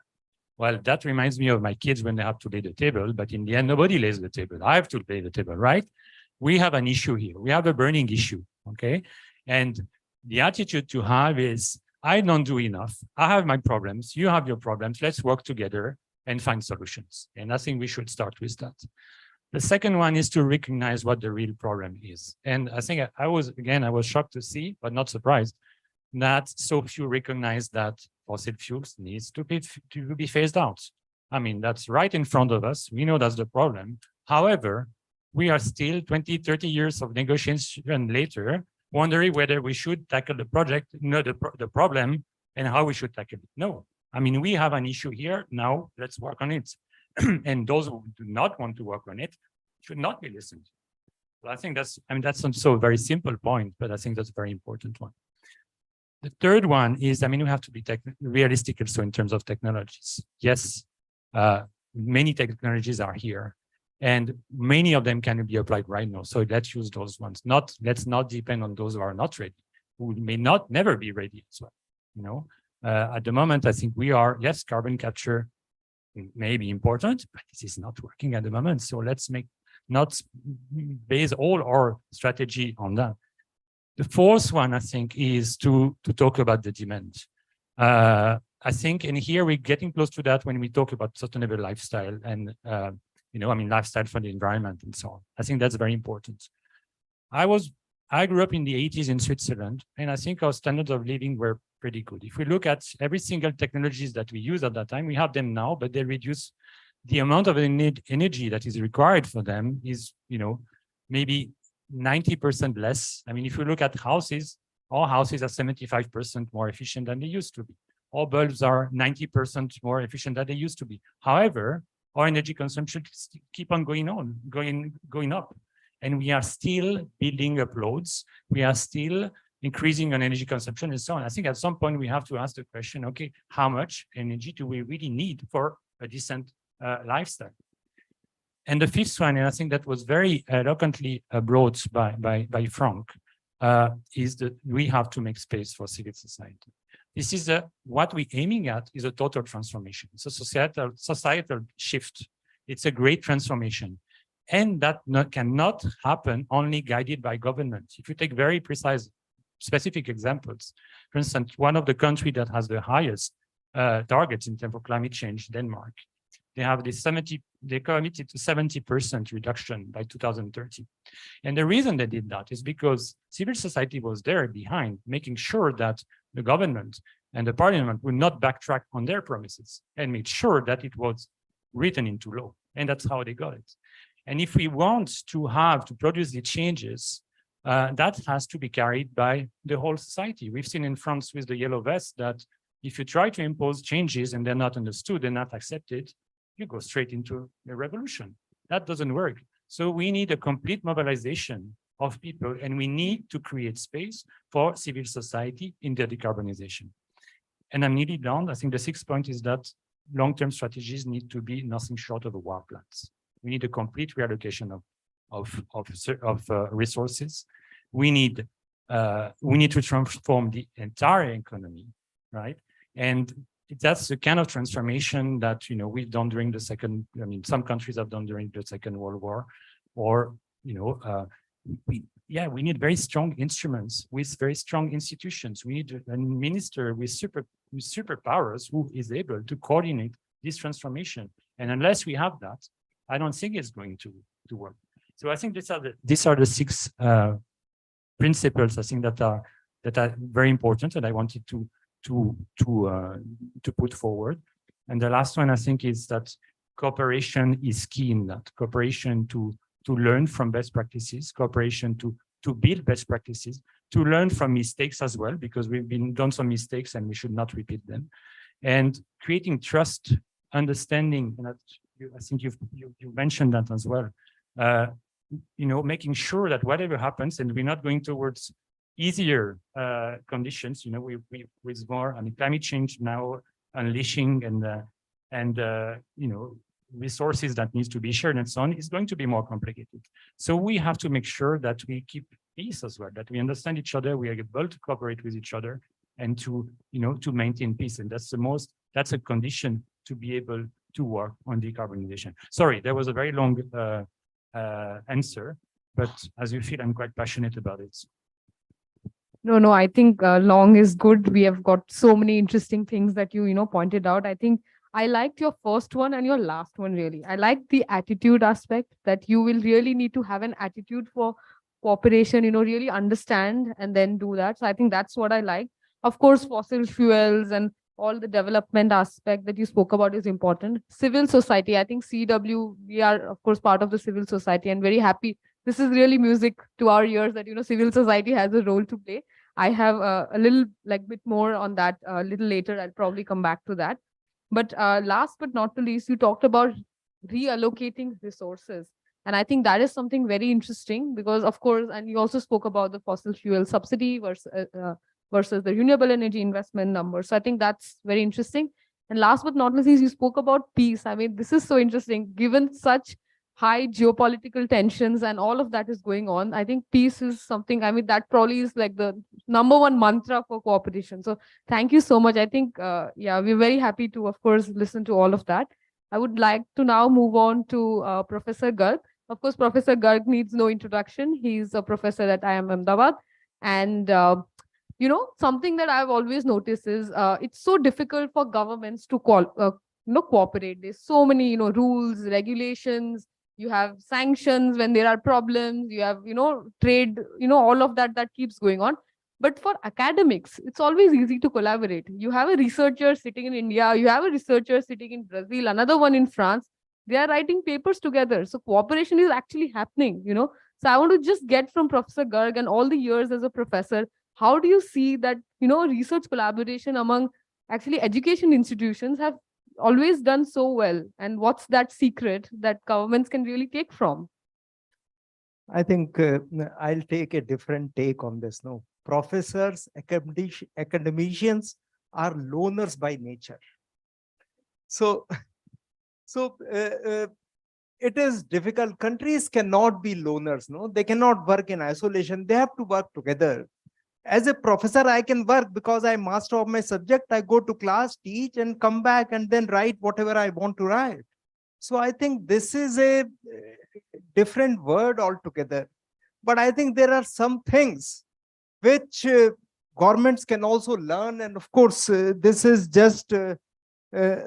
Well, that reminds me of my kids when they have to lay the table, but in the end, nobody lays the table. I have to lay the table, right? We have an issue here. We have a burning issue, okay? And the attitude to have is, I don't do enough. I have my problems. You have your problems. Let's work together and find solutions. And I think we should start with that. The second one is to recognize what the real problem is. And I think I was shocked to see, but not surprised, that so few recognize that fossil fuels needs to be phased out. That's right in front of us. We know that's the problem. However, we are still 20, 30 years of negotiation later, wondering whether we should tackle the problem and how we should tackle it. No, we have an issue here. Now let's work on it. And those who do not want to work on it should not be listened to. Well, I think that's also a very simple point, but I think that's a very important one. The third one is, we have to be realistic also in terms of technologies. Yes, many technologies are here, and many of them can be applied right now. So let's use those ones. Let's not depend on those who are not ready, who may never be ready as well. At the moment, I think we are, yes, carbon capture may be important, but this is not working at the moment. So let's not base all our strategy on that. The fourth one, I think, is to talk about the demand. I think, and here we're getting close to that when we talk about sustainable lifestyle and, lifestyle for the environment and so on. I think that's very important. I grew up in the 80s in Switzerland, and I think our standards of living were pretty good. If we look at every single technologies that we use at that time, we have them now, but they reduce the amount of energy that is required for them is, maybe 90% less. If you look at houses, all houses are 75% more efficient than they used to be. All bulbs are 90% more efficient than they used to be. However, our energy consumption keep on going up. And we are still building up loads. We are still increasing on energy consumption and so on. I think at some point we have to ask the question, okay, how much energy do we really need for a decent lifestyle? And the fifth one, and I think that was very eloquently brought by Frank, is that we have to make space for civil society. This is what we're aiming at is a total transformation. It's a societal shift. It's a great transformation. And that cannot happen only guided by government. If you take very precise, specific examples, for instance, one of the countries that has the highest targets in terms of climate change, Denmark, they have they committed to 70% reduction by 2030. And the reason they did that is because civil society was there behind, making sure that the government and the parliament would not backtrack on their promises and made sure that it was written into law. And that's how they got it. And if we want to produce the changes, that has to be carried by the whole society. We've seen in France with the yellow vest that if you try to impose changes and they're not understood, they're not accepted, you go straight into a revolution. That doesn't work. So we need a complete mobilization of people, and we need to create space for civil society in their decarbonization. And I'm nearly done. I think the sixth point is that long-term strategies need to be nothing short of a war plans. We need a complete reallocation of resources. We need to transform the entire economy, right? And that's the kind of transformation that we've done during the second. I mean, some countries have done during the Second World War, or we need very strong instruments with very strong institutions. We need a minister with superpowers who is able to coordinate this transformation. And unless we have that, I don't think it's going to work. So I think these are the six principles I think that are very important, and I wanted to put forward. And the last one I think is that cooperation is key in that. Cooperation to learn from best practices, cooperation to build best practices, to learn from mistakes as well, because we've done some mistakes and we should not repeat them. And creating trust, understanding, and I think you mentioned that as well. Making sure that whatever happens, and we're not going towards easier conditions, with more, climate change now unleashing and resources that needs to be shared and so on, is going to be more complicated. So we have to make sure that we keep peace as well, that we understand each other, we are able to cooperate with each other, and to maintain peace. And that's a condition to be able to work on decarbonization. Sorry, there was a very long answer, but as you feel, I'm quite passionate about it. No, I think long is good. We have got so many interesting things that you pointed out. I think I liked your first one and your last one, really. I like the attitude aspect, that you will really need to have an attitude for cooperation, really understand and then do that. So I think that's what I like. Of course, fossil fuels and all the development aspect that you spoke about is important. Civil society, I think CW, we are of course part of the civil society, and very happy. This is really music to our ears that, civil society has a role to play. I have a little bit more on that a little later. I'll probably come back to that. But last but not the least, you talked about reallocating resources. And I think that is something very interesting because, of course, and you also spoke about the fossil fuel subsidy versus the renewable energy investment number. So I think that's very interesting. And last but not least, you spoke about peace. I mean, this is so interesting. Given such high geopolitical tensions and all of that is going on, I think peace is something, that probably is like the #1 mantra for cooperation. So thank you so much. I think, we're very happy to, of course, listen to all of that. I would like to now move on to Professor Garg. Of course, Professor Garg needs no introduction. He's a professor at IIM Ahmedabad. And, something that I've always noticed is it's so difficult for governments to cooperate. There's so many, rules, regulations. You have sanctions when there are problems. You have, trade, all of that keeps going on. But for academics, it's always easy to collaborate. You have a researcher sitting in India, you have a researcher sitting in Brazil, another one in France. They are writing papers together. So cooperation is actually happening, So I want to just get from Professor Garg and all the years as a professor, how do you see that, research collaboration among actually education institutions have always done so well? And what's that secret that governments can really take from? I think I'll take a different take on this. No, professors, academicians are loners by nature. So it is difficult. Countries cannot be loners. No, they cannot work in isolation. They have to work together. As a professor, I can work because I'm master of my subject. I go to class, teach, and come back and then write whatever I want to write. So I think this is a different word altogether. But I think there are some things which governments can also learn. And of course, this is just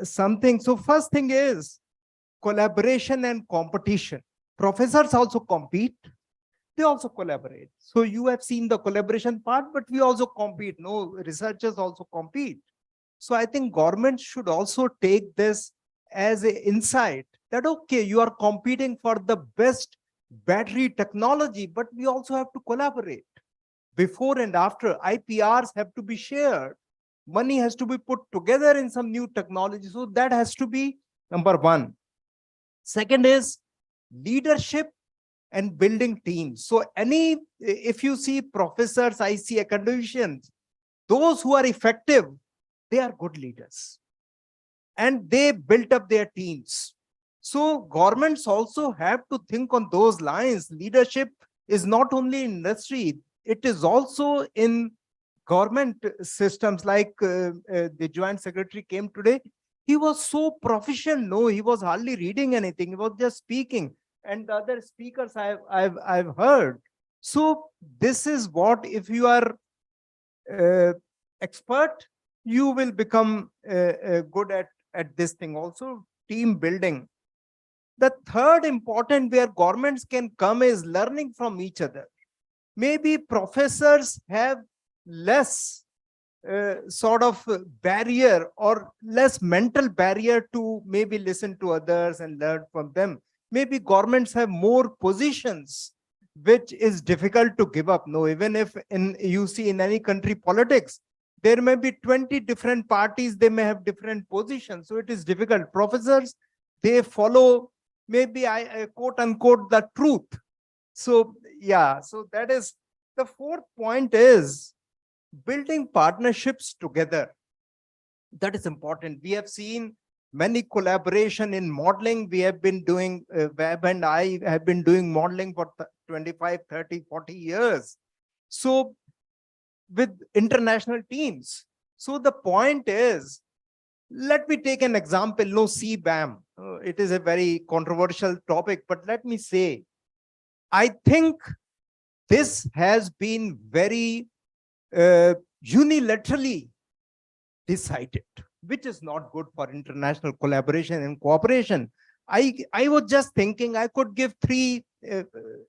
something. So first thing is collaboration and competition. Professors also compete. They also collaborate. So you have seen the collaboration part, but we also compete. No, researchers also compete. So I think governments should also take this as an insight that, okay, you are competing for the best battery technology, but we also have to collaborate. Before and after, IPRs have to be shared. Money has to be put together in some new technology. So that has to be number one. Second is leadership and building teams. So if you see professors, I see academicians, those who are effective, they are good leaders. And they built up their teams. So governments also have to think on those lines. Leadership is not only in industry, it is also in government systems. Like the Joint Secretary came today, he was so proficient. No, he was hardly reading anything. He was just speaking. And the other speakers I've heard. So this is what, if you are expert, you will become good at this thing. Also, team building. The third important where governments can come is learning from each other. Maybe professors have less sort of barrier or less mental barrier to maybe listen to others and learn from them. Maybe governments have more positions, which is difficult to give up. No, even if you see in any country politics, there may be 20 different parties, they may have different positions. So it is difficult. Professors, they follow maybe I quote unquote the truth. So yeah, so that is the fourth point, is building partnerships together. That is important. We have seen many collaboration in modeling. We have been doing, Web and I have been doing modeling for 25, 30, 40 years. So with international teams. So the point is, let me take an example, no CBAM. It is a very controversial topic, but let me say, I think this has been very unilaterally decided, which is not good for international collaboration and cooperation. I was just thinking I could give three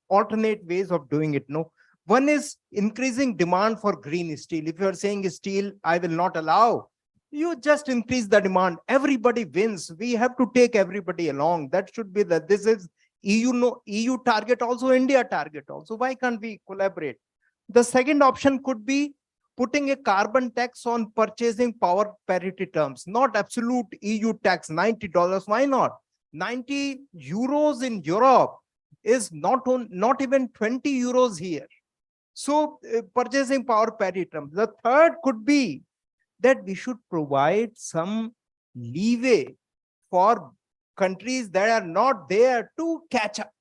alternate ways of doing it. No, one is increasing demand for green steel. If you are saying steel, I will not allow, you just increase the demand. Everybody wins. We have to take everybody along. That should be the, this is EU target also, India target also. Why can't we collaborate? The second option could be putting a carbon tax on purchasing power parity terms, not absolute EU tax, $90. Why not? 90 euros in Europe is not even 20 euros here. So purchasing power parity terms. The third could be that we should provide some leeway for countries that are not there to catch up.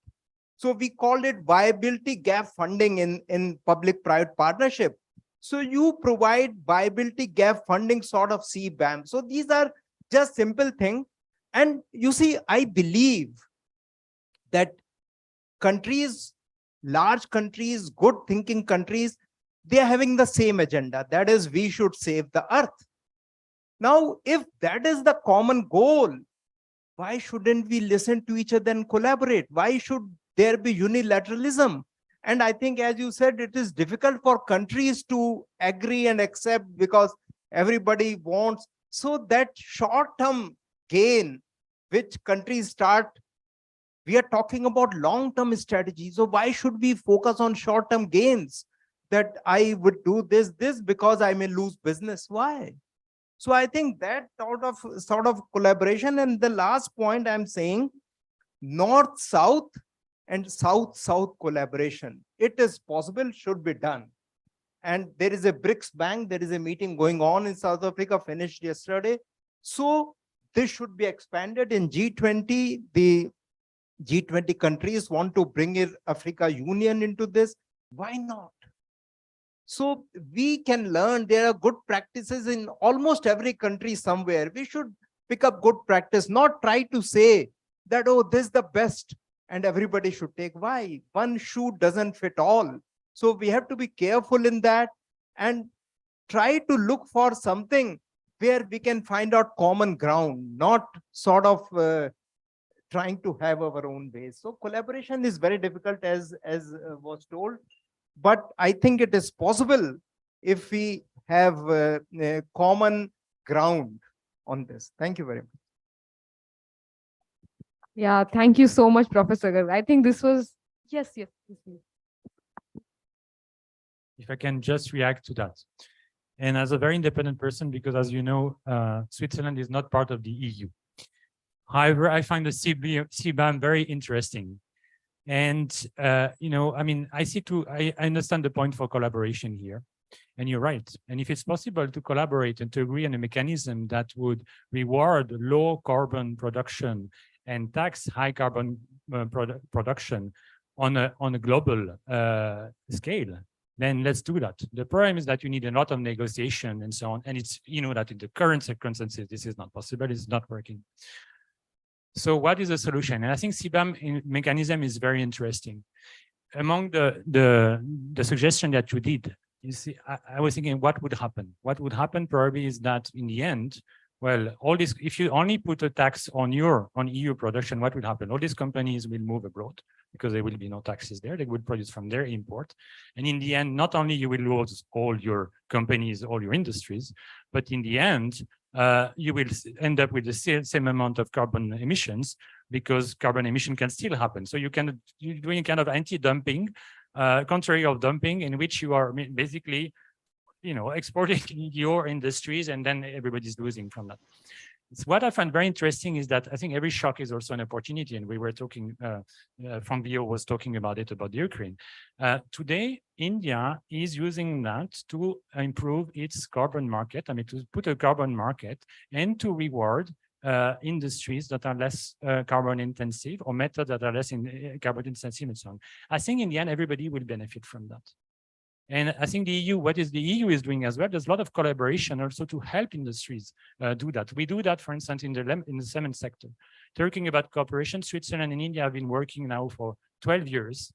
So we called it viability gap funding in public-private partnership. So you provide viability gap funding sort of CBAM. So these are just simple things. And you see, I believe that countries, large countries, good thinking countries, they are having the same agenda. That is, we should save the earth. Now, if that is the common goal, why shouldn't we listen to each other and collaborate? Why should there be unilateralism? And I think, as you said, it is difficult for countries to agree and accept because everybody wants. So that short-term gain, which countries start, we are talking about long-term strategy. So why should we focus on short-term gains? That I would do this because I may lose business. Why? So I think that sort of collaboration. And the last point I'm saying, North-South and South-South collaboration. It is possible, should be done. And there is a BRICS bank, there is a meeting going on in South Africa, finished yesterday. So this should be expanded in G20. The G20 countries want to bring in Africa Union into this. Why not? So we can learn. There are good practices in almost every country somewhere. We should pick up good practice, not try to say that, oh, this is the best and everybody should take. Why? One shoe doesn't fit all. So we have to be careful in that and try to look for something where we can find out common ground, not sort of trying to have our own ways. So collaboration is very difficult, as was told. But I think it is possible if we have a common ground on this. Thank you very much. Yeah, thank you so much, Professor Garg. I think this was Yes, yes. Please. If I can just react to that. And as a very independent person, because as you know, Switzerland is not part of the EU. However, I find the CBAM very interesting. And, you know, I mean, I understand the point for collaboration here. And you're right. And if it's possible to collaborate and to agree on a mechanism that would reward low carbon production and tax high carbon production on a global scale, then let's do that. The problem is that you need a lot of negotiation and so on. And it's, you know, that in the current circumstances, this is not possible. It's not working. So what is the solution? And I think CBAM mechanism is very interesting. Among the suggestion that you did, you see, I was thinking what would happen? What would happen probably is that in the end, well, all this, if you only put a tax on EU production, what would happen? All these companies will move abroad because there will be no taxes there. They will produce from their import. And in the end, not only you will lose all your companies, all your industries, but in the end, you will end up with the same amount of carbon emissions because carbon emission can still happen. So you're doing kind of anti-dumping, contrary of dumping, in which you are basically, you know, exporting your industries, and then everybody's losing from that. So what I find very interesting is that I think every shock is also an opportunity, and we were talking, Frank Bio was talking about it, about the Ukraine. Today, India is using that to improve its carbon market, I mean, to put a carbon market and to reward industries that are less carbon intensive or methods that are less carbon intensive and so on. I think in the end, everybody will benefit from that. And I think the EU, what is the EU is doing as well, there's a lot of collaboration also to help industries do that. We do that, for instance, in the cement sector. Talking about cooperation, Switzerland and India have been working now for 12 years,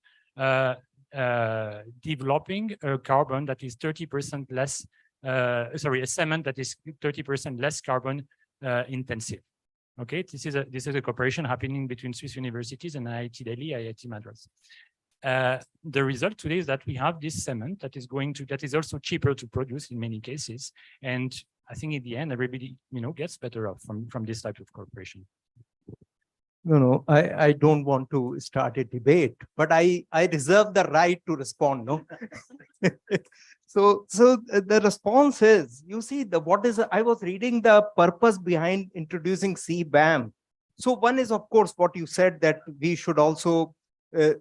developing a carbon that is 30% less, a cement that is 30% less carbon intensive. Okay, this is a cooperation happening between Swiss universities and IIT Delhi, IIT Madras. The result today is that we have this cement that is also cheaper to produce in many cases, and I think in the end everybody, you know, gets better off from this type of cooperation. No, I don't want to start a debate, but I reserve the right to respond. No, so the response is, you see, I was reading the purpose behind introducing CBAM. So one is, of course, what you said, that we should also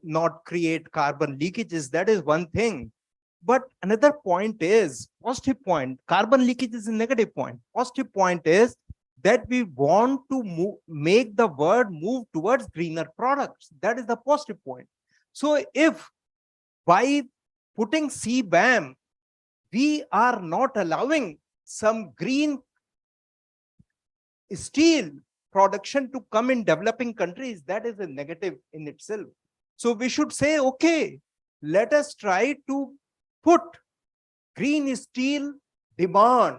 not create carbon leakages. That is one thing. But another point is, positive point, carbon leakage is a negative point. Positive point is that we want to make the world move towards greener products. That is the positive point. So if by putting CBAM, we are not allowing some green steel production to come in developing countries, that is a negative in itself. So we should say, okay, let us try to put green steel demand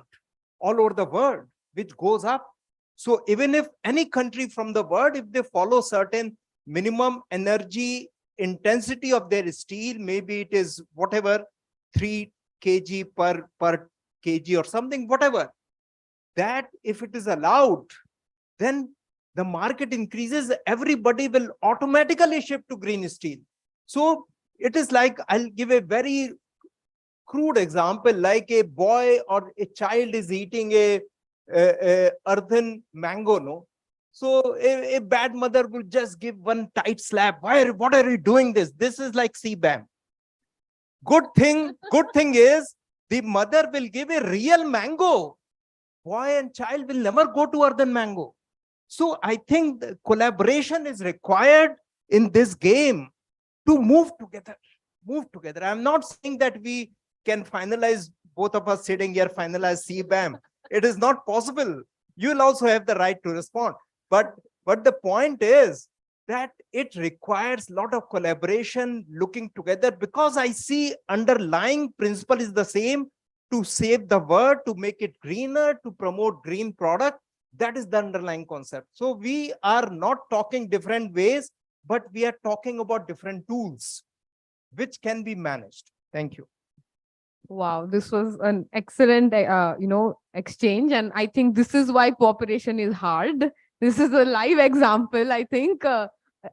all over the world, which goes up. So even if any country from the world, if they follow certain minimum energy intensity of their steel, maybe it is whatever, 3 kg per kg or something, whatever, that if it is allowed, then the market increases, everybody will automatically shift to green steel. So it is like, I'll give a very crude example, like a boy or a child is eating a earthen mango, no? So a bad mother will just give one tight slap. What are you doing this? This is like CBAM. Good thing is the mother will give a real mango. Boy and child will never go to earthen mango. So I think the collaboration is required in this game to move together. I'm not saying that we can finalize, both of us sitting here, finalize CBAM. It is not possible. You'll also have the right to respond. But the point is that it requires a lot of collaboration, looking together, because I see underlying principle is the same: to save the world, to make it greener, to promote green product. That is the underlying concept. So we are not talking different ways, but we are talking about different tools which can be managed. Thank you. Wow, this was an excellent, exchange. And I think this is why cooperation is hard. This is a live example. I think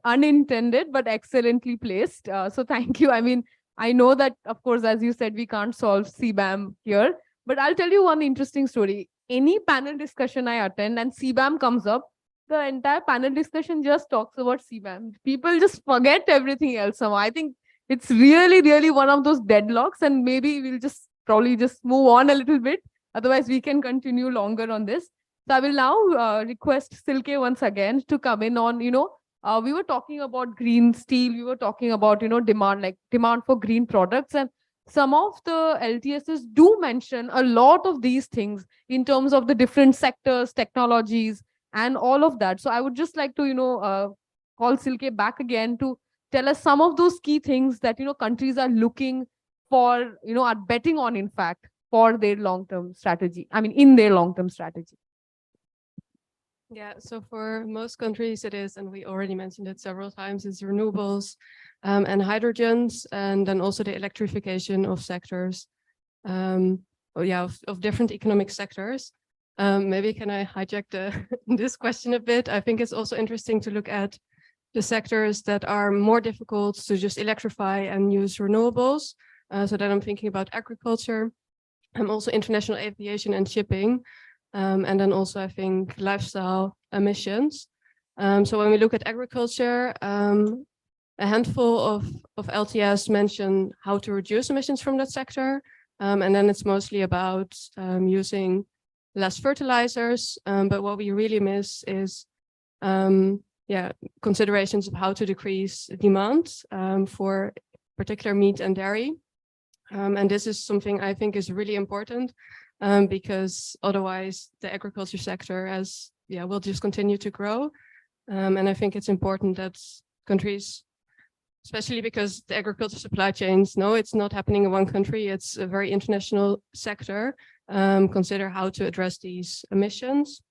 unintended, but excellently placed. So thank you. I mean, I know that, of course, as you said, we can't solve CBAM here, but I'll tell you one interesting story. Any panel discussion I attend and CBAM comes up, the entire panel discussion just talks about CBAM. People just forget everything else somehow. I think it's really, really one of those deadlocks, and maybe we'll just probably just move on a little bit. Otherwise, we can continue longer on this. So I will now request Silke once again to come in on, we were talking about green steel. We were talking about, demand for green products. And some of the LTSs do mention a lot of these things in terms of the different sectors, technologies, and all of that. So I would just like to, call Silke back again to tell us some of those key things that, countries are looking for, are betting on, in fact, for their long-term strategy. I mean, in their long-term strategy. Yeah, so for most countries it is, and we already mentioned it several times, is renewables and hydrogens, and then also the electrification of sectors, of different economic sectors. Maybe can I hijack this question a bit? I think it's also interesting to look at the sectors that are more difficult to just electrify and use renewables. So then I'm thinking about agriculture, also international aviation and shipping. And then also, I think, lifestyle emissions. So when we look at agriculture, a handful of LTS mention how to reduce emissions from that sector. And then it's mostly about using less fertilizers. But what we really miss is considerations of how to decrease demand for particular meat and dairy. And this is something I think is really important. Because otherwise the agriculture sector will just continue to grow. And I think it's important that countries, especially because the agriculture supply chains, it's not happening in one country, it's a very international sector, consider how to address these emissions.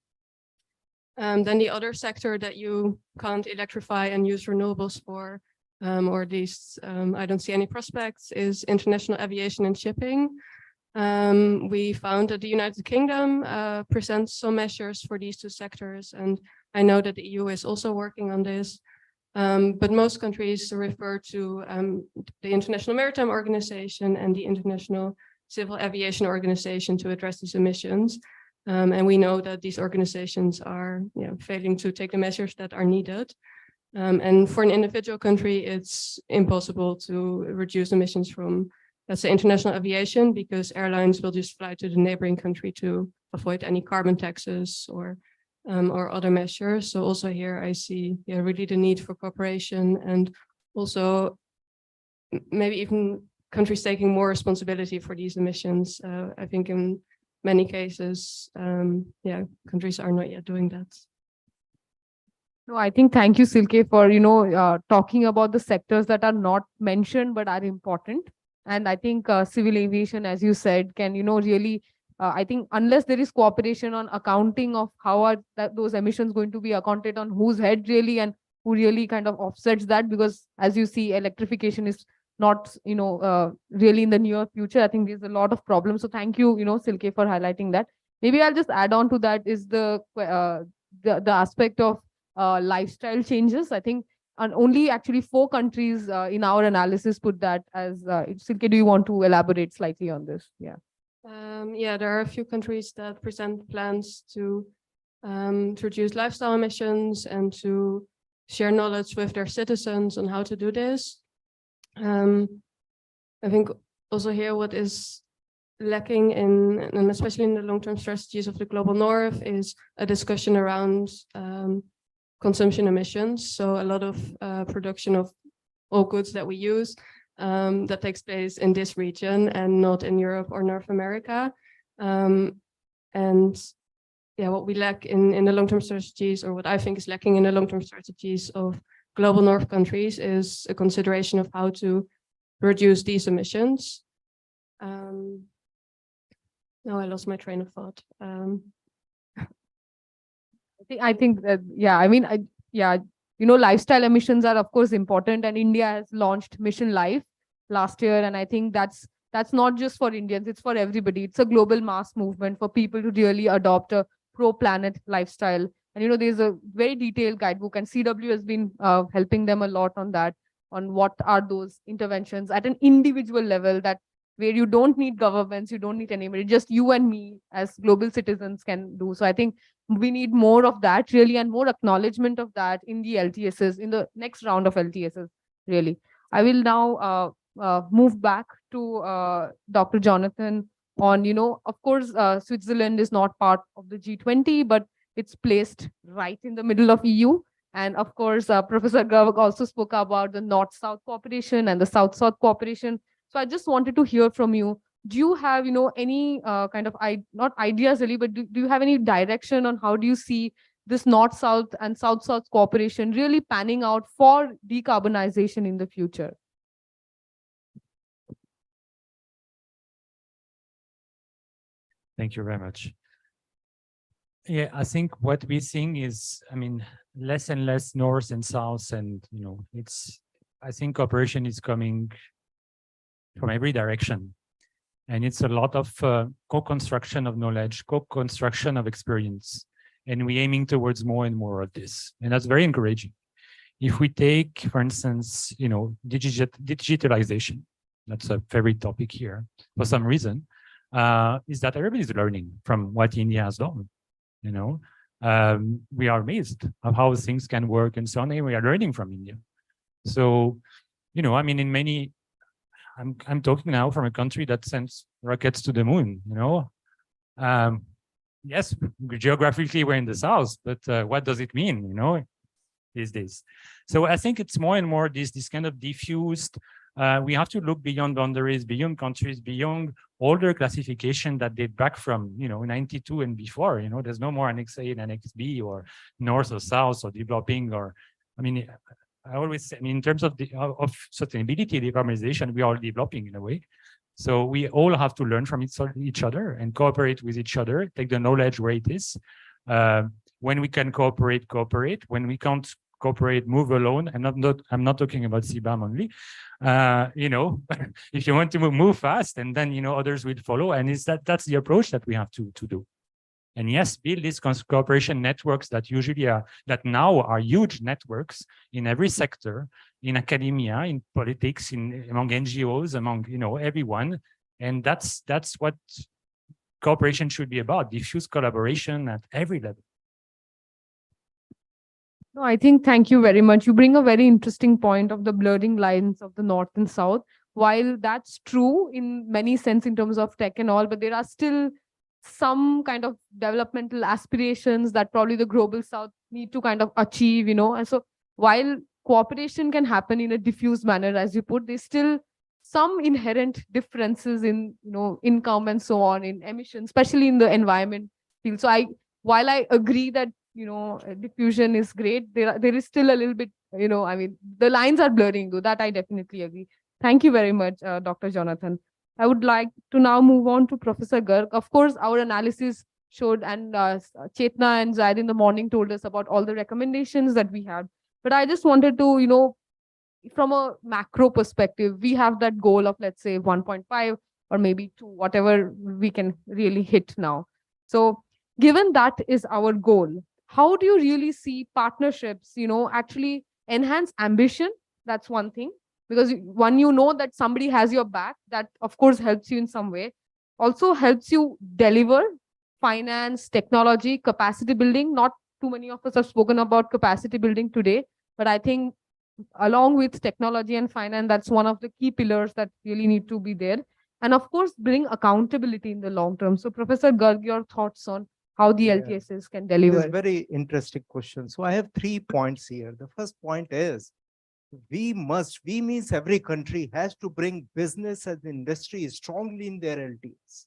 Then the other sector that you can't electrify and use renewables for, or at least I don't see any prospects, is international aviation and shipping. We found that the United Kingdom presents some measures for these two sectors, and I know that the EU is also working on this. But most countries refer to the International Maritime Organization and the International Civil Aviation Organization to address these emissions. And we know that these organizations are failing to take the measures that are needed. And for an individual country, it's impossible to reduce emissions from, let's say, international aviation, because airlines will just fly to the neighboring country to avoid any carbon taxes or other measures. So also here I see really the need for cooperation, and also maybe even countries taking more responsibility for these emissions. I think in many cases, countries are not yet doing that. No, I think thank you, Silke, for talking about the sectors that are not mentioned but are important. And I think civil aviation, as you said, can really, I think unless there is cooperation on accounting of how are those emissions going to be accounted on whose head really, and who really kind of offsets that, because as you see, electrification is not really in the near future. I think there's a lot of problems. So thank you, Silke, for highlighting that. Maybe I'll just add on to that is the aspect of lifestyle changes. I think only actually 4 countries in our analysis put that as Silke, do you want to elaborate slightly on this? Yeah. There are a few countries that present plans to reduce lifestyle emissions and to share knowledge with their citizens on how to do this. I think also here what is lacking and especially in the long-term strategies of the global north is a discussion around consumption emissions. So a lot of production of all goods that we use that takes place in this region and not in Europe or North America. What we lack in the long-term strategies, or what I think is lacking in the long-term strategies of global north countries, is a consideration of how to reduce these emissions. Now I lost my train of thought. I think that, lifestyle emissions are of course important, and India has launched Mission Life last year. And I think that's not just for Indians, it's for everybody. It's a global mass movement for people to really adopt a pro-planet lifestyle And, there's a very detailed guidebook, and CW has been helping them a lot on that, on what are those interventions at an individual level, that where you don't need governments, you don't need anybody, just you and me as global citizens can do. So I think we need more of that really, and more acknowledgement of that in the LTSs, in the next round of LTSs, really. I will now move back to Dr. Jonathan on, of course, Switzerland is not part of the G20, but it's placed right in the middle of EU. And of course, Professor Garg also spoke about the North-South cooperation and the South-South cooperation. So I just wanted to hear from you. Do you have, any kind of, not ideas really, but do you have any direction on how do you see this North-South and South-South cooperation really panning out for decarbonization in the future? Thank you very much. Yeah, I think what we're seeing is, less and less North and South, and I think cooperation is coming from every direction, and it's a lot of co-construction of knowledge, co-construction of experience, and we're aiming towards more and more of this, and that's very encouraging. If we take, for instance, digitalization, that's a favorite topic here for some reason, is that everybody's learning from what India has done. We are amazed of how things can work and so on, and we are learning from India. So, in many, I'm talking now from a country that sends rockets to the moon, yes, geographically we're in the south, but what does it mean, these days? So I think it's more and more this kind of diffused, we have to look beyond boundaries, beyond countries, beyond older classification that date back from, 92 and before. There's no more Annex A and Annex B, or North or South, or developing, or, I always say, in terms of sustainability, decarbonization, we are developing in a way. So we all have to learn from each other and cooperate with each other, take the knowledge where it is. When we can cooperate, cooperate. When we can't cooperate, move alone. And I'm not talking about CBAM only. If you want to move fast, and then others will follow. And that's the approach that we have to do. And yes, build these cooperation networks that now are huge networks in every sector, in academia, in politics, among NGOs, among everyone. And that's what cooperation should be about: diffuse collaboration at every level. No, I think, thank you very much. You bring a very interesting point of the blurring lines of the North and South. While that's true in many sense in terms of tech and all, but there are still some kind of developmental aspirations that probably the global South need to kind of achieve, And so while cooperation can happen in a diffuse manner, as you put, there's still some inherent differences in, income and so on, in emissions, especially in the environment field. So while I agree that, diffusion is great, there is still a little bit, the lines are blurring, though, that I definitely agree. Thank you very much, Dr. Jonathan. I would like to now move on to Professor Garg. Of course, our analysis showed, and Chetna and Zaid in the morning told us about all the recommendations that we had. But I just wanted to, from a macro perspective, we have that goal of, let's say, 1.5 or maybe 2, whatever we can really hit now. So given that is our goal, how do you really see partnerships, actually enhance ambition? That's one thing. Because one, that somebody has your back, that of course helps you in some way, also helps you deliver finance, technology, capacity building. Not too many of us have spoken about capacity building today, but I think along with technology and finance, that's one of the key pillars that really need to be there. And of course, bring accountability in the long term. So Professor Garg, your thoughts on how the LTSs can deliver? It's a very interesting question. So I have 3 points here. The first point is, we means every country has to bring business and industry strongly in their LTS.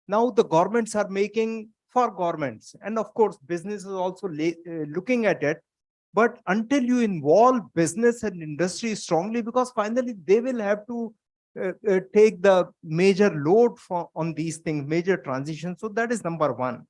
Now the governments are making for governments, and of course business is also looking at it. But until you involve business and industry strongly, because finally they will have to take the major load on these things, major transitions. So that is number one.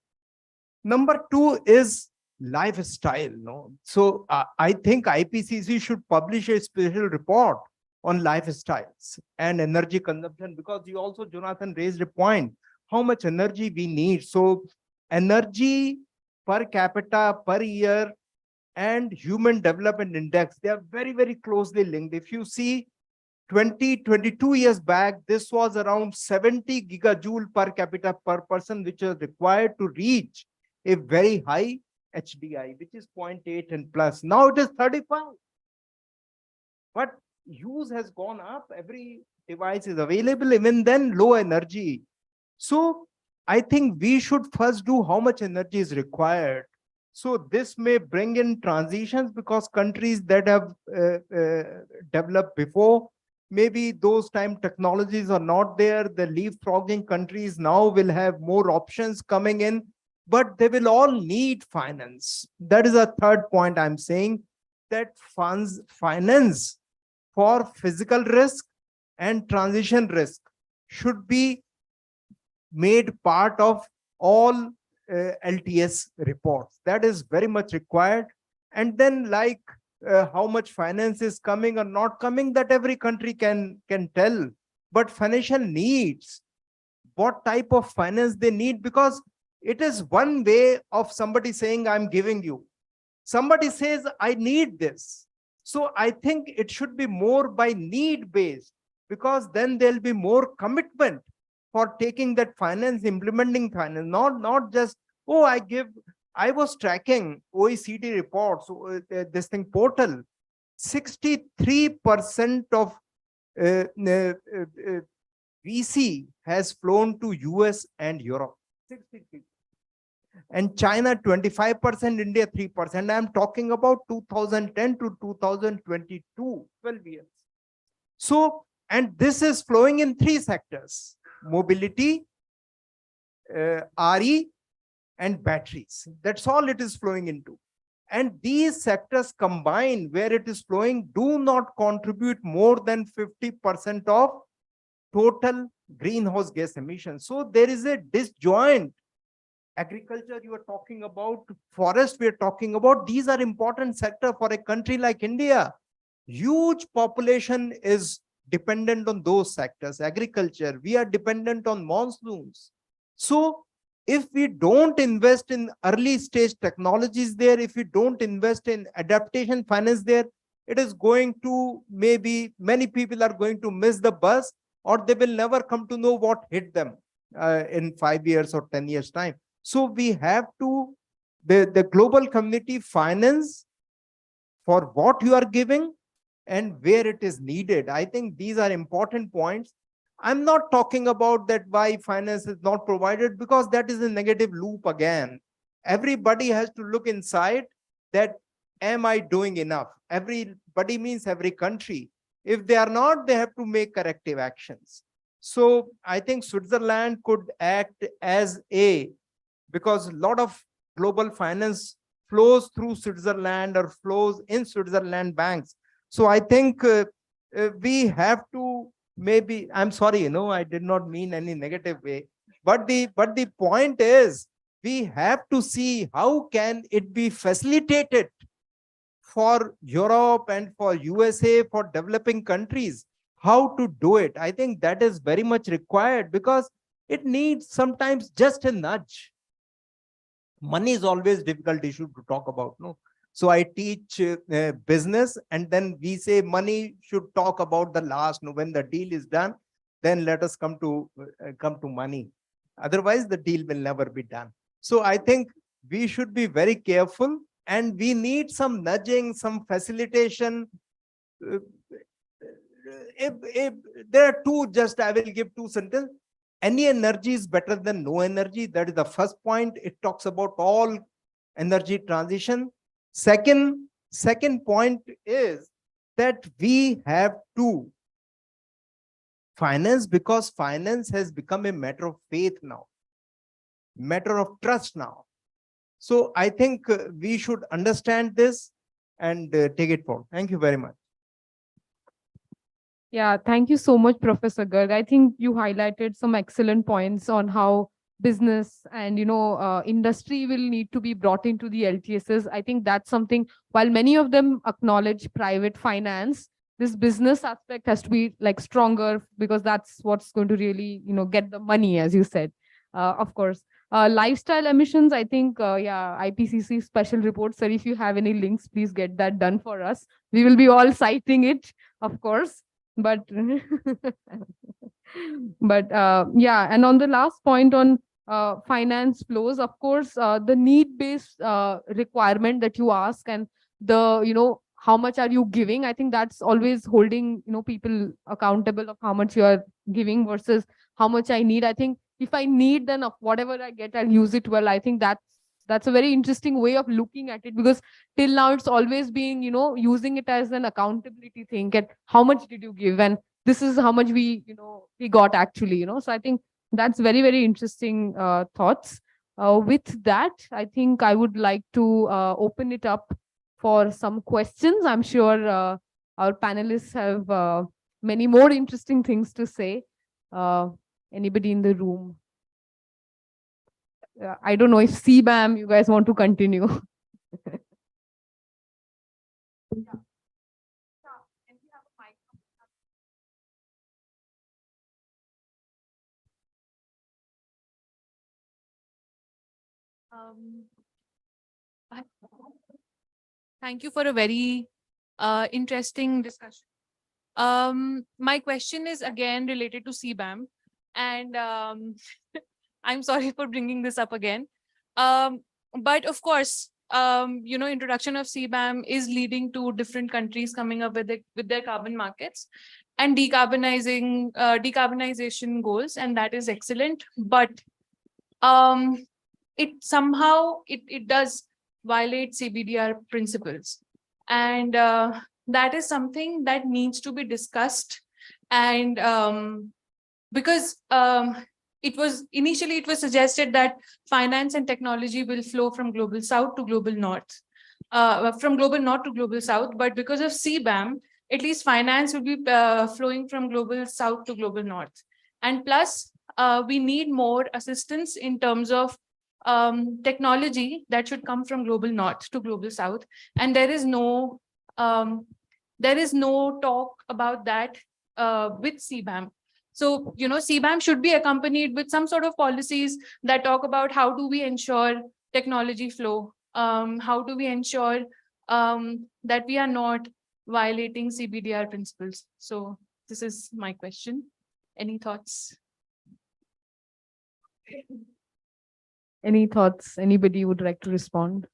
Number two is lifestyle. So I think IPCC should publish a special report on lifestyles and energy consumption, because you also, Jonathan, raised a point, how much energy we need. So energy per capita per year and human development index, they are very, very closely linked. If you see 22 years back, this was around 70 gigajoule per capita per person, which was required to reach a very high HDI, which is 0.8 and plus. Now it is 35. But use has gone up. Every device is available, even then low energy. So I think we should first do how much energy is required. So this may bring in transitions, because countries that have developed before, maybe those time technologies are not there. The leapfrogging countries now will have more options coming in, but they will all need finance. That is a third point I'm saying, that finance for physical risk and transition risk should be made part of all LTS reports. That is very much required. And then like how much finance is coming or not coming, that every country can tell. But financial needs, what type of finance they need, because it is one way of somebody saying, I'm giving you. Somebody says, I need this. So I think it should be more by need based, because then there'll be more commitment for taking that finance, implementing finance, not just, oh, I give. I was tracking OECD reports, this thing portal, 63% of VC has flown to US and Europe, 63. And China 25%, India 3%. I'm talking about 2010 to 2022, 12 years. So, and this is flowing in three sectors: mobility, RE, and batteries. That's all it is flowing into. And these sectors combined, where it is flowing, do not contribute more than 50% of total greenhouse gas emissions. So there is a disjoint. Agriculture you are talking about, forest we are talking about, these are important sector for a country like India. Huge population is dependent on those sectors. Agriculture, we are dependent on monsoons. So if we don't invest in early stage technologies there, if we don't invest in adaptation finance there, it is going to, maybe many people are going to miss the bus, or they will never come to know what hit them in 5 years or 10 years time. So we have to, the global community finance for what you are giving and where it is needed. I think these are important points. I'm not talking about that why finance is not provided, because that is a negative loop again. Everybody has to look inside that, am I doing enough? Everybody means every country. If they are not, they have to make corrective actions. So I think Switzerland could act as because a lot of global finance flows through Switzerland or flows in Switzerland banks. So I think we have to, maybe, I'm sorry, I did not mean any negative way, but the point is, we have to see how can it be facilitated for Europe and for USA, for developing countries, how to do it. I think that is very much required, because it needs sometimes just a nudge. Money is always difficult issue to talk about, no? So I teach business, and then we say money should talk about the last. No, when the deal is done, then let us come to money. Otherwise, the deal will never be done. So I think we should be very careful, and we need some nudging, some facilitation. If there are two, just I will give two sentences. Any energy is better than no energy. That is the first point. It talks about all energy transition. Second point is that we have to finance, because finance has become a matter of faith now, matter of trust now. So I think we should understand this and take it forward. Thank you very much. Yeah, thank you so much, Professor Garg. I think you highlighted some excellent points on how business and industry will need to be brought into the LTSs. I think that's something, while many of them acknowledge private finance, this business aspect has to be like stronger, because that's what's going to really get the money, as you said. Of course, Lifestyle emissions, I think, yeah, IPCC special report, sir, if you have any links, please get that done for us. We will be all citing it, of course, but but yeah, and on the last point on finance flows, of course, the need-based requirement that you ask, and the, how much are you giving? I think that's always holding, people accountable of how much you are giving versus how much I need. I think if I need, then of whatever I get, I'll use it well. I think that's a very interesting way of looking at it, because till now it's always been, using it as an accountability thing. And how much did you give? And this is how much we got actually, So I think that's very, very interesting thoughts. With that, I think I would like to open it up for some questions. I'm sure our panelists have many more interesting things to say. Anybody in the room? I don't know if CBAM, you guys want to continue. Thank you for a very interesting discussion. My question is again related to CBAM, and I'm sorry for bringing this up again. But of course, introduction of CBAM is leading to different countries coming up with their carbon markets and decarbonization goals, and that is excellent. But it somehow it does violate CBDR principles, and that is something that needs to be discussed. And because it was suggested that finance and technology will flow from global south to global north, from global north to global south. But because of CBAM, at least finance will be flowing from global south to global north. And plus, we need more assistance in terms of technology that should come from global north to global south. And there is no talk about that with CBAM. So, CBAM should be accompanied with some sort of policies that talk about how do we ensure technology flow, how do we ensure that we are not violating CBDR principles. So this is my question. Any thoughts? Any thoughts? Anybody would like to respond?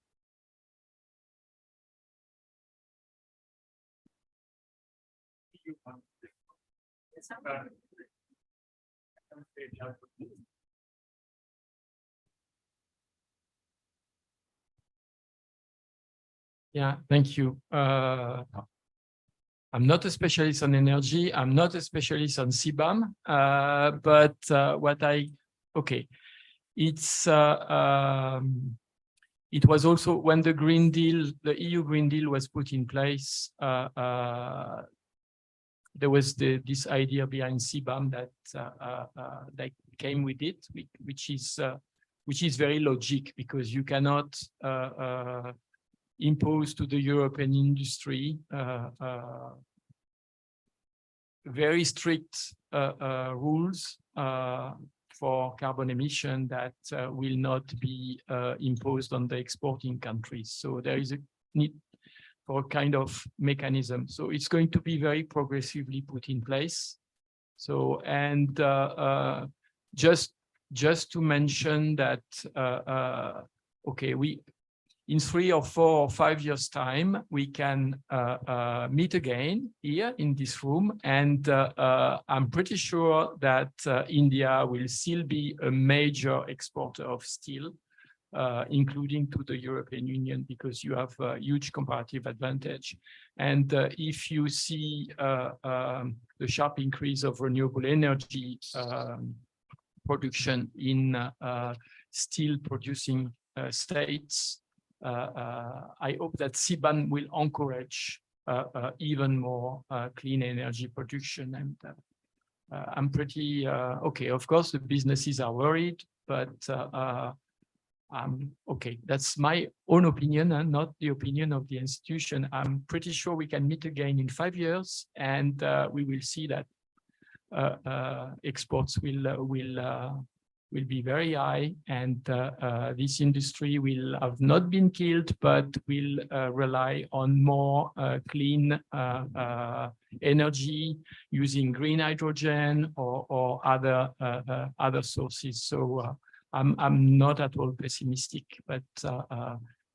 Yeah, thank you. I'm not a specialist on energy. I'm not a specialist on CBAM, but it was also when the Green Deal, the EU Green Deal was put in place, there was this idea behind CBAM that came with it, which is very logic, because you cannot impose to the European industry very strict rules for carbon emission that will not be imposed on the exporting countries. So there is a need for a kind of mechanism. So it's going to be very progressively put in place. So, and just to mention that, okay, in 3 or 4 or 5 years' time, we can meet again here in this room. And I'm pretty sure that India will still be a major exporter of steel, including to the European Union, because you have a huge comparative advantage. And if you see the sharp increase of renewable energy production in steel producing states, I hope that CBAM will encourage even more clean energy production. And I'm pretty, okay, of course, the businesses are worried, but okay, that's my own opinion and not the opinion of the institution. I'm pretty sure we can meet again in 5 years, and we will see that exports will will be very high, and this industry will have not been killed, but will rely on more clean energy using green hydrogen or other sources. So I'm not at all pessimistic, but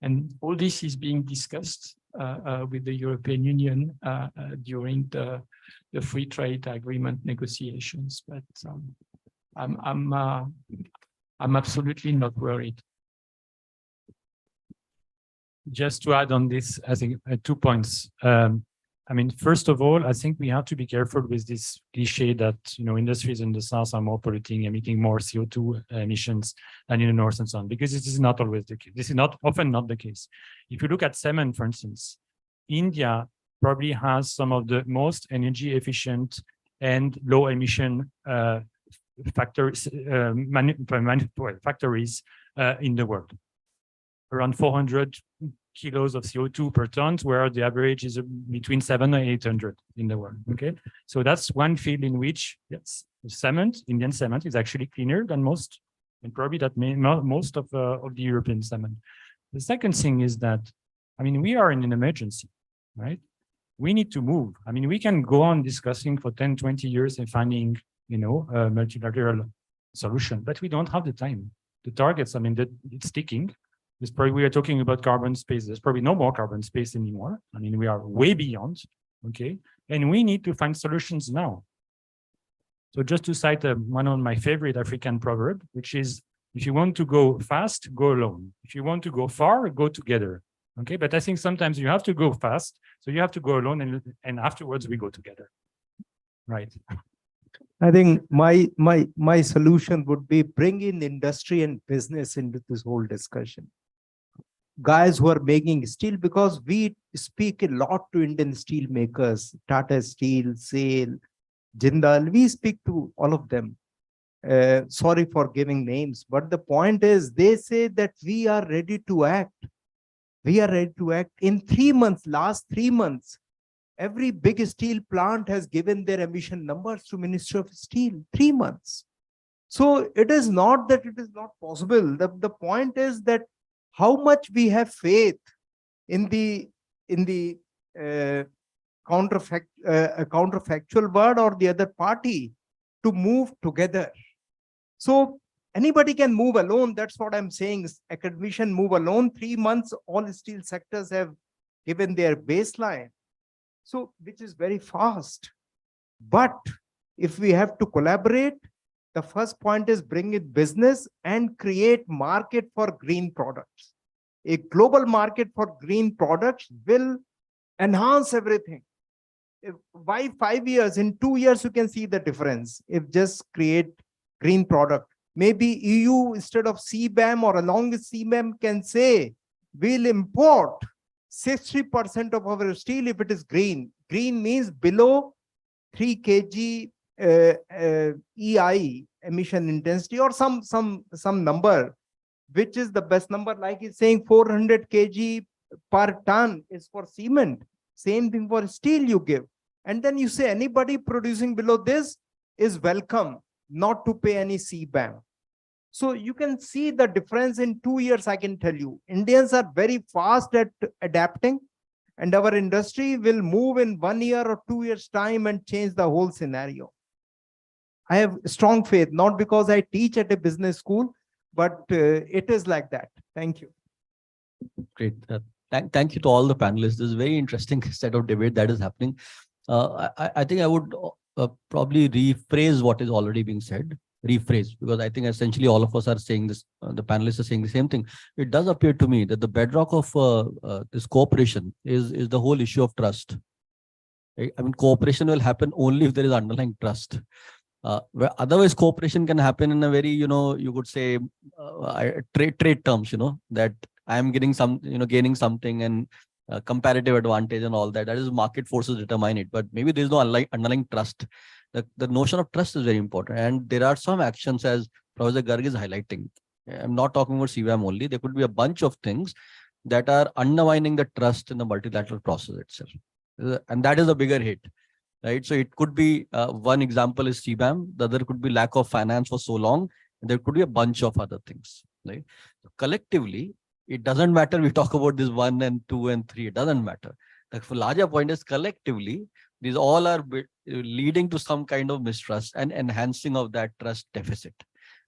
and all this is being discussed with the European Union during the free trade agreement negotiations. But I'm absolutely not worried. Just to add on this, I think 2 points. I mean, first of all, I think we have to be careful with this cliche that, you know, industries in the south are more polluting, emitting more CO2 emissions than in the north and so on, because this is not always the case. This is often not the case. If you look at cement, for instance, India probably has some of the most energy efficient and low emission factories in the world. Around 400 kilos of CO2 per ton, where the average is between 700 and 800 in the world. Okay, so that's one field in which, yes, cement, Indian cement, is actually cleaner than most, and probably that most of the European cement. The second thing is that, I mean, we are in an emergency, right? We need to move. I mean, we can go on discussing for 10, 20 years and finding, you know, a multilateral solution, but we don't have the time. The targets, I mean, it's ticking. This probably, we are talking about carbon space. There's probably no more carbon space anymore. I mean, we are way beyond, okay? And we need to find solutions now. So just to cite one of my favorite African proverbs, which is, if you want to go fast, go alone. If you want to go far, go together. Okay, but I think sometimes you have to go fast, so you have to go alone, and afterwards we go together. Right. I think my solution would be bring in industry and business into this whole discussion. Guys who are making steel, because we speak a lot to Indian steel makers, Tata Steel, SAIL, Jindal, we speak to all of them. Sorry for giving names, but the point is, they say that we are ready to act. We are ready to act. In 3 months, last 3 months, every big steel plant has given their emission numbers to Ministry of Steel. 3 months. So it is not that it is not possible. The point is that how much we have faith in the counterfactual word or the other party to move together. So anybody can move alone. That's what I'm saying. Academician move alone. 3 months, all steel sectors have given their baseline. So, which is very fast. But if we have to collaborate, the first point is bring in business and create market for green products. A global market for green products will enhance everything. Why 5 years? In 2 years, you can see the difference. If just create green product. Maybe EU, instead of CBAM or along with CBAM, can say, we'll import 60% of our steel if it is green. Green means below 3 kg EI, emission intensity, or some number, which is the best number. Like it's saying 400 kg per ton is for cement. Same thing for steel you give. And then you say anybody producing below this is welcome not to pay any CBAM. So you can see the difference in 2 years, I can tell you. Indians are very fast at adapting, and our industry will move in 1 year or 2 years' time and change the whole scenario. I have strong faith, not because I teach at a business school, but it is like that. Thank you. Great. Thank you to all the panelists. This is a very interesting set of debate that is happening. I think I would probably rephrase what is already being said. Because I think essentially all of us are saying this, the panelists are saying the same thing. It does appear to me that the bedrock of this cooperation is the whole issue of trust. Right? I mean, cooperation will happen only if there is underlying trust. Where otherwise cooperation can happen in a very, you could say trade terms, that I am getting gaining something and comparative advantage and all that. That is market forces determine it. But maybe there is no underlying trust. The notion of trust is very important. And there are some actions, as Professor Garg is highlighting. I'm not talking about CBAM only. There could be a bunch of things that are undermining the trust in the multilateral process itself. And that is a bigger hit, right? So it could be, one example is CBAM. The other could be lack of finance for so long And there could be a bunch of other things, right? So collectively, it doesn't matter. We talk about this 1 and 2 and 3. It doesn't matter. The larger point is collectively, these all are leading to some kind of mistrust and enhancing of that trust deficit,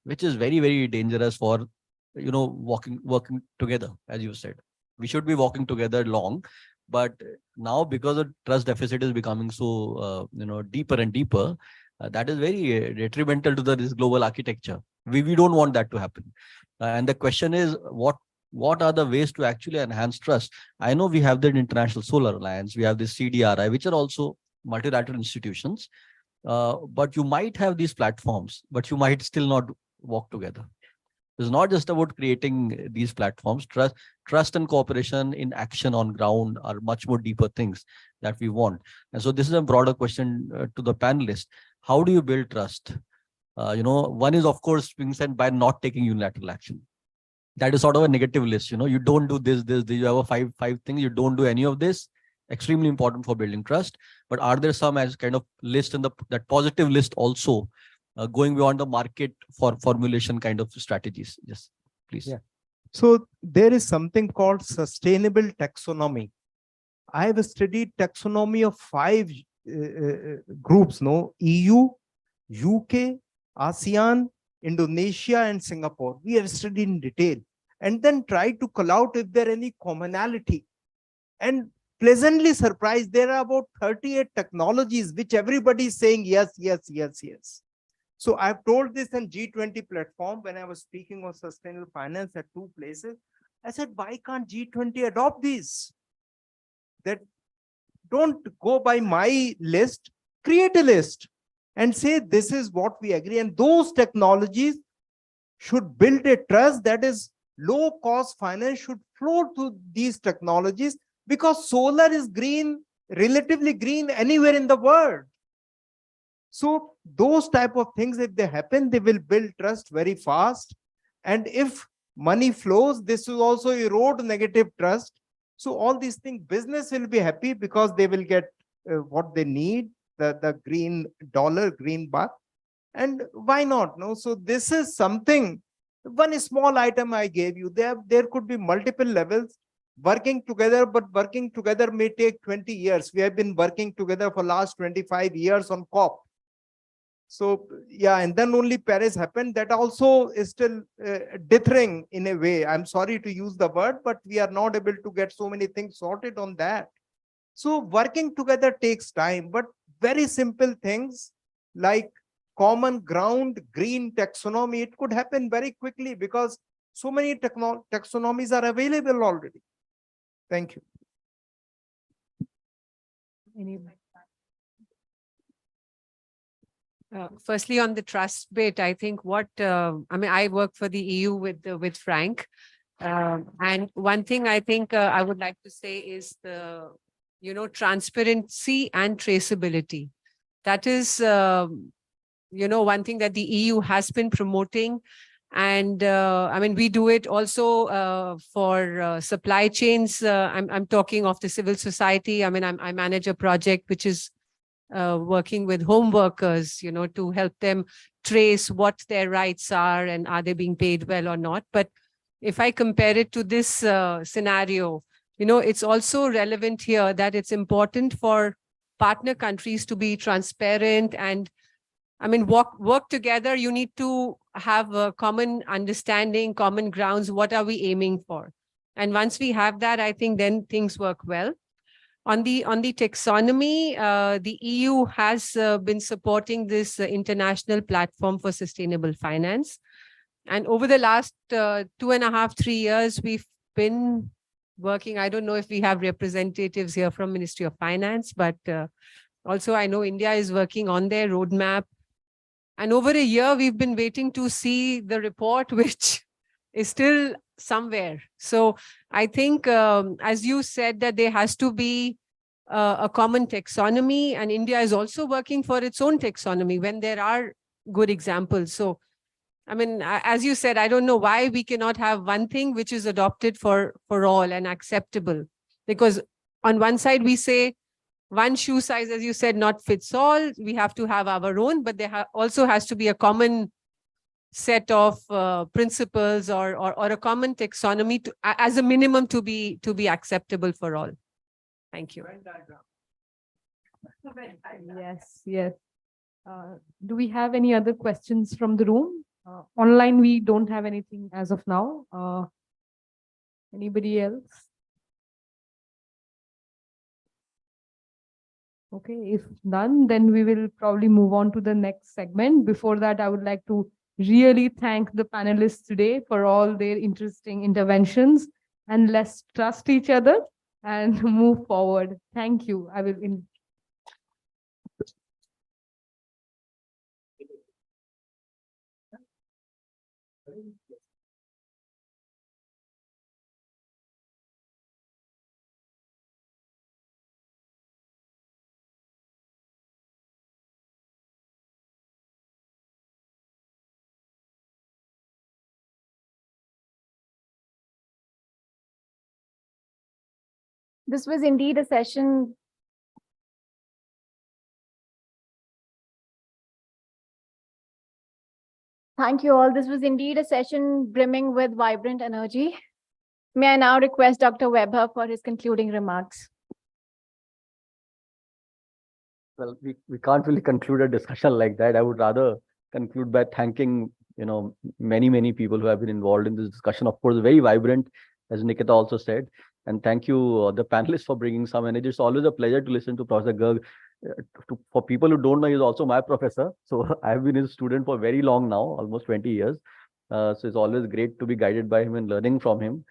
which is very, very dangerous for, working together, as you said. We should be walking together long, but now because the trust deficit is becoming so, deeper and deeper, that is very detrimental to this global architecture. We don't want that to happen. And the question is, what are the ways to actually enhance trust? I know we have the International Solar Alliance, we have the CDRI, which are also multilateral institutions, but you might have these platforms, but you might still not work together. It's not just about creating these platforms. Trust and cooperation in action on ground are much more deeper things that we want. And so this is a broader question to the panelists. How do you build trust? One is, of course, being said by not taking unilateral action. That is sort of a negative list. You don't do this. You have a five things. You don't do any of this. Extremely important for building trust. But are there some as kind of list in that positive list also going beyond the market for formulation kind of strategies? Yes, please. Yeah. So there is something called sustainable taxonomy. I have studied taxonomy of 5 groups, EU, UK, ASEAN, Indonesia, and Singapore. We have studied in detail and then tried to call out if there are any commonality. And pleasantly surprised, there are about 38 technologies which everybody is saying yes, yes, yes, yes. So I've told this in G20 platform when I was speaking on sustainable finance at 2 places. I said, why can't G20 adopt these? That don't go by my list, create a list and say this is what we agree. And those technologies should build a trust, that is low cost finance should flow to these technologies, because solar is green, relatively green anywhere in the world. So those type of things, if they happen, they will build trust very fast. And if money flows, this will also erode negative trust. So all these things, business will be happy because they will get what they need, the green dollar, green buck. And why not? No, so this is something, one small item I gave you. There could be multiple levels working together, but working together may take 20 years. We have been working together for last 25 years on COP. So yeah, and then only Paris happened. That also is still dithering in a way. I'm sorry to use the word, but we are not able to get so many things sorted on that. So working together takes time, but very simple things like common ground, green taxonomy, it could happen very quickly because so many taxonomies are available already. Thank you. Firstly, on the trust bit, I think I work for the EU with Frank. And one thing I think I would like to say is the, transparency and traceability. That is, one thing that the EU has been promoting. And we do it also for supply chains. I'm talking of the civil society. I manage a project which is working with home workers, to help them trace what their rights are and are they being paid well or not. But if I compare it to this scenario, it's also relevant here that it's important for partner countries to be transparent and work together. You need to have a common understanding, common grounds. What are we aiming for? And once we have that, I think then things work well. On the taxonomy, the EU has been supporting this international platform for sustainable finance. And over the last 2.5, 3 years, we've been working. I don't know if we have representatives here from Ministry of Finance, but also I know India is working on their roadmap. And over a year, we've been waiting to see the report, which is still somewhere. So I think, as you said, that there has to be a common taxonomy, and India is also working for its own taxonomy when there are good examples. So, as you said, I don't know why we cannot have one thing which is adopted for all and acceptable. Because on one side, we say one shoe size, as you said, not fits all. We have to have our own, but there also has to be a common set of principles or a common taxonomy as a minimum to be acceptable for all. Thank you. Yes, yes. Do we have any other questions from the room? Online, we don't have anything as of now. Anybody else? Okay, if none, then we will probably move on to the next segment. Before that, I would like to really thank the panelists today for all their interesting interventions, and let's trust each other and move forward. Thank you. I will. This was indeed a session. Thank you all. This was indeed a session brimming with vibrant energy. May I now request Dr. Weber for his concluding remarks. Well, we can't really conclude a discussion like that. I would rather conclude by thanking, many people who have been involved in this discussion. Of course, very vibrant, as Nikita also said. And thank you, the panelists, for bringing some energy. It's always a pleasure to listen to Professor Garg. For people who don't know, he's also my professor. So I've been his student for very long now, almost 20 years. So it's always great to be guided by him and learning from him.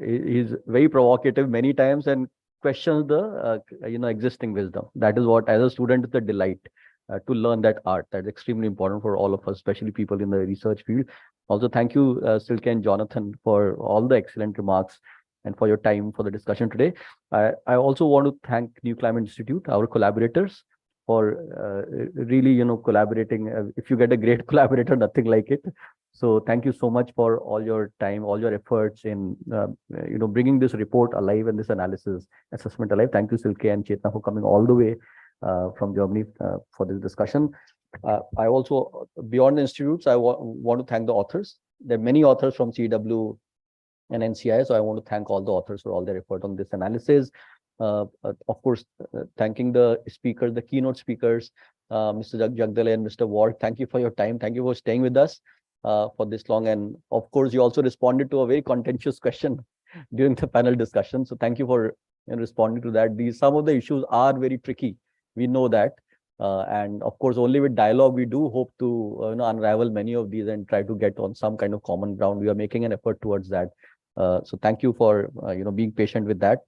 He's very provocative many times and questions the existing wisdom. That is what, as a student, it's a delight to learn that art. That's extremely important for all of us, especially people in the research field. Also, thank you, Silke and Jonathan, for all the excellent remarks and for your time for the discussion today. I also want to thank New Climate Institute, our collaborators, for really collaborating. If you get a great collaborator, nothing like it. So thank you so much for all your time, all your efforts in bringing this report alive and this analysis assessment alive. Thank you, Silke and Chetna, for coming all the way from Germany for this discussion. I also, beyond the institutes, I want to thank the authors. There are many authors from CW and NCI, so I want to thank all the authors for all their effort on this analysis. Of course, thanking the speakers, the keynote speakers, Mr. Jagdale and Mr. Ward. Thank you for your time. Thank you for staying with us for this long. And of course, you also responded to a very contentious question during the panel discussion. So thank you for responding to that. Some of the issues are very tricky. We know that. And of course, only with dialogue, we do hope to unravel many of these and try to get on some kind of common ground. We are making an effort towards that. So thank you for being patient with that.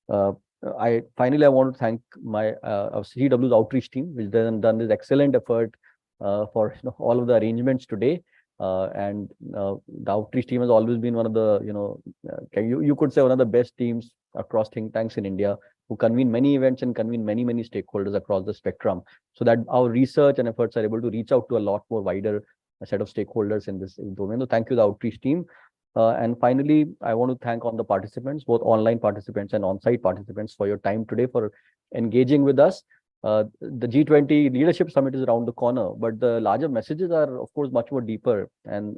Finally, I want to thank my CW's outreach team, which has done this excellent effort for all of the arrangements today. And the outreach team has always been one of the you could say one of the best teams across think tanks in India, who convene many events and convene many stakeholders across the spectrum, so that our research and efforts are able to reach out to a lot more wider set of stakeholders in this domain. So thank you, the outreach team. And finally, I want to thank all the participants, both online participants and on-site participants, for your time today, for engaging with us. The G20 Leadership Summit is around the corner, but the larger messages are, of course, much more deeper. And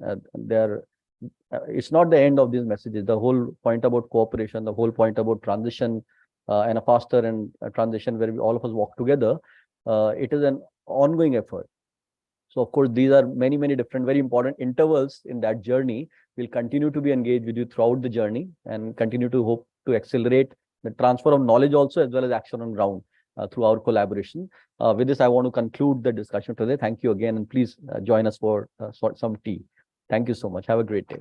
it's not the end of these messages. The whole point about cooperation, the whole point about transition and a faster transition where all of us walk together, it is an ongoing effort. So, of course, these are many different, very important intervals in that journey. We'll continue to be engaged with you throughout the journey and continue to hope to accelerate the transfer of knowledge also, as well as action on ground through our collaboration. With this, I want to conclude the discussion today. Thank you again, and please join us for some tea. Thank you so much. Have a great day.